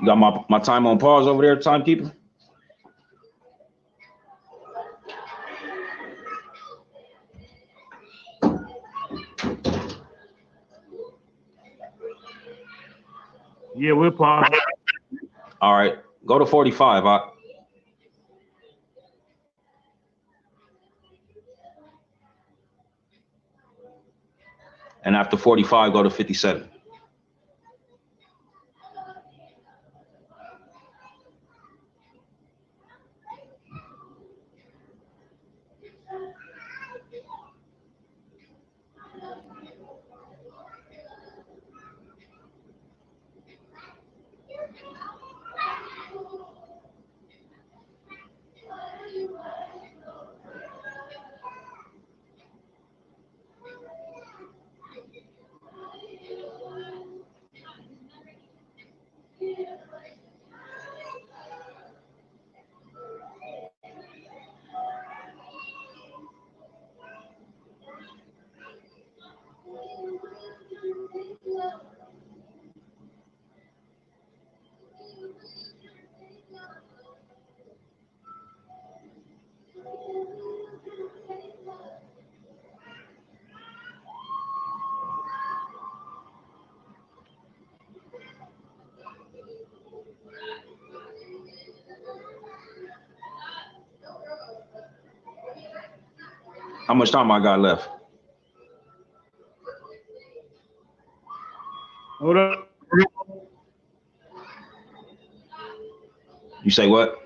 S7: You got my time on pause over there, timekeeper?
S5: Yeah, we'll pause.
S7: All right, go to 45. And after 45, go to 57. How much time I got left?
S5: Hold up.
S7: You say what?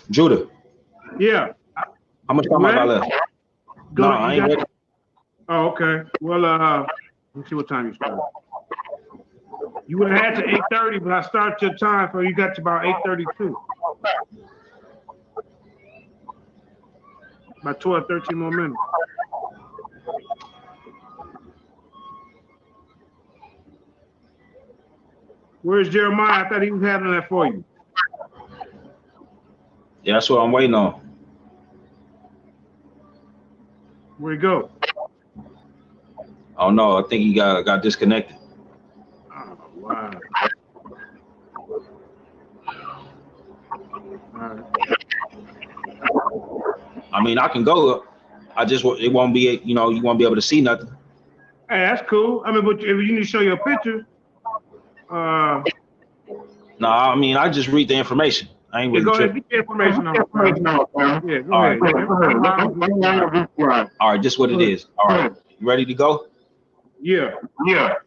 S7: Judah.
S5: Yeah.
S7: How much time I got left? No, I ain't ready.
S5: Oh, okay. Well, let's see what time you started. You would have had to 8:30, but I started your time, so you got to about 8:32. About 12, 13 more minutes. Where's Jeremiah? I thought he was having that for you.
S7: Yeah, that's what I'm waiting on.
S5: Where'd he go?
S7: Oh no, I think he got disconnected.
S5: Oh, wow. All right.
S7: I mean, I can go. It won't be, you won't be able to see nothing.
S5: Hey, that's cool. I mean, but if you need to show your picture.
S7: No, I mean, I just read the information. I ain't really
S5: go ahead,
S7: tripping.
S5: get the information on. Yeah, go
S7: All
S5: ahead.
S7: right. All right, just what it is. All right, you ready to go?
S5: Yeah.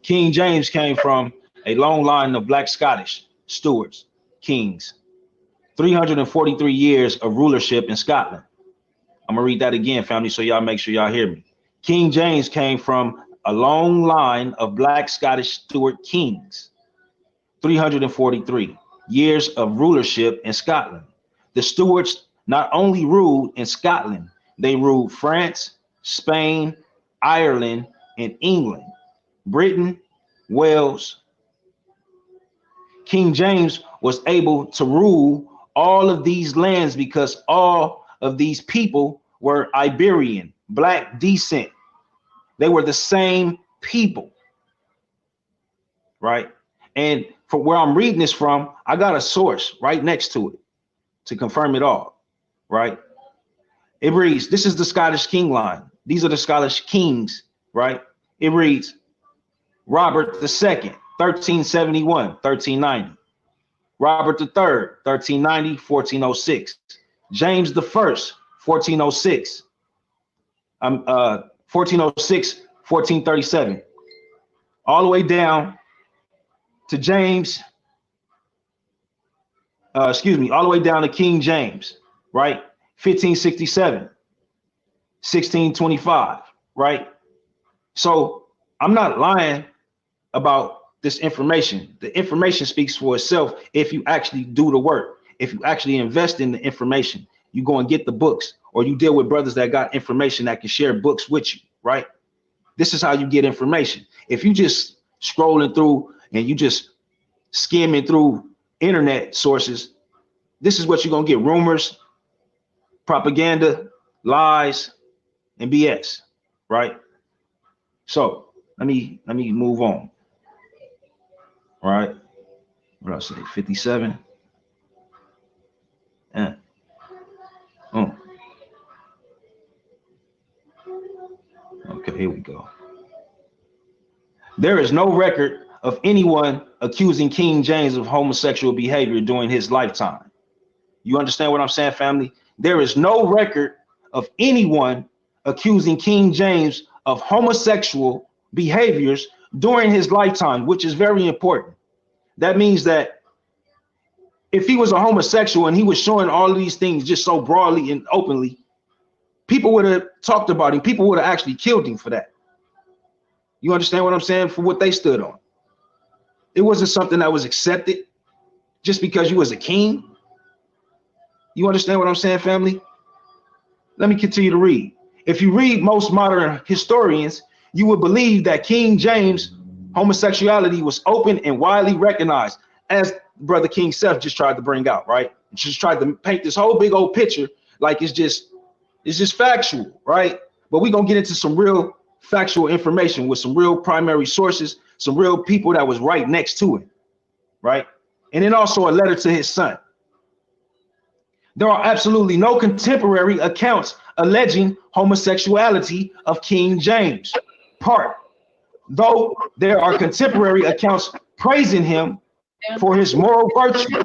S7: King James came from a long line of black Scottish stewards, kings. 343 years of rulership in Scotland. I'm gonna read that again, family, so y'all make sure y'all hear me. King James came from a long line of black Scottish steward kings. 343 years of rulership in Scotland. The stewards not only ruled in Scotland, they ruled France, Spain, Ireland, and England, Britain, Wales. King James was able to rule all of these lands because all of these people were Iberian, black descent. They were the same people, right? And from where I'm reading this from, I got a source right next to it to confirm it all, right? It reads, this is the Scottish king line. These are the Scottish kings, right? It reads, Robert II, 1371, 1390. Robert III, 1390, 1406. James I, 1406. 1406, 1437. All the way down to James, all the way down to King James, right? 1567, 1625, right? So I'm not lying about this information. The information speaks for itself if you actually do the work.
S10: if you actually invest in the information, you go and get the books, or you deal with brothers that got information that can share books with you, right? This is how you get information. If you just scrolling through and you just skimming through internet sources, this is what you're gonna get: rumors, propaganda, lies, and BS, right? So let me move on. All right, what else? 57. Yeah. Oh. Okay, here we go. There is no record of anyone accusing King James of homosexual behavior during his lifetime. You understand what I'm saying, family? There is no record of anyone accusing King James of homosexual behaviors during his lifetime, which is very important. That means that if he was a homosexual and he was showing all of these things just so broadly and openly, people would have talked about him. People would have actually killed him for that. You understand what I'm saying? For what they stood on. It wasn't something that was accepted just because you was a king. You understand what I'm saying, family? Let me continue to read. If you read most modern historians, you would believe that King James' homosexuality was open and widely recognized, as Brother King Seth just tried to bring out, right? Just tried to paint this whole big old picture like it's just factual, right? But we're gonna get into some real factual information with some real primary sources, some real people that was right next to it, right? And then also a letter to his son. There are absolutely no contemporary accounts alleging homosexuality of King James, though there are contemporary accounts praising him for his moral virtue,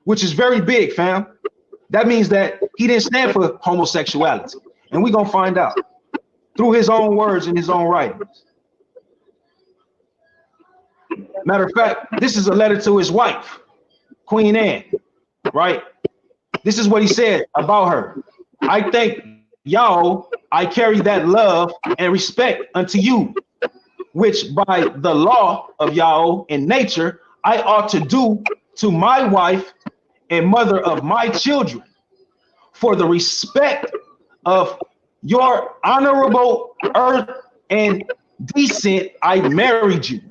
S10: which is very big, fam. That means that he didn't stand for homosexuality, and we're gonna find out through his own words and his own writings. Matter of fact, this is a letter to his wife, Queen Anne, right? This is what he said about her. I thank Yahweh, I carry that love and respect unto you, which by the law of Yahweh and nature, I ought to do to my wife and mother of my children. For the respect of your honorable earth and descent, I married you.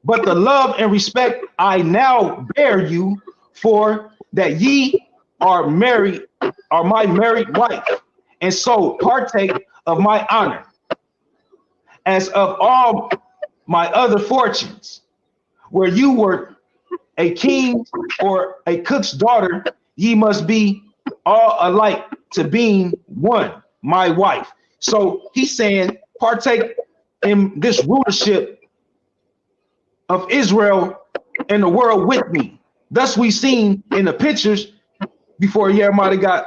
S10: But the love and respect I now bear you, for that ye are married, are my married wife, and so partake of my honor, as of all my other fortunes. Where you were a king or a cook's daughter, ye must be all alike to being one, my wife. So he's saying, partake in this rulership of Israel and the world with me. Thus we seen in the pictures before Jeremiah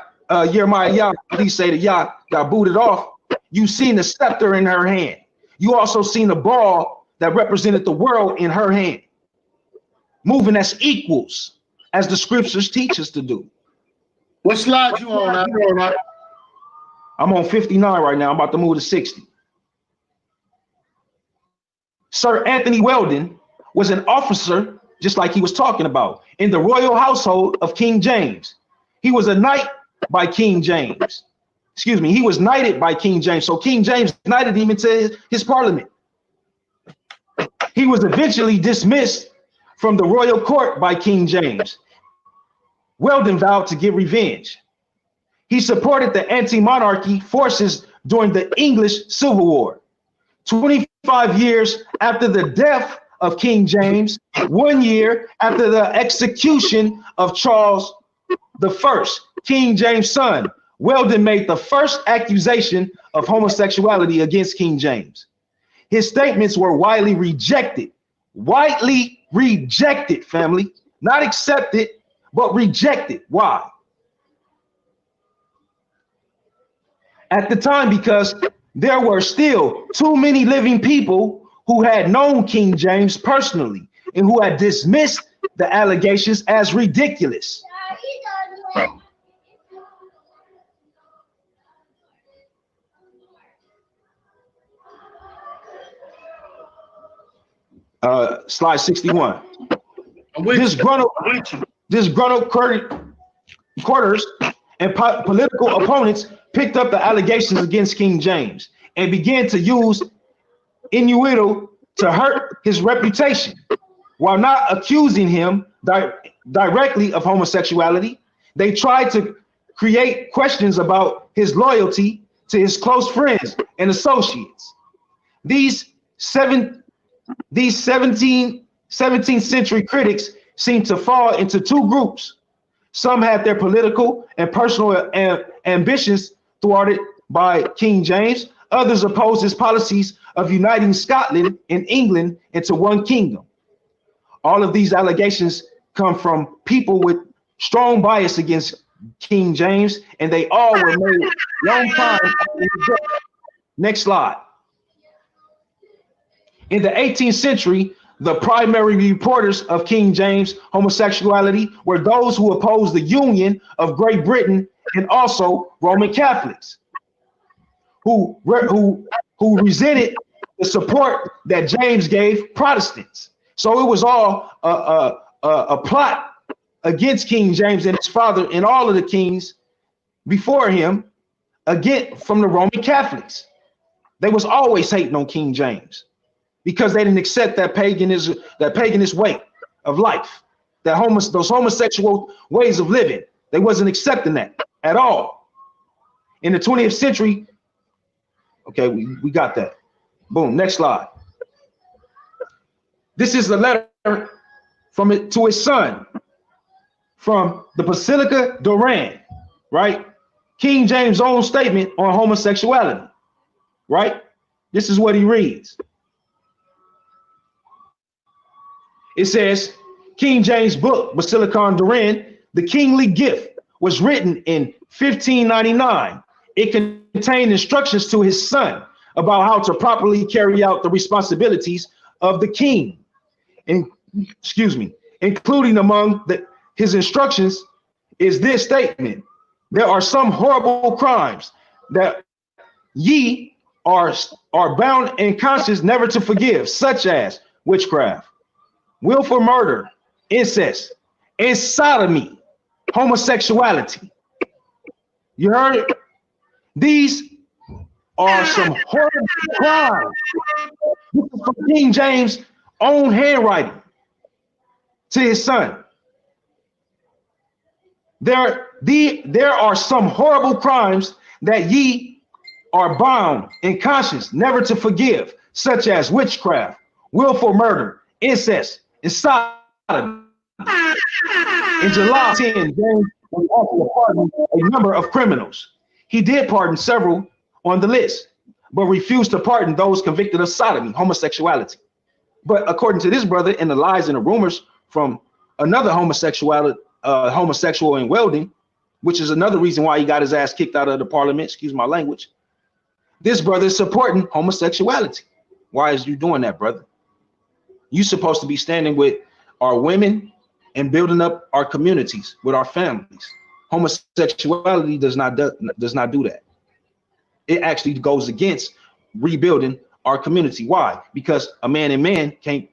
S10: please say that Yah got booted off. You seen the scepter in her hand. You also seen the ball that represented the world in her hand, moving as equals, as the scriptures teach us to do.
S8: What slide you on?
S10: I'm on 59 right now. I'm about to move to 60. Sir Anthony Weldon was an officer, just like he was talking about, in the royal household of King James. He was a knight by King James. Excuse me, he was knighted by King James. So King James knighted him into his parliament. He was eventually dismissed from the royal court by King James. Weldon vowed to get revenge. He supported the anti-monarchy forces during the English Civil War. 25 years after the death of King James, 1 year after the execution of Charles I, King James' son, Weldon made the first accusation of homosexuality against King James. His statements were widely rejected, family, not accepted, but rejected. Why? At the time, because there were still too many living people who had known King James personally and who had dismissed the allegations as ridiculous. Slide 61. disgruntled courtiers and political opponents picked up the allegations against King James and began to use innuendo to hurt his reputation. While not accusing him directly of homosexuality, they tried to create questions about his loyalty to his close friends and associates. These 17th century critics seem to fall into two groups. Some had their political and personal ambitions thwarted by King James. Others opposed his policies of uniting Scotland and England into one kingdom. All of these allegations come from people with strong bias against King James, and they all were made long time after his death. Next slide. In the 18th century, the primary reporters of King James homosexuality were those who opposed the union of Great Britain and also Roman Catholics, who resented the support that James gave Protestants. So it was all a plot against King James and his father and all of the kings before him, again from the Roman Catholics. They was always hating on King James because they didn't accept that paganist way of life, those homosexual ways of living. They wasn't accepting that at all. In the 20th century, okay, we got that. Boom, next slide. This is a letter to his son from the Basilica Duran, right? King James' own statement on homosexuality, right? This is what he reads. It says, King James' book, Basilica Duran, The Kingly Gift, was written in 1599. It contained instructions to his son about how to properly carry out the responsibilities of the king. Including among his instructions is this statement: there are some horrible crimes that ye are bound in conscience never to forgive, such as witchcraft, willful murder, incest, and sodomy, homosexuality. You heard it? These are some horrible crimes. This is from King James' own handwriting to his son. There are some horrible crimes that ye are bound in conscience never to forgive, such as witchcraft, willful murder, incest, and sodomy. In July 10, James was offered to pardon a number of criminals. He did pardon several on the list, but refused to pardon those convicted of sodomy, homosexuality. But according to this brother, and the lies and the rumors from another homosexual in Welding, which is another reason why he got his ass kicked out of the parliament, excuse my language, this brother is supporting homosexuality. Why is you doing that, brother? You're supposed to be standing with our women and building up our communities with our families. Homosexuality does not do that. It actually goes against rebuilding our community. Why? Because a man and man can't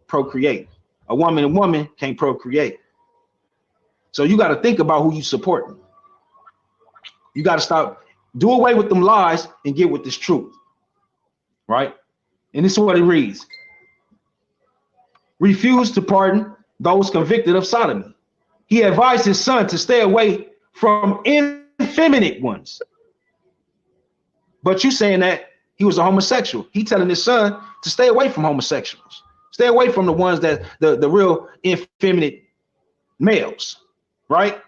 S10: procreate. A woman and woman can't procreate. So you got to think about who you supporting. You got to stop, do away with them lies and get with this truth, right? And this is what it reads. Refused to pardon those convicted of sodomy. He advised his son to stay away from effeminate ones. But you saying that he was a homosexual. He telling his son to stay away from homosexuals. Stay away from the ones that the real effeminate males, right?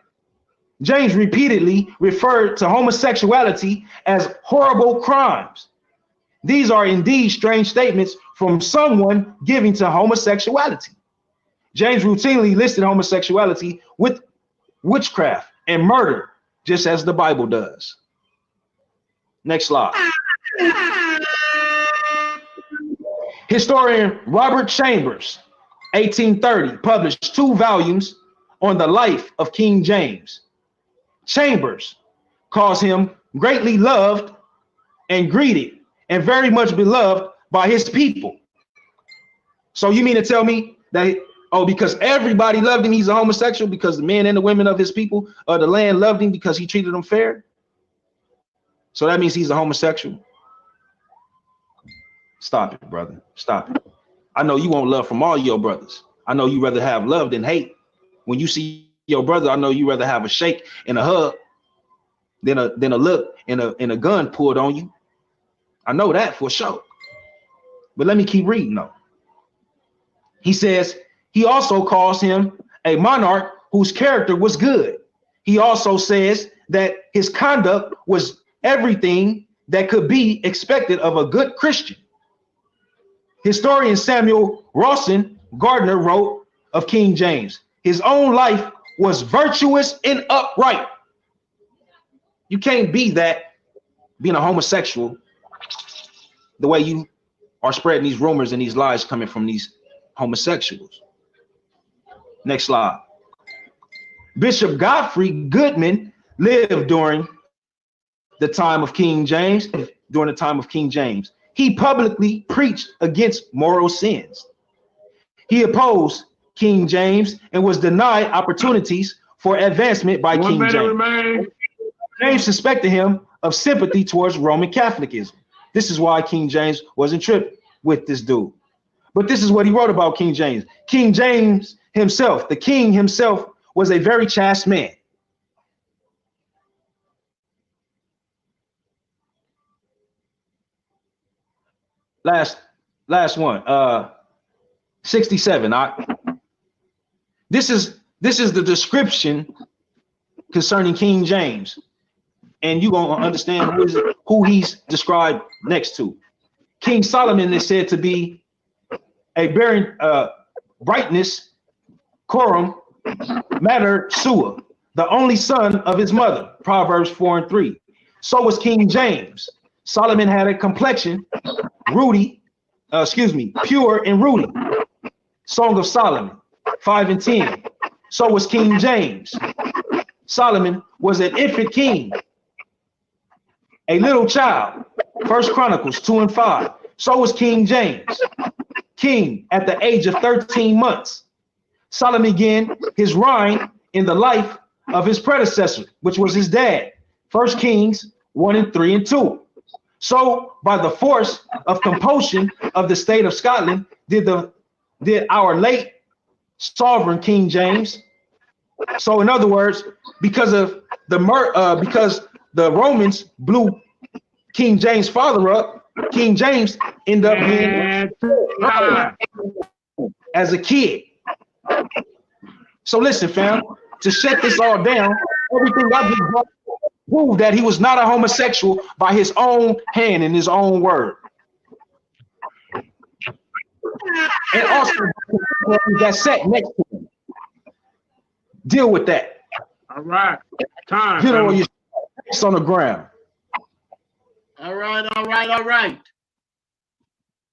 S10: James repeatedly referred to homosexuality as horrible crimes. These are indeed strange statements from someone giving to homosexuality. James routinely listed homosexuality with witchcraft and murder, just as the Bible does. Next slide. Historian Robert Chambers, 1830, published 2 volumes on the life of King James. Chambers calls him greatly loved and greeted and very much beloved by his people. So you mean to tell me that Oh, because everybody loved him, he's a homosexual, because the men and the women of his people or the land loved him because he treated them fair. So that means he's a homosexual. Stop it, brother. Stop it. I know you want love from all your brothers. I know you rather have love than hate. When you see your brother, I know you rather have a shake and a hug than a look and a gun pulled on you. I know that for sure. But let me keep reading though. He says he also calls him a monarch whose character was good. He also says that his conduct was everything that could be expected of a good Christian. Historian Samuel Rawson Gardner wrote of King James, his own life was virtuous and upright. You can't be that being a homosexual the way you are spreading these rumors and these lies coming from these homosexuals. Next slide. Bishop Godfrey Goodman lived during the time of King James. He publicly preached against moral sins. He opposed King James and was denied opportunities for advancement by King James. James suspected him of sympathy towards Roman Catholicism. This is why King James wasn't tripped with this dude. But this is what he wrote about King James. King James himself, the king himself, was a very chaste man. Last one, 67. This is the description concerning King James, and you're gonna understand who he's described next to. King Solomon is said to be a bearing brightness, coram, matter, sua, the only son of his mother. Proverbs 4:3. So was King James. Solomon had a complexion, pure and ruddy. Song of Solomon 5:10. So was King James. Solomon was an infant king, a little child. 1 Chronicles 2:5. So was King James, king at the age of 13 months. Solomon began his reign in the life of his predecessor, which was his dad. 1 Kings 1:3-2. So by the force of compulsion of the state of Scotland did our late sovereign King James. So in other words, because the Romans blew King James' father up, King James ended up being as a kid. So listen, fam, to shut this all down, everything I just brought proved that he was not a homosexual by his own hand and his own word. And also that sat next to him. Deal with that.
S8: All right. Time.
S10: You know, you're on the ground.
S8: All right.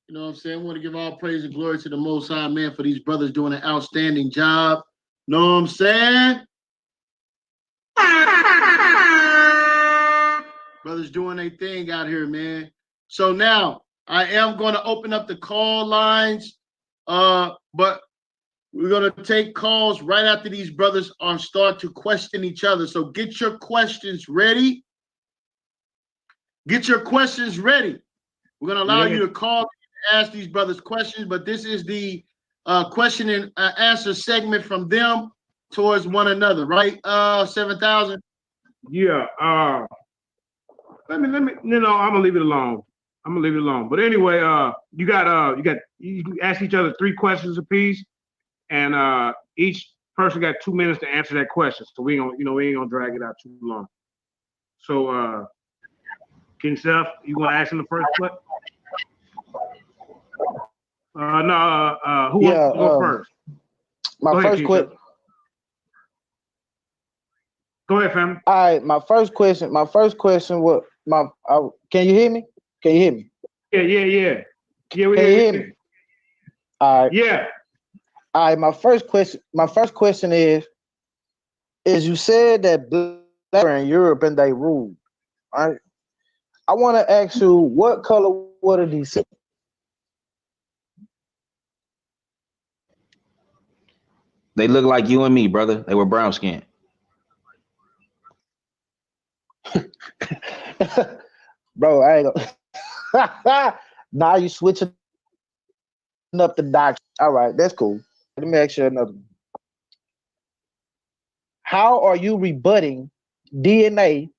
S8: You know what I'm saying? I want to give all praise and glory to the Most High, man, for these brothers doing an outstanding job. Know what I'm saying? Brothers doing their thing out here, man. So now I am going to open up the call lines, but we're going to take calls right after these brothers start to question each other. So get your questions ready. Get your questions ready. We're going to allow you to call and ask these brothers questions, but this is the question and answer segment from them towards one another, right? 7,000.
S5: Yeah. Let me. You know, I'm gonna leave it alone. But anyway, you can ask each other 3 questions apiece, and each person got 2 minutes to answer that question. So we ain't gonna drag it out too long. So, King Seth, you want to ask him the first question? Who wants to go first?
S6: My first question.
S5: Go ahead, fam.
S6: All right, my first question was can you hear me?
S5: Yeah. Yeah, we
S6: can you hear me? All right.
S5: Yeah.
S6: All right, my first question is you said that black in Europe and they ruled. All right. I want to ask you, what color were the descendants?
S7: They look like you and me, brother. They were brown skinned.
S6: Bro, I ain't gonna. Now you switching up the doctrine. All right, that's cool. Let me ask you another one. How are you rebutting DNA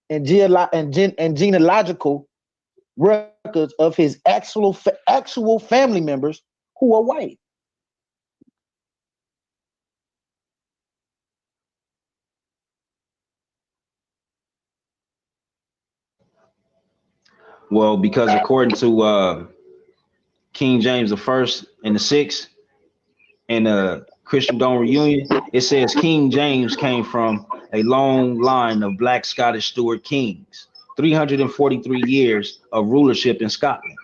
S6: and genealogical records of his actual family members who are white?
S7: Well, because according to King James the First and the Sixth and Christendom Reunion, it says King James came from a long line of Black Scottish Stuart kings, 343 years of rulership in Scotland.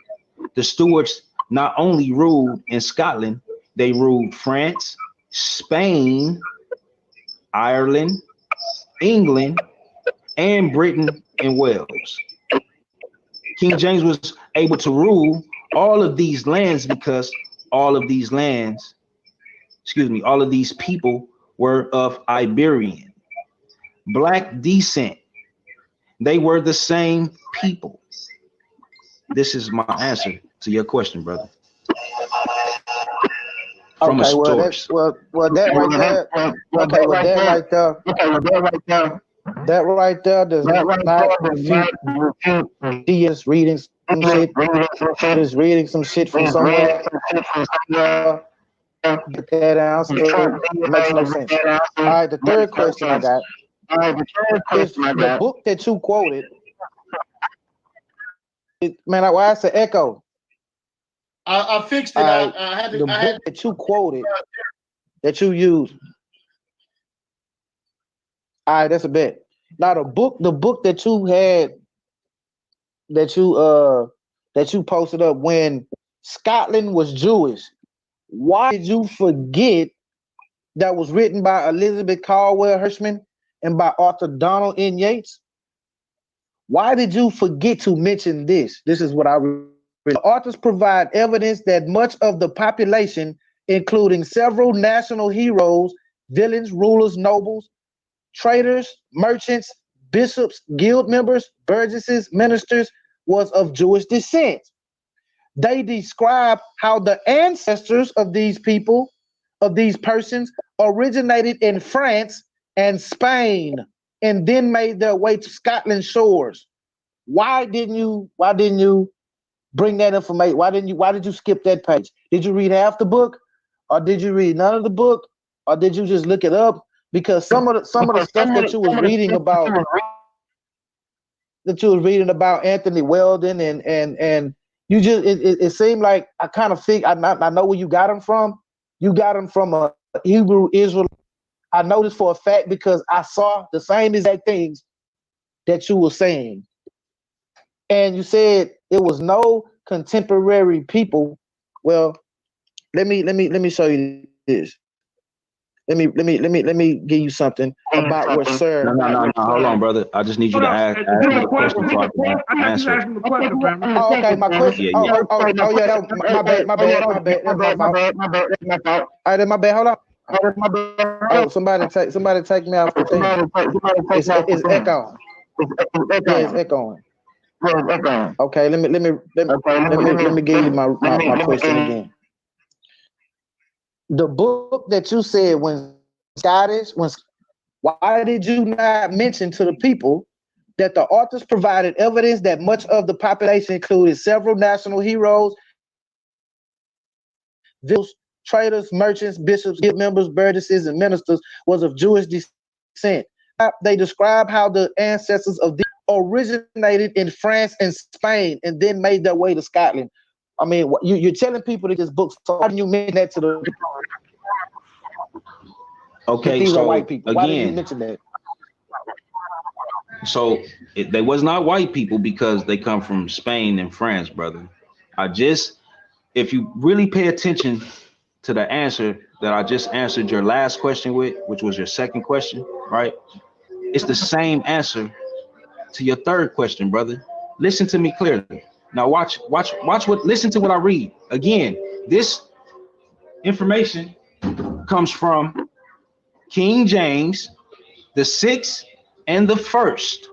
S7: The Stuarts not only ruled in Scotland, they ruled France, Spain, Ireland, England, and Britain and Wales. King James was able to rule all of these lands because all of these people were of Iberian, Black descent. They were the same people. This is my answer to your question, brother. From
S6: Okay,
S7: a
S6: well,
S7: source.
S6: that right there. Okay, well, that right there. That right there does not refute. He is reading some shit. Just reading some shit from somewhere. Get that answer. It makes no sense. All right, the third question I got is the book that you quoted. Man, why it's an echo?
S8: I fixed it. I had to.
S6: The book that you quoted, that you used. All right, that's a bet. Now the book that you had, that you posted up when Scotland was Jewish. Why did you forget that was written by Elizabeth Caldwell Hirschman and by Arthur Donald N. Yates? Why did you forget to mention this? This is what I read. The authors provide evidence that much of the population, including several national heroes, villains, rulers, nobles, traders, merchants, bishops, guild members, burgesses, ministers, was of Jewish descent. They describe how the ancestors of these people, of these persons, originated in France and Spain and then made their way to Scotland's shores. Why didn't you bring that information? Why did you skip that page? Did you read half the book, or did you read none of the book, or did you just look it up? Because some of the stuff that you was reading about Anthony Weldon and you just it seemed like I kind of think I know where you got him from. You got him from a Hebrew Israel. I know this for a fact because I saw the same exact things that you were saying. And you said it was no contemporary people. Well, let me show you this. Let me give you something about what Sir.
S7: No. Hold on, brother. I just need you to ask me the question before I can answer.
S6: Oh, okay, my question.
S7: Yeah.
S6: Oh, yeah. My bad. That's my fault. All right, that's my bad. Hold on. Oh, somebody take me off the thing. It's echoing. Yeah, it's echoing. Okay, let me give you my question again. The book that you said why did you not mention to the people that the authors provided evidence that much of the population included several national heroes, traders, merchants, bishops, guild members, burgesses, and ministers was of Jewish descent? They describe how the ancestors of these originated in France and Spain and then made their way to Scotland. I mean, you're telling people that this book, so why didn't you mention that to the people?
S7: Okay,
S6: these
S7: so
S6: are white people. Why didn't you
S7: again,
S6: mention that?
S7: so they was not white people because they come from Spain and France, brother. If you really pay attention to the answer that I just answered your last question with, which was your second question, right? It's the same answer to your third question, brother. Listen to me clearly. Now listen to what I read. Again, this information comes from
S10: King James, the 6th and the 1st,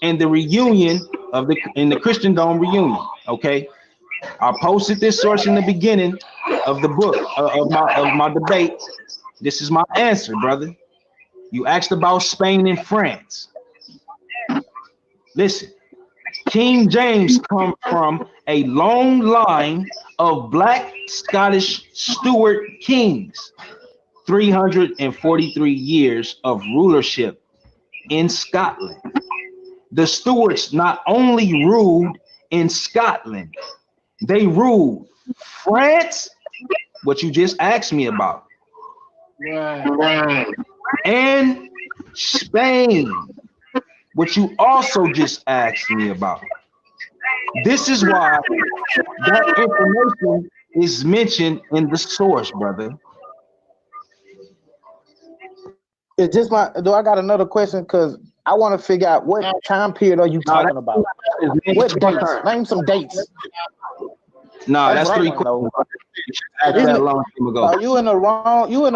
S10: and the reunion of the Christendom reunion. Okay, I posted this source in the beginning of the book of my debate. This is my answer, brother. You asked about Spain and France. Listen, King James come from a long line of black Scottish Stuart kings, 343 years of rulership in Scotland. The Stuarts not only ruled in Scotland, they ruled France, what you just asked me about,
S8: Right.
S10: and Spain, what you also just asked me about. This is why that information is mentioned in the source, brother.
S6: It's just my. Do I got another question? Because I want to figure out what time period are you talking about? What dates? Name some dates.
S10: No, that's
S6: what I
S10: 3
S6: wanna know.
S10: questions. Asked that a long time ago.
S6: Oh, you in the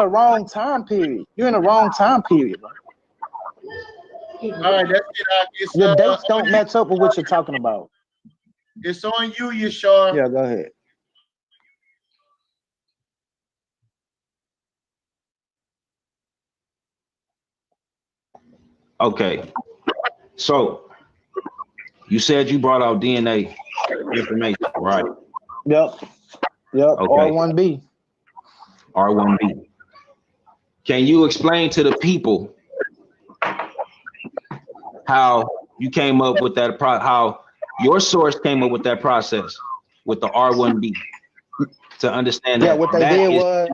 S6: wrong time period. You're in the wrong time period. Bro.
S8: All right, that's it.
S6: Your dates don't match up with what you're talking about.
S8: It's on you, Yashar.
S6: Yeah, go ahead.
S10: Okay, so you said you brought out DNA information, right?
S6: Yep. Okay. R1B.
S10: R1B. Can you explain to the people how you came up with that, how your source came up with that process with the R1B to understand that?
S6: Yeah, what they did was.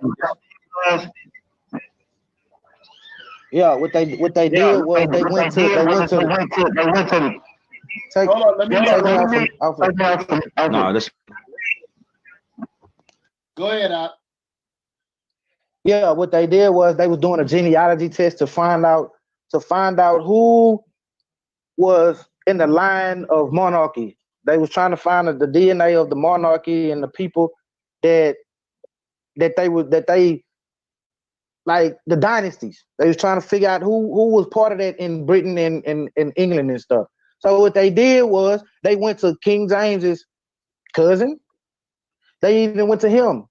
S6: Yeah, what they did was they went to. Take me off.
S10: No, this.
S8: Go ahead, Op.
S6: Yeah, what they did was they was doing a genealogy test to find out who was in the line of monarchy. They was trying to find the DNA of the monarchy and the people that they like the dynasties. They was trying to figure out who was part of that in Britain and England and stuff. So what they did was they went to King James's cousin. They even went to him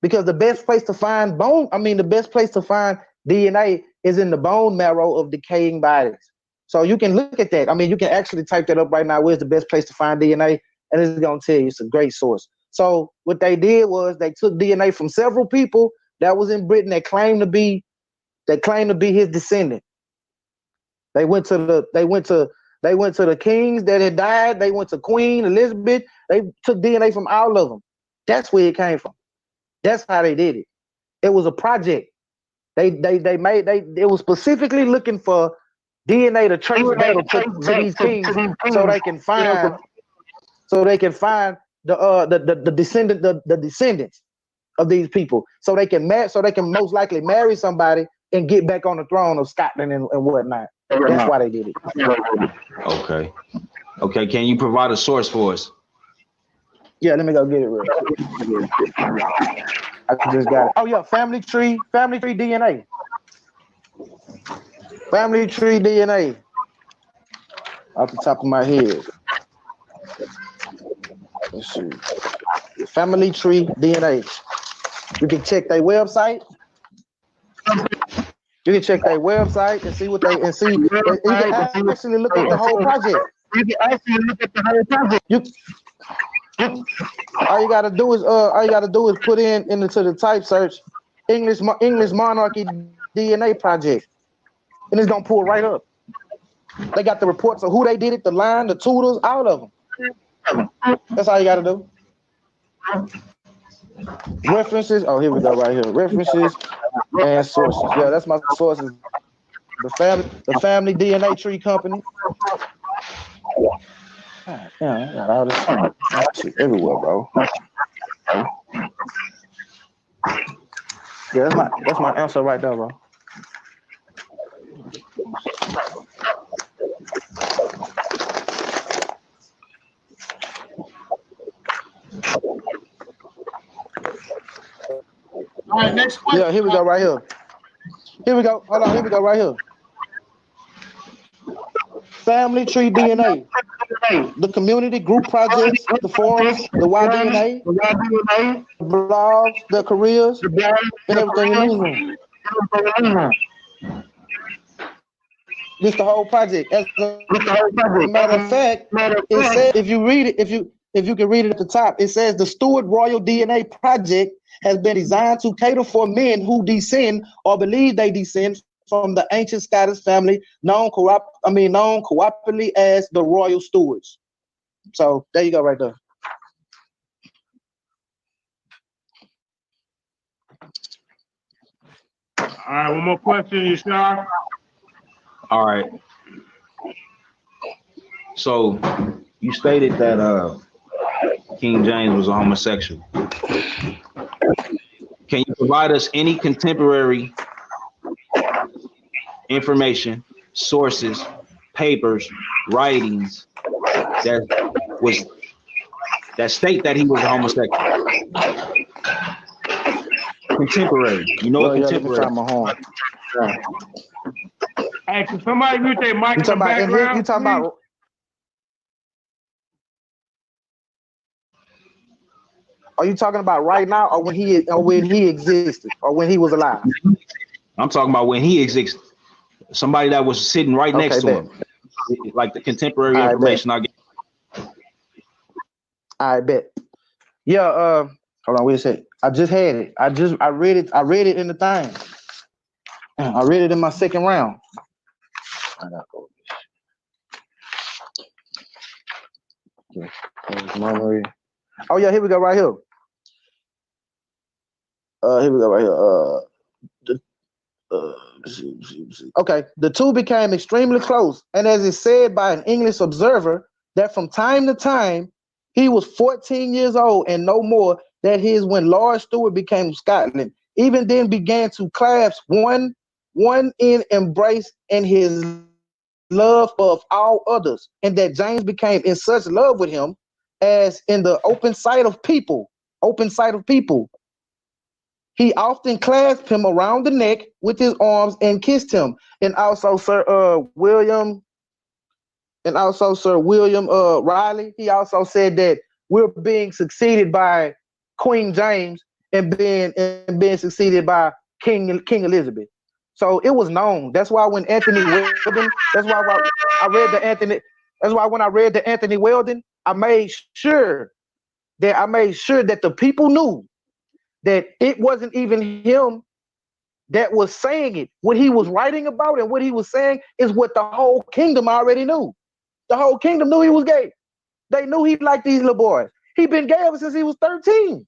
S6: because the best place to find the best place to find DNA is in the bone marrow of decaying bodies. So you can look at that. I mean, you can actually type that up right now. Where's the best place to find DNA? And it's gonna tell you it's a great source. So what they did was they took DNA from several people that was in Britain that claimed to be his descendant. They went to the kings that had died. They went to Queen Elizabeth. They took DNA from all of them. That's where it came from. That's how they did it. It was a project. It was specifically looking for DNA to trace back to these kings so they can find the descendants of these people, so they can most likely marry somebody and get back on the throne of Scotland and whatnot. That's why they did it.
S10: Okay. Can you provide a source for us?
S6: Yeah, let me go get it real quick. I just got it. Oh yeah, family tree DNA. Family tree DNA. Off the top of my head. Let's see. Family tree DNA. You can check their website. You can check their website and see what they and see. You can actually look at the whole project. All you gotta do is put into the type search English monarchy DNA project, and it's gonna pull right up. They got the reports of who they did it, the line, the tutors, all of them. That's all you gotta do. References. Oh, here we go, right here. References and sources. Yeah, that's my sources. The family DNA tree company. God damn, I got all this shit everywhere, bro. Yeah, that's my answer right there, bro.
S8: All right, next question.
S6: Yeah, here we go, right here. Here we go. Hold on. Here we go. Right here. Family tree DNA. The community group projects, the forums, the YDNA, the blogs, the careers, and everything in the newsroom. Just the whole project. As a matter of fact, it says if you read it, if you can read it at the top, it says the Stewart Royal DNA Project has been designed to cater for men who descend or believe they descend from the ancient Scottish family known cooperatively as the Royal Stewards. So there you go, right there.
S5: All right, one more question, Yashar.
S7: All right. So you stated that King James was a homosexual. Can you provide us any contemporary information, sources, papers, writings that state that he was a homosexual? Contemporary. You know what contemporary?
S5: Hey, can somebody mute their mic in the background?
S6: You talking about? Are you talking about right now, or when he existed, or when he was alive?
S7: I'm talking about when he existed. Somebody that was sitting right next to him, like the contemporary information I get.
S6: I bet. Yeah. Hold on. Wait a second. I just had it. I read it. I read it in the thing. I read it in my second round. Oh yeah, here we go. Right here. Here we go. Right here. Okay, the two became extremely close, and as is said by an English observer, that from time to time he was 14 years old and no more. That is when Lord Stewart became Scotland. Even then began to clasp one in embrace and his love of all others, and that James became in such love with him as in the open sight of people. He often clasped him around the neck with his arms and kissed him. And also Sir William Riley, he also said that we're being succeeded by Queen James and being succeeded by King Elizabeth. So it was known. That's why when Anthony Weldon, that's why when I read the Anthony Weldon, I made sure that the people knew that it wasn't even him that was saying it. What he was writing about and what he was saying is what the whole kingdom already knew. The whole kingdom knew he was gay. They knew he liked these little boys. He been gay ever since he was 13.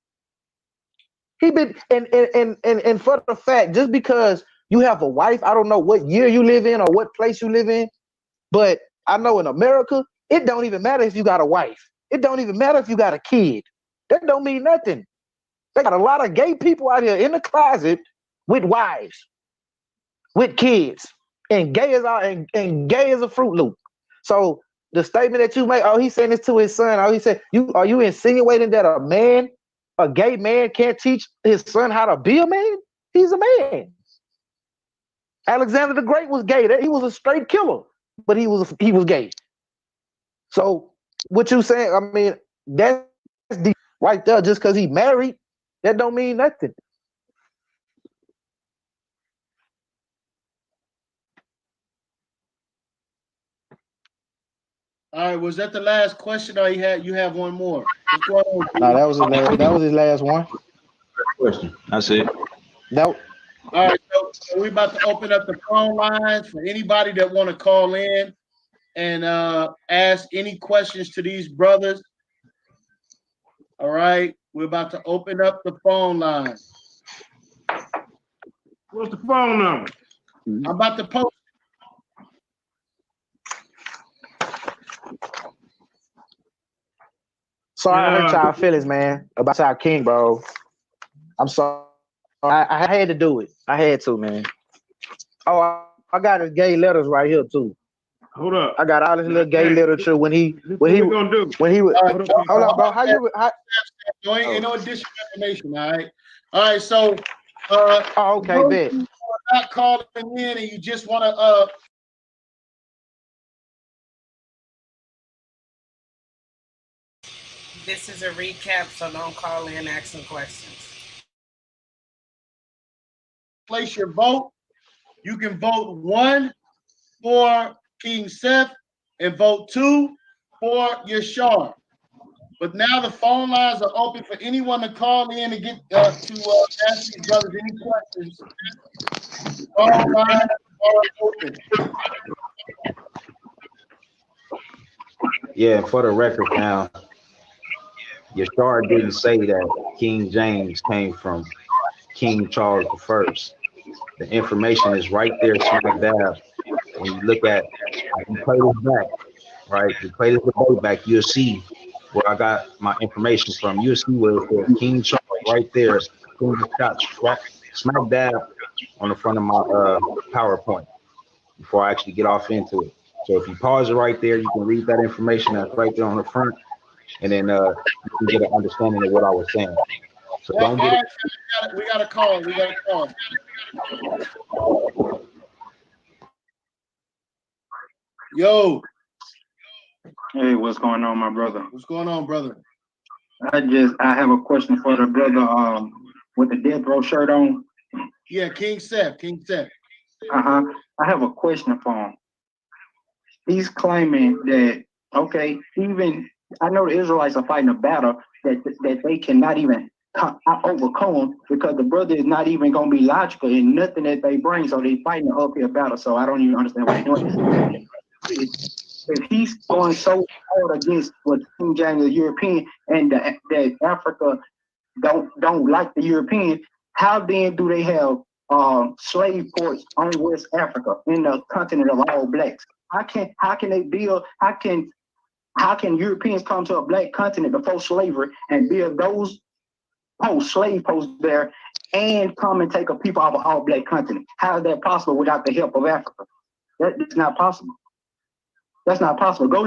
S6: He been and for the fact, just because you have a wife, I don't know what year you live in or what place you live in, but I know in America, it don't even matter if you got a wife. It don't even matter if you got a kid. That don't mean nothing. They got a lot of gay people out here in the closet with wives, with kids, and gay as a Fruit Loop. So the statement that you make, oh, he's saying this to his son. Oh, he said, are you insinuating that a gay man can't teach his son how to be a man? He's a man. Alexander the Great was gay. He was a straight killer, but he was gay. So what you saying? I mean, that's right there. Just because he married, that don't mean nothing.
S8: All right, was that the last question, or you have one more? What's going on?
S6: No, that was his last one.
S7: Question. That's it.
S6: No.
S8: All right, so we're about to open up the phone lines for anybody that want to call in and ask any questions to these brothers. All right, we're about to open up the phone line.
S5: What's the phone number?
S8: I'm about to post.
S6: Sorry, I hurt y'all feelings, man, about y'all king, bro. I'm sorry. I had to do it. I had to, man. Oh, I got his gay letters right here too.
S5: Hold up.
S6: I got all his little gay literature when he was. Hold on, bro.
S8: Ain't no additional information. All right. So.
S6: Okay, bet.
S8: not calling in and you just want to
S3: This is a recap, so don't call in asking questions.
S8: place your vote, you can vote 1 for King Seth and vote 2 for YASHAR. But now the phone lines are open for anyone to call in and get to ask these brothers any questions. Phone lines are open.
S7: Yeah, for the record now, YASHAR didn't say that King James came from King Charles I. The information is right there, smack dab. When you look at, you play this back, right? You play this debate back, you'll see where I got my information from. You'll see where it says King Charles right there. King shot smack dab on the front of my PowerPoint before I actually get off into it. So if you pause it right there, you can read that information that's right there on the front, and then you can get an understanding of what I was saying. So don't get it.
S8: We got a call. We got a call. Yo.
S11: Hey, what's going on, my brother?
S8: What's going on, brother?
S11: I have a question for the brother with the death row shirt on.
S8: Yeah, King Seth. King Seth.
S11: I have a question for him. He's claiming that, okay, even I know the Israelites are fighting a battle that they cannot even overcome because the brother is not even going to be logical in nothing that they bring, so they fighting an uphill battle. So I don't even understand what they're doing. If he's going so hard against what King James is European and that Africa don't like the European, how then do they have slave ports on West Africa in the continent of all blacks? How can they build? How can Europeans come to a black continent before slavery and build those slave posts there and come and take a people off of all black continent? How is that possible without the help of Africa? That's not possible. That's not possible. Go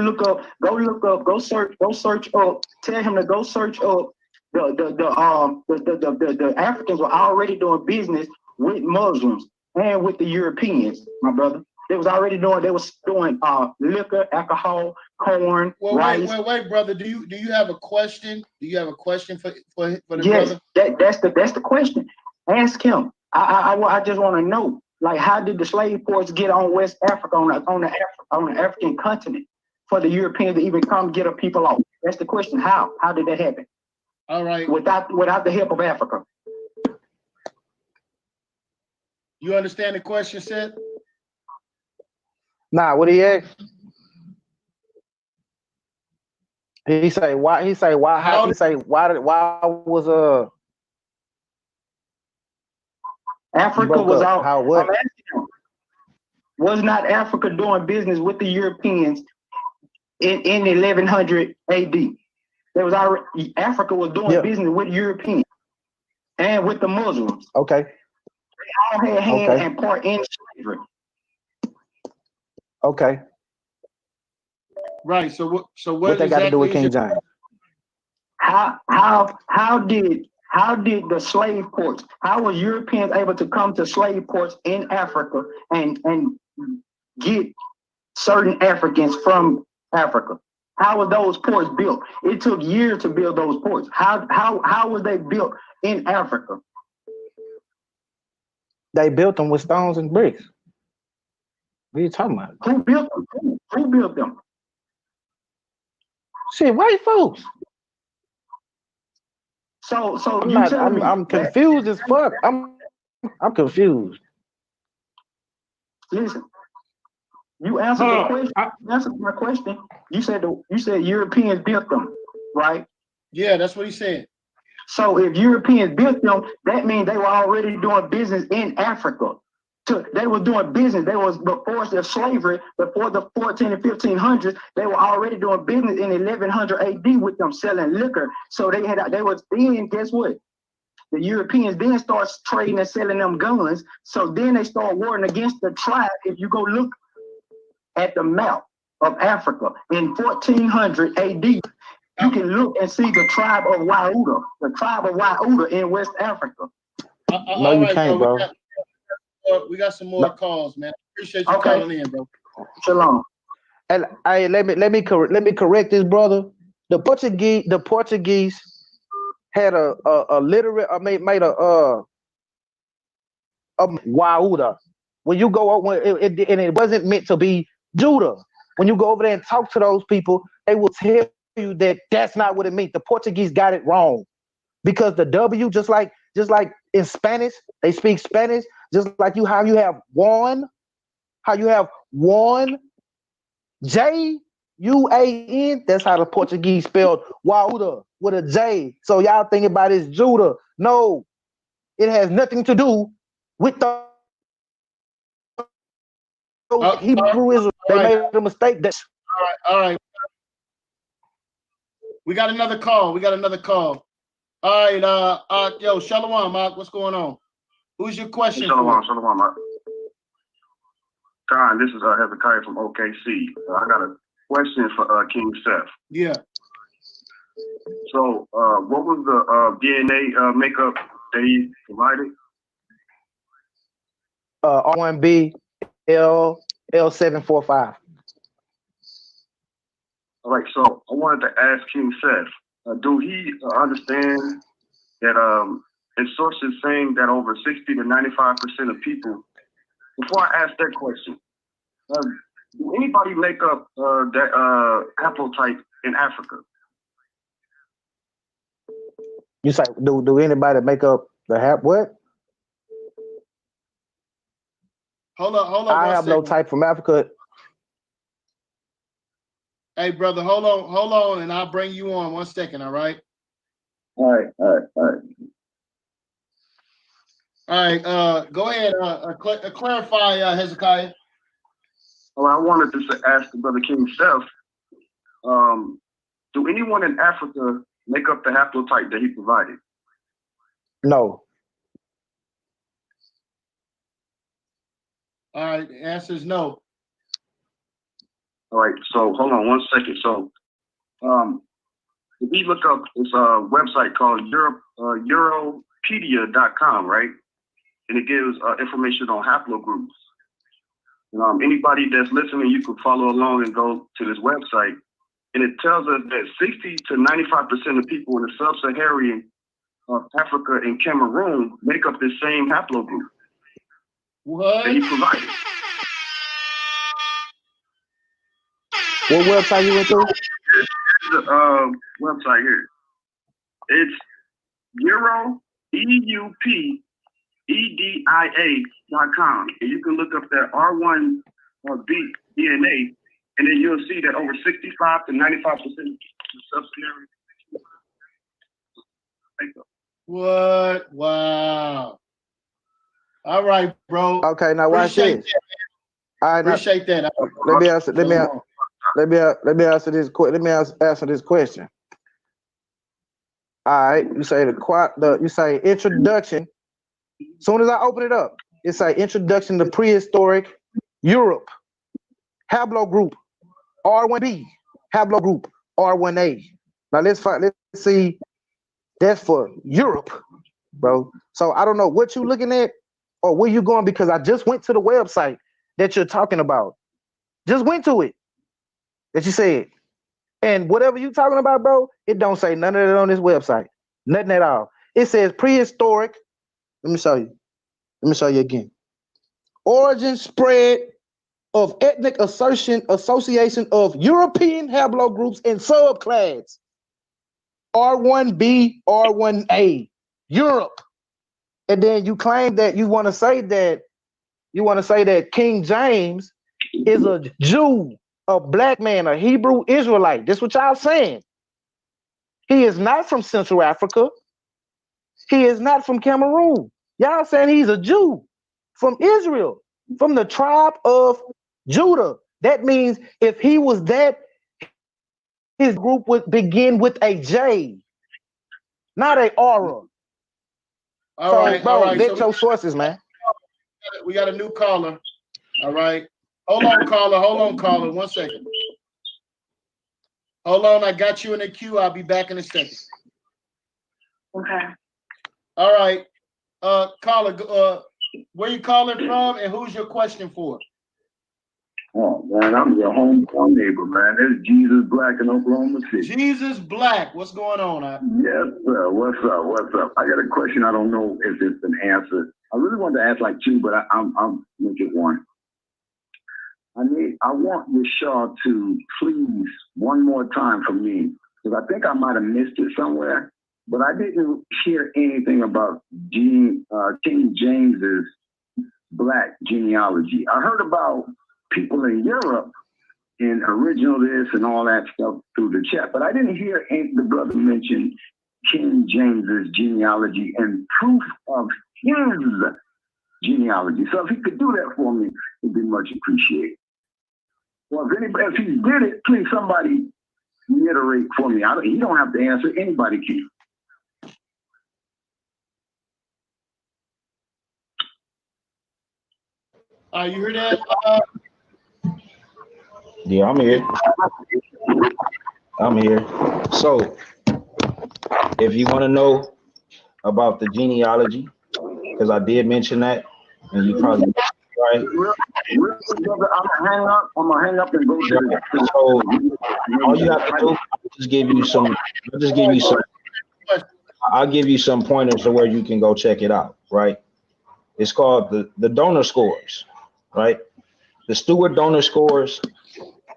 S11: search up. Tell him to go search up. The Africans were already doing business with Muslims and with the Europeans, my brother. They was doing liquor, alcohol, corn, rice.
S8: Wait, brother. Do you have a question? Do you have a question for the
S11: yes,
S8: brother?
S11: That's the question. Ask him. I just want to know, like, how did the slave ports get on West Africa on the African continent for the Europeans to even come get a people off? That's the question. How did that happen?
S8: All right.
S11: Without the help of Africa.
S8: You understand the question, Seth?
S6: Nah, what he asked? He say why? He say why? How? He say why was
S11: Africa was out?
S6: How what?
S11: Was not Africa doing business with the Europeans in 1100 AD? There was already Africa was doing business with Europeans and with the Muslims.
S6: Okay.
S11: They all had hand and part in slavery.
S6: Okay.
S8: Right. So what
S6: they got to do with King James?
S11: How did the slave ports? How were Europeans able to come to slave ports in Africa and get certain Africans from Africa? How were those ports built? It took years to build those ports. How was they built in Africa?
S6: They built them with stones and bricks. What are you talking about?
S11: Who built them? Who built them?
S6: Shit, white folks.
S11: So
S6: I'm confused as fuck. I'm confused.
S11: Listen, you answered the question. You answered my question. You said Europeans built them, right?
S8: Yeah, that's what he said.
S11: So if Europeans built them, that means they were already doing business in Africa. They were doing business. They was before the slavery, before the 14 and 1500s. They were already doing business in 1100 AD with them selling liquor. So they was then. Guess what? The Europeans then start trading and selling them guns. So then they start warring against the tribe. If you go look at the map of Africa in 1400 AD, you can look and see the tribe of Wauda, in West Africa.
S6: No, you can't, bro.
S8: some more calls, man. Appreciate you calling in, bro.
S11: Shalom.
S6: And let me correct this, brother. The Portuguese had a literate made a Wauda. When you go over, and it wasn't meant to be Judah. When you go over there and talk to those people, they will tell you that that's not what it means. The Portuguese got it wrong because the W, just like in Spanish, they speak Spanish. Just like how you have one, Juan. That's how the Portuguese spelled Wauda with a J. So y'all think about it as Judah. No, it has nothing to do with the Hebrew Israel. They made a mistake.
S8: All right. We got another call. All right, yo, Shalom, Mark. What's going on? Who's your question?
S12: Shalom, Mark. Khan, this is Hezekiah from OKC. I got a question for King Seth.
S8: Yeah.
S12: So, what was the DNA makeup that he provided?
S6: R1B L745.
S12: All right, so I wanted to ask King Seth, do he understand that in sources saying that over 60 to 95% of people, before I ask that question, do anybody make up that haplotype in Africa?
S6: You say, do anybody make up the what?
S8: Hold on.
S6: I have no type from Africa.
S8: Hey, brother, hold on, and I'll bring you on 1 second, all right?
S12: All right.
S8: All right, go ahead, clarify, Hezekiah.
S12: Well, I wanted to ask the brother King Seth, do anyone in Africa make up the haplotype that he provided?
S6: No.
S8: All right, the answer is no.
S12: All right, so hold on 1 second. So, if you look up this website called Europedia.com, right? And it gives information on haplogroups. Anybody that's listening, you can follow along and go to this website. And it tells us that 60 to 95% of people in the sub-Saharan Africa and Cameroon make up this same haplogroup.
S8: What?
S12: That he provided.
S6: What website you went to?
S12: The website here. It's EUPEDIA.com. And you can look up that R1B DNA, and then you'll see that over 65 to 95% of sub-Saharan.
S8: What? Wow. All right, bro.
S6: Okay, now watch this. All right,
S8: appreciate that.
S6: Let me answer this question. All right, you say you say introduction. As soon as I open it up, it say introduction to prehistoric Europe. Haplogroup R1B. Haplogroup R1A. Now let's see. That's for Europe, bro. So I don't know what you're looking at or where you going, because I just went to the website that you're talking about. Just went to it that you said. And whatever you talking about, bro, it don't say none of that on this website. Nothing at all. It says prehistoric. Let me show you again. Origin spread of ethnic association of European haplogroups and subclass. R1B, R1A, Europe. And then you claim that you want to say that King James is a Jew, a black man, a Hebrew Israelite. That's what y'all saying. He is not from Central Africa. He is not from Cameroon. Y'all saying he's a Jew from Israel, from the tribe of Judah. That means if he was that, his group would begin with a J, not a aura.
S8: All right,
S6: Get your sources, man.
S8: We got a new caller. All right. Hold on, caller. 1 second. Hold on, I got you in the queue. I'll be back in a second.
S13: Okay.
S8: All right. Caller, Where you calling from, and who's your question for?
S13: Oh man, I'm your hometown neighbor, man. There's Jesus Black in Oklahoma City.
S8: Jesus Black, what's going on?
S13: Yes, sir. What's up? What's up? I got a question. I don't know if it's been answered. I really wanted to ask like two, but I'm gonna get one. I want YASHAR to please one more time for me, because I think I might have missed it somewhere, but I didn't hear anything about King James's Black genealogy. I heard about people in Europe and original this and all that stuff through the chat, but I didn't hear the brother mention King James's genealogy and proof of his genealogy. So if he could do that for me, it'd be much appreciated. Well, if he did it, please somebody reiterate for me. He don't have to answer. Anybody can.
S8: You heard that?
S10: Yeah, I'm here. I'm here. So, if you want to know about the genealogy, because I did mention that, and you probably right.
S13: I'm gonna hang up and go to it.
S10: So all you have to do, I'll give you some pointers to where you can go check it out, right? It's called the donor scores, right? The Stewart donor scores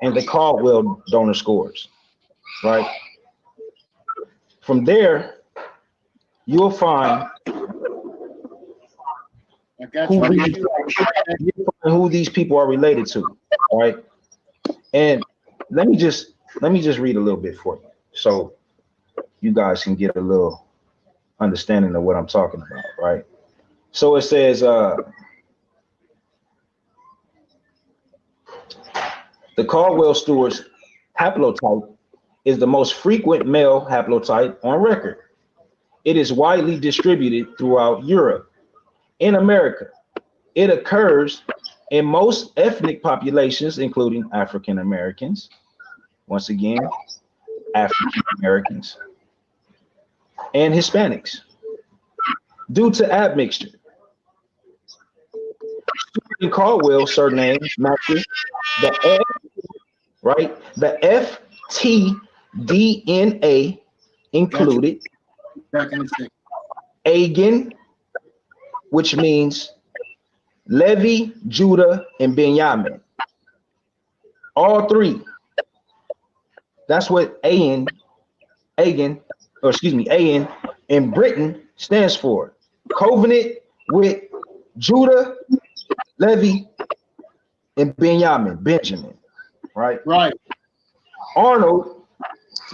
S10: and the Caldwell donor scores, right? From there, you'll find who these people are related to, all right? And let me just read a little bit for you, so you guys can get a little understanding of what I'm talking about, right? So it says, the Caldwell-Stewart's haplotype is the most frequent male haplotype on record. It is widely distributed throughout Europe. In America, it occurs in most ethnic populations, including African Americans. Once again, African Americans and Hispanics. Due to admixture, Stewart and Caldwell surname matches the F, right? The FTDNA included Agan, which means Levi, Judah, and Benjamin. All three. That's what AN in Britain stands for. Covenant with Judah, Levi, and Benjamin, right?
S8: Right.
S10: Arnold,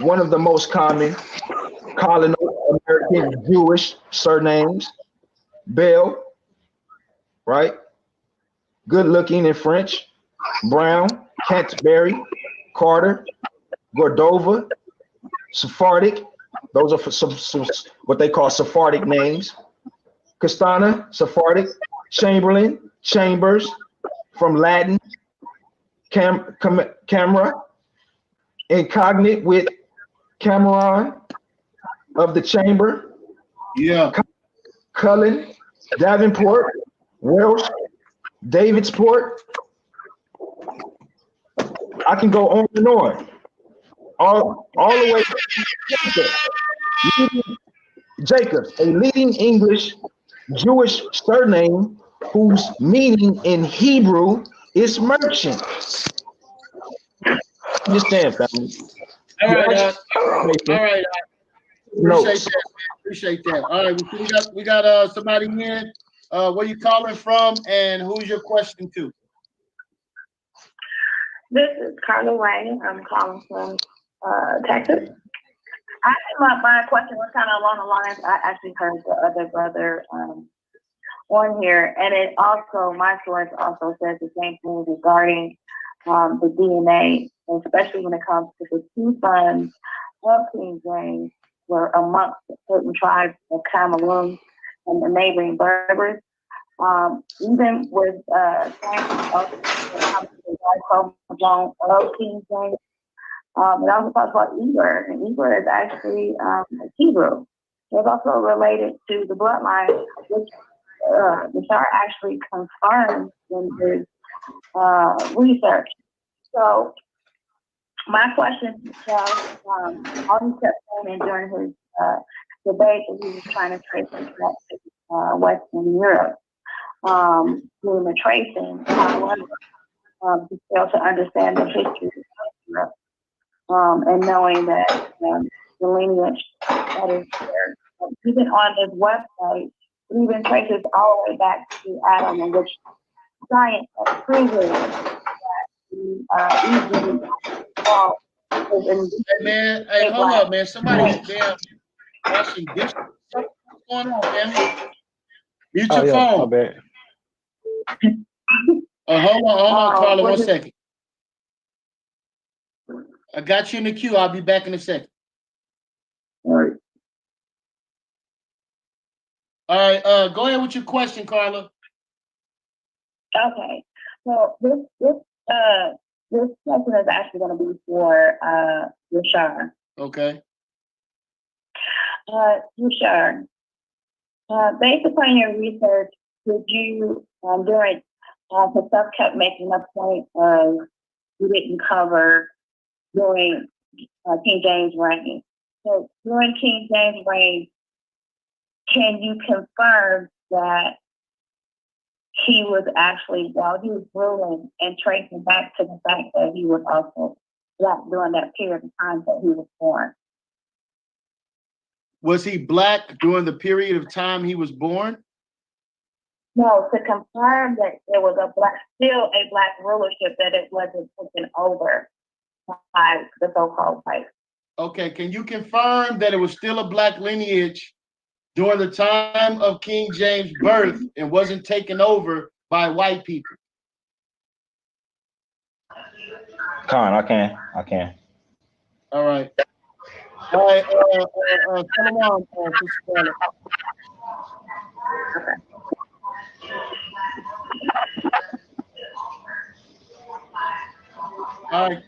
S10: one of the most common colonial American Jewish surnames. Bell, right? Good looking in French. Brown, Canterbury, Carter, Cordova, Sephardic. Those are for some what they call Sephardic names. Castana, Sephardic. Chamberlain, Chambers, from Latin. Camera, incognate with Cameron of the chamber.
S8: Yeah.
S10: Cullen, Davenport, Welsh, Davidsport. I can go on and on. All the way to Jacob, a leading English Jewish surname whose meaning in Hebrew is merchant. Understand, family?
S8: All right. Appreciate that. All right, we got somebody in. Where you calling from, and who's your question to?
S14: This is Carla Wang. I'm calling from Texas. My question was kind of along the lines. I actually heard the other brother on here, and it also, my source also says the same thing regarding the DNA, especially when it comes to the two sons of King James were amongst certain tribes of Cameroon and the neighboring Berbers. Even with of King James, it also talks about Eber, and Eber is actually Hebrew. It's also related to the bloodline, which YASHAR actually confirmed in his research. So my question is, all he kept saying during his debate that he was trying to trace it back to Western Europe, doing the tracing. However, he failed to understand the history of Europe, and knowing that the lineage that is there. Even on his website, it even traces all the way back to Adam, in which science has proven that
S8: Hey man, hey, hold up, man. Somebody's damn washing dishes. What's going on, man? Mute your phone.
S10: My bad.
S8: Hold on, Carla, 1 second. I got you in the queue. I'll be back in a second.
S13: All right.
S8: All right, go ahead with your question, Carla.
S14: Okay, so this question is actually going to be for YASHAR.
S8: Okay.
S14: YASHAR, based upon your research, did you during the stuff kept making the point of you didn't cover during King James' reign? So during King James' reign, can you confirm that he was actually, while he was ruling, and tracing back to the fact that he was also black during that period of time that he was born?
S8: Was he black during the period of time he was born?
S14: No, to confirm that there was still a black rulership, that it wasn't taken over by the so-called whites.
S8: Okay, can you confirm that it was still a black lineage during the time of King James' birth and wasn't taken over by white people?
S7: Con, I can.
S8: All right. All right, Shalom, Sister Carla. All right,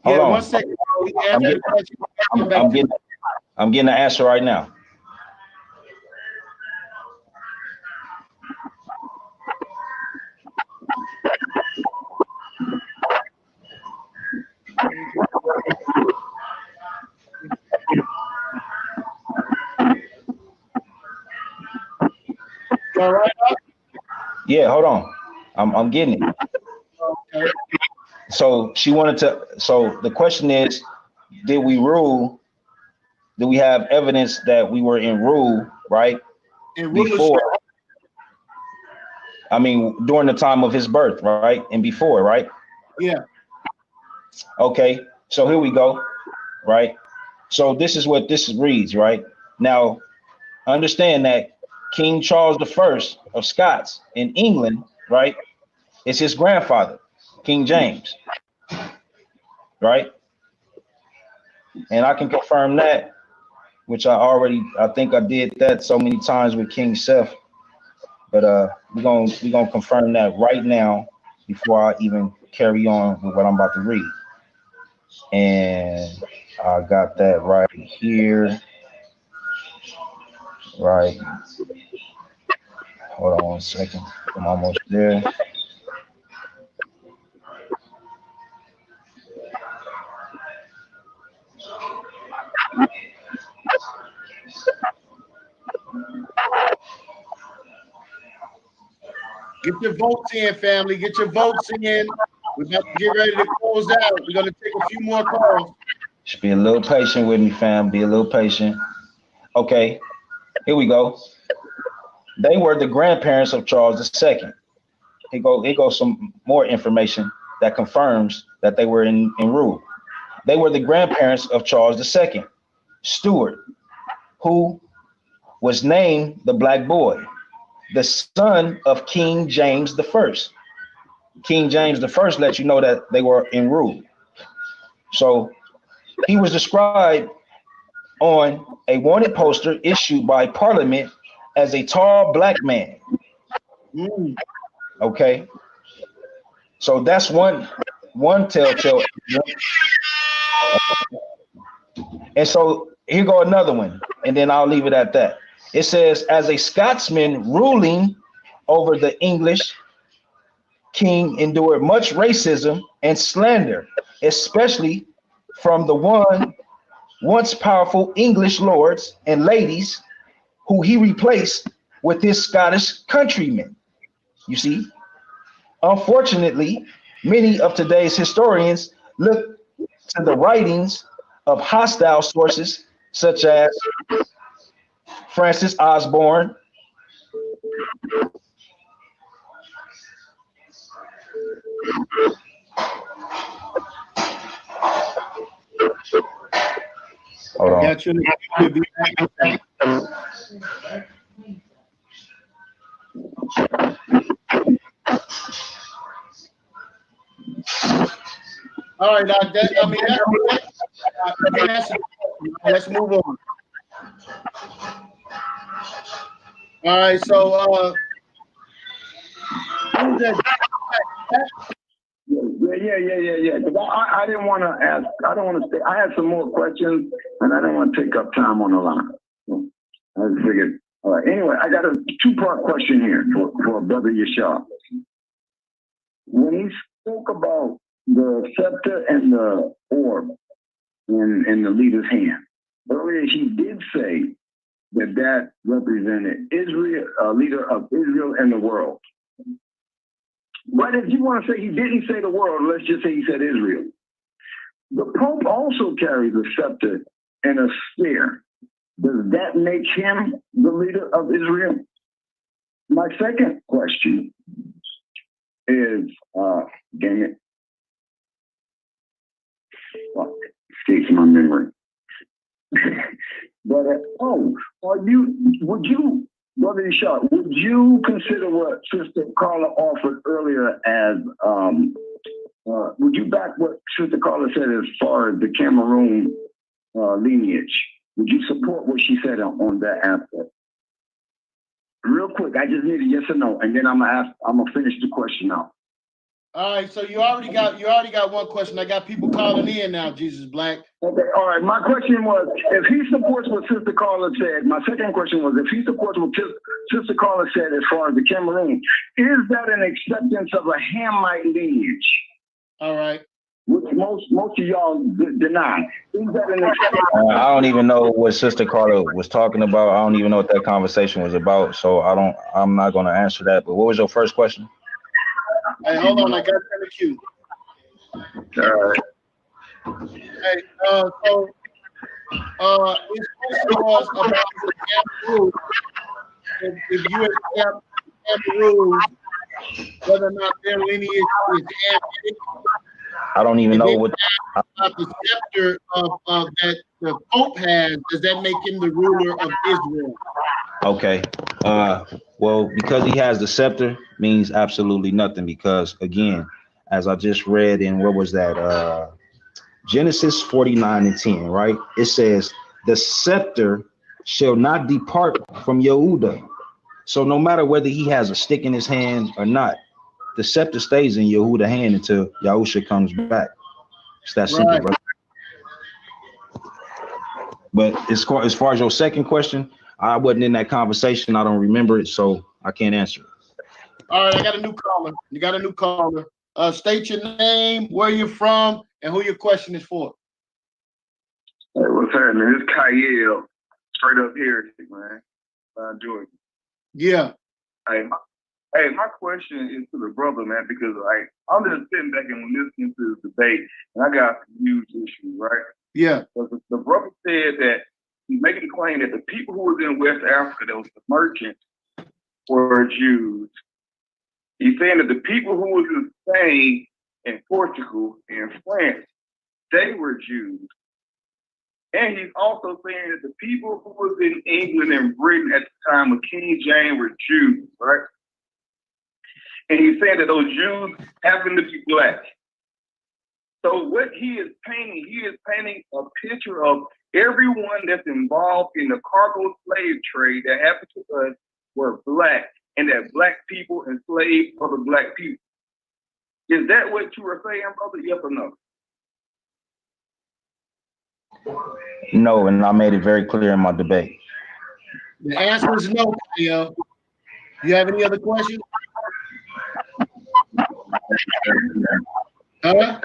S7: Hold on.
S8: 1 second.
S7: I'm getting the answer right now.
S8: All right.
S7: Yeah, hold on. I'm getting it.
S8: Okay.
S7: So she wanted to. So the question is, did we rule? Do we have evidence that we were in rule, right? Before. I mean, during the time of his birth, right? And before, right?
S8: Yeah.
S7: Okay. So here we go, right? So this is what this reads, right? Now, understand that King Charles I of Scots in England, right, is his grandfather, King James, right? And I can confirm that, which I think I did that so many times with King Seth, but we're gonna confirm that right now before I even carry on with what I'm about to read. And I got that right here. Right. Hold on 1 second. I'm almost there.
S8: Get your votes in, family. Get your votes in. We're about to get ready to close out. We're going to take a few more calls.
S7: Just be a little patient with me, fam. Be a little patient. Okay, here we go. They were the grandparents of Charles II. Here goes some more information that confirms that they were in rule. They were the grandparents of Charles II, Stuart, who was named the Black Boy, the son of King James I. King James I let you know that they were in rule. So he was described on a wanted poster issued by Parliament as a tall black man. Okay. So that's one
S10: one telltale. And so here go another one, and then I'll leave it at that. It says, as a Scotsman ruling over the English king endured much racism and slander, especially from the once powerful English lords and ladies who he replaced with his Scottish countrymen. You see, unfortunately, many of today's historians look to the writings of hostile sources such as Francis Osborne, hold on.
S8: Got you. All right, let's move on. All right, so
S13: Yeah. Because I didn't want to ask. I don't want to stay. I had some more questions, and I didn't want to take up time on the line. So I just figured. All right. Anyway, I got a two-part question here for Brother Yashar. When he spoke about the scepter and the orb in the leader's hand, earlier he did say that represented Israel, leader of Israel and the world. But if you want to say he didn't say the world, let's just say he said Israel. The Pope also carries a scepter and a spear. Does that make him the leader of Israel? My second question is, dang it, well, escapes my memory. But would you, Brother Yashar, would you consider what Sister Carla offered earlier as, would you back what Sister Carla said as far as the Cameroon lineage? Would you support what she said on that aspect? Real quick, I just need a yes or no, and then I'm gonna finish the question out.
S8: all right, so you already got one question. I got people calling in now, Jesus Black.
S13: Okay, all right. My question was, if he supports what Sister Carla said, my second question was, if he supports what Sister Carla said as far as the Cameroon, is that an acceptance of a Hamite lineage?
S8: All right.
S13: Which most of y'all deny. Is that an acceptance?
S10: I don't even know what Sister Carla was talking about. I don't even know what that conversation was about. So I'm not going to answer that. But what was your first question?
S8: Hey, hold on. I got it in the queue.
S13: All right.
S8: Hey, so this question was about the Cameroon. If you accept Cameroon, whether or not their lineage is Hamitic.
S10: I don't even know what
S8: the scepter of that the Pope has. Does that make him the ruler of Israel?
S10: Okay. Well, because he has the scepter means absolutely nothing, because again, as I just read in, what was that? Genesis 49:10, right? It says, the scepter shall not depart from Yehuda. So no matter whether he has a stick in his hand or not, the scepter stays in Yehuda's hand until Yahusha comes back. It's that simple, right. Brother. But as far as your second question, I wasn't in that conversation. I don't remember it, so I can't answer it.
S8: All right, I got a new caller. You got a new caller. State your name, where you're from, and who your question is for.
S12: Hey, what's happening? It's Kyle, straight up here, man. Georgia.
S8: Yeah.
S12: Hey, my question is to the brother, man, because I'm just sitting back and listening to this debate, and I got some huge issues, right?
S8: Yeah.
S12: The brother said that he's making the claim that the people who was in West Africa, that was the merchants, were Jews. He's saying that the people who was in Spain and Portugal and France, they were Jews. And he's also saying that the people who was in England and Britain at the time of King James were Jews, right? And he's saying that those Jews happen to be black. So what he is painting a picture of everyone that's involved in the cargo slave trade that happened to us were black, and that black people enslaved other black people. Is that what you were saying, brother? Yes or no?
S7: No, and I made it very clear in my debate.
S8: The answer is no, Kyle. You have any other questions? Huh?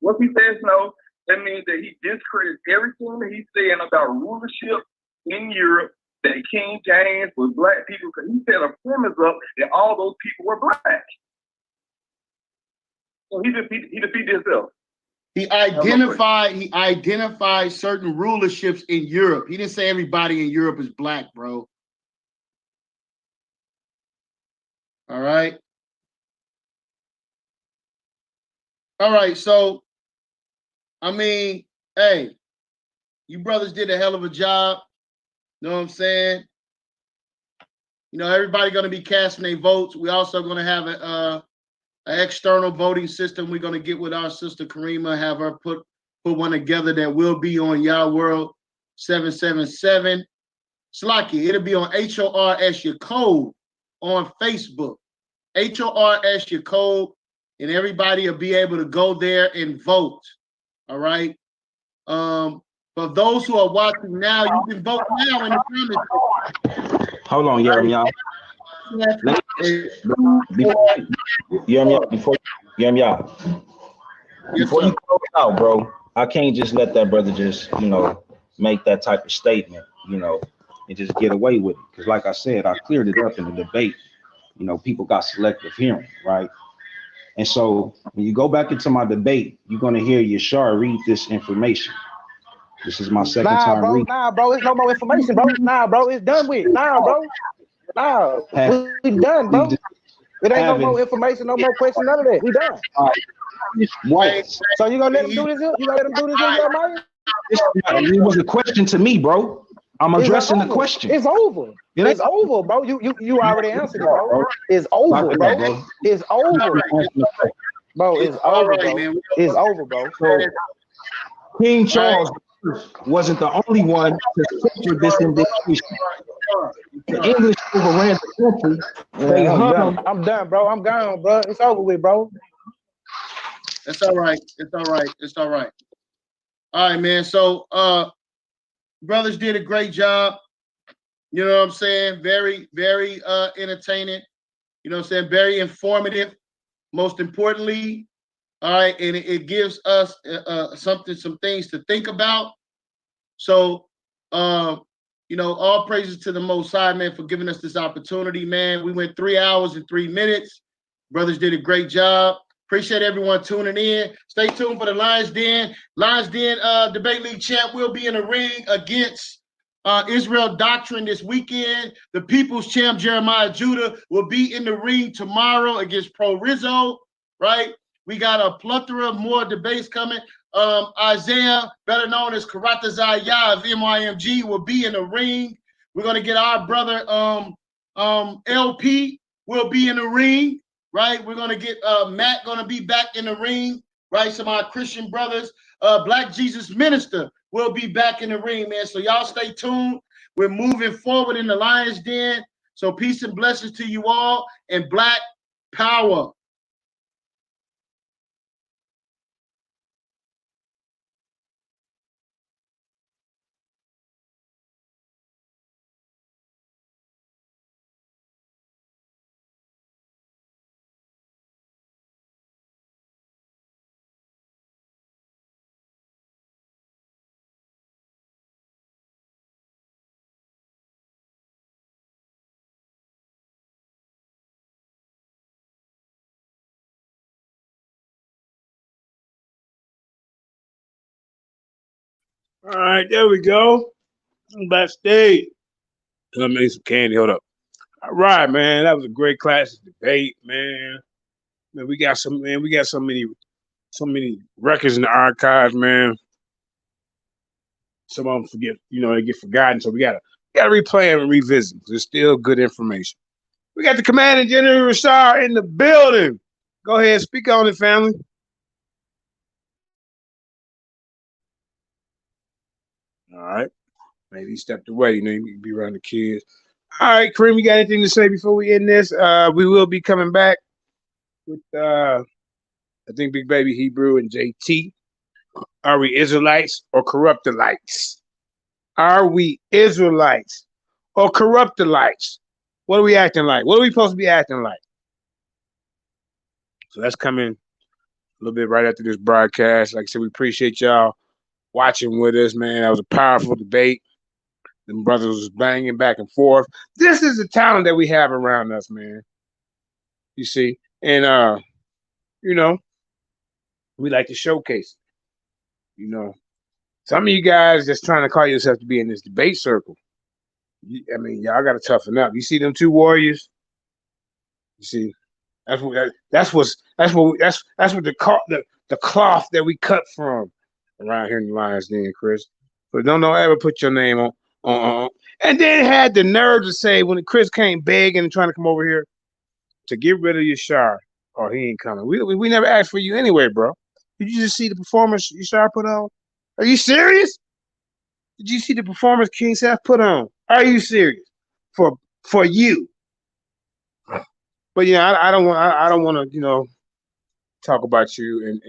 S12: What he says no, that means that he discredits everything that he's saying about rulership in Europe, that King James was black people, because he set a premise up that all those people were black. So he defeated himself.
S8: He identified certain rulerships in Europe. He didn't say everybody in Europe is black, bro. All right. All right, so I mean, hey, you brothers did a hell of a job. You know what I'm saying? You know, everybody gonna be casting their votes. We also gonna have an external voting system. We're gonna get with our sister Karima, have her put one together that will be on Yah World 777. Slacky, it'll be on HORS Your Code on Facebook. HORS Your Code, and everybody will be able to go there and vote. All right. For those who are watching now, you can vote now in the comments.
S7: Hold on, Yeremia. Before you close out, bro, I can't just let that brother just, make that type of statement, and just get away with it. Because like I said, I cleared it up in the debate. People got selective hearing, right? And so when you go back into my debate, you're going to hear Yashar read this information. This is my second time reading.
S6: Nah, bro, it's no more information, bro. Nah, bro, it's done with. Nah, bro. Nah, we done, bro. It ain't no more information, no more question, none of that. We done.
S7: Right.
S6: So you gonna let them do this here? You gonna let them do this here, Jeremiah?
S7: It was a question to me, bro. I'm addressing the question.
S6: It's over. It's over, bro. You already answered it, bro. It's over, bro. It's over. Bro, it's over, bro. It's over, bro.
S7: King Charles wasn't the only one to censor this indication. The English overran the country. They
S6: I'm done, bro. I'm gone, bro. It's over with, bro.
S8: It's all right. It's all right. It's all right. All right, man. So, brothers did a great job. You know what I'm saying? Very, very entertaining. You know what I'm saying? Very informative. Most importantly, all right, and it gives us some things to think about. So, all praises to the Most High, man, for giving us this opportunity, man. We went 3 hours and 3 minutes. Brothers did a great job. Appreciate everyone tuning in. Stay tuned for the Lions Den. Lions Den Debate League champ will be in the ring against Israel Doctrine this weekend. The People's Champ Jeremiah Judah will be in the ring tomorrow against Pro Rizzo, right? We got a plethora of more debates coming. Isaiah, better known as Karata Zaya of MYMG, will be in the ring. We're going to get our brother LP will be in the ring, right? We're going to get Matt going to be back in the ring, right? Some of our Christian brothers. Black Jesus Minister will be back in the ring, man. So y'all stay tuned. We're moving forward in the Lions Den. So peace and blessings to you all, and Black Power.
S9: All right, there we go. I'm backstage. Let me make some candy. Hold up. All right, man. That was a great classic debate, man. Man, we got so many records in the archives, man. Some of them forget, they get forgotten. So we gotta replay them and revisit. There's still good information. We got the Commanding General Rashard in the building. Go ahead, speak on it, family. All right. Maybe he stepped away. You can be around the kids. All right, Kareem, you got anything to say before we end this? We will be coming back with I think Big Baby Hebrew and JT. Are we Israelites or corruptilites? Are we Israelites or corruptilites? What are we acting like? What are we supposed to be acting like? So that's coming a little bit right after this broadcast. Like I said, we appreciate y'all watching with us, man. That was a powerful debate. Them brothers was banging back and forth. This is the talent that we have around us, man. You see? And you know, we like to showcase it. You know. Some of you guys just trying to call yourself to be in this debate circle. I mean, y'all got to toughen up. You see them two warriors? You see, that's what the cloth that we cut from around here in the Lions Den, Chris. But don't ever put your name on. And then had the nerve to say when Chris came begging and trying to come over here to get rid of YASHAR, or he ain't coming. We never asked for you anyway, bro. Did you just see the performance YASHAR put on? Are you serious? Did you see the performance KYNG SETH put on? Are you serious? For you? But yeah, I don't want to talk about you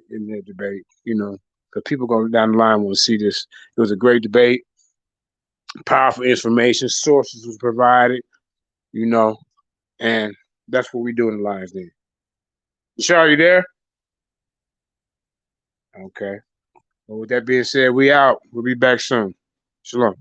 S9: in the debate, because people going down the line want to see this. It was a great debate, powerful information, sources was provided, and that's what we do in the Lions Den. YASHAR, are you there? Okay. Well, with that being said, we out. We'll be back soon. Shalom.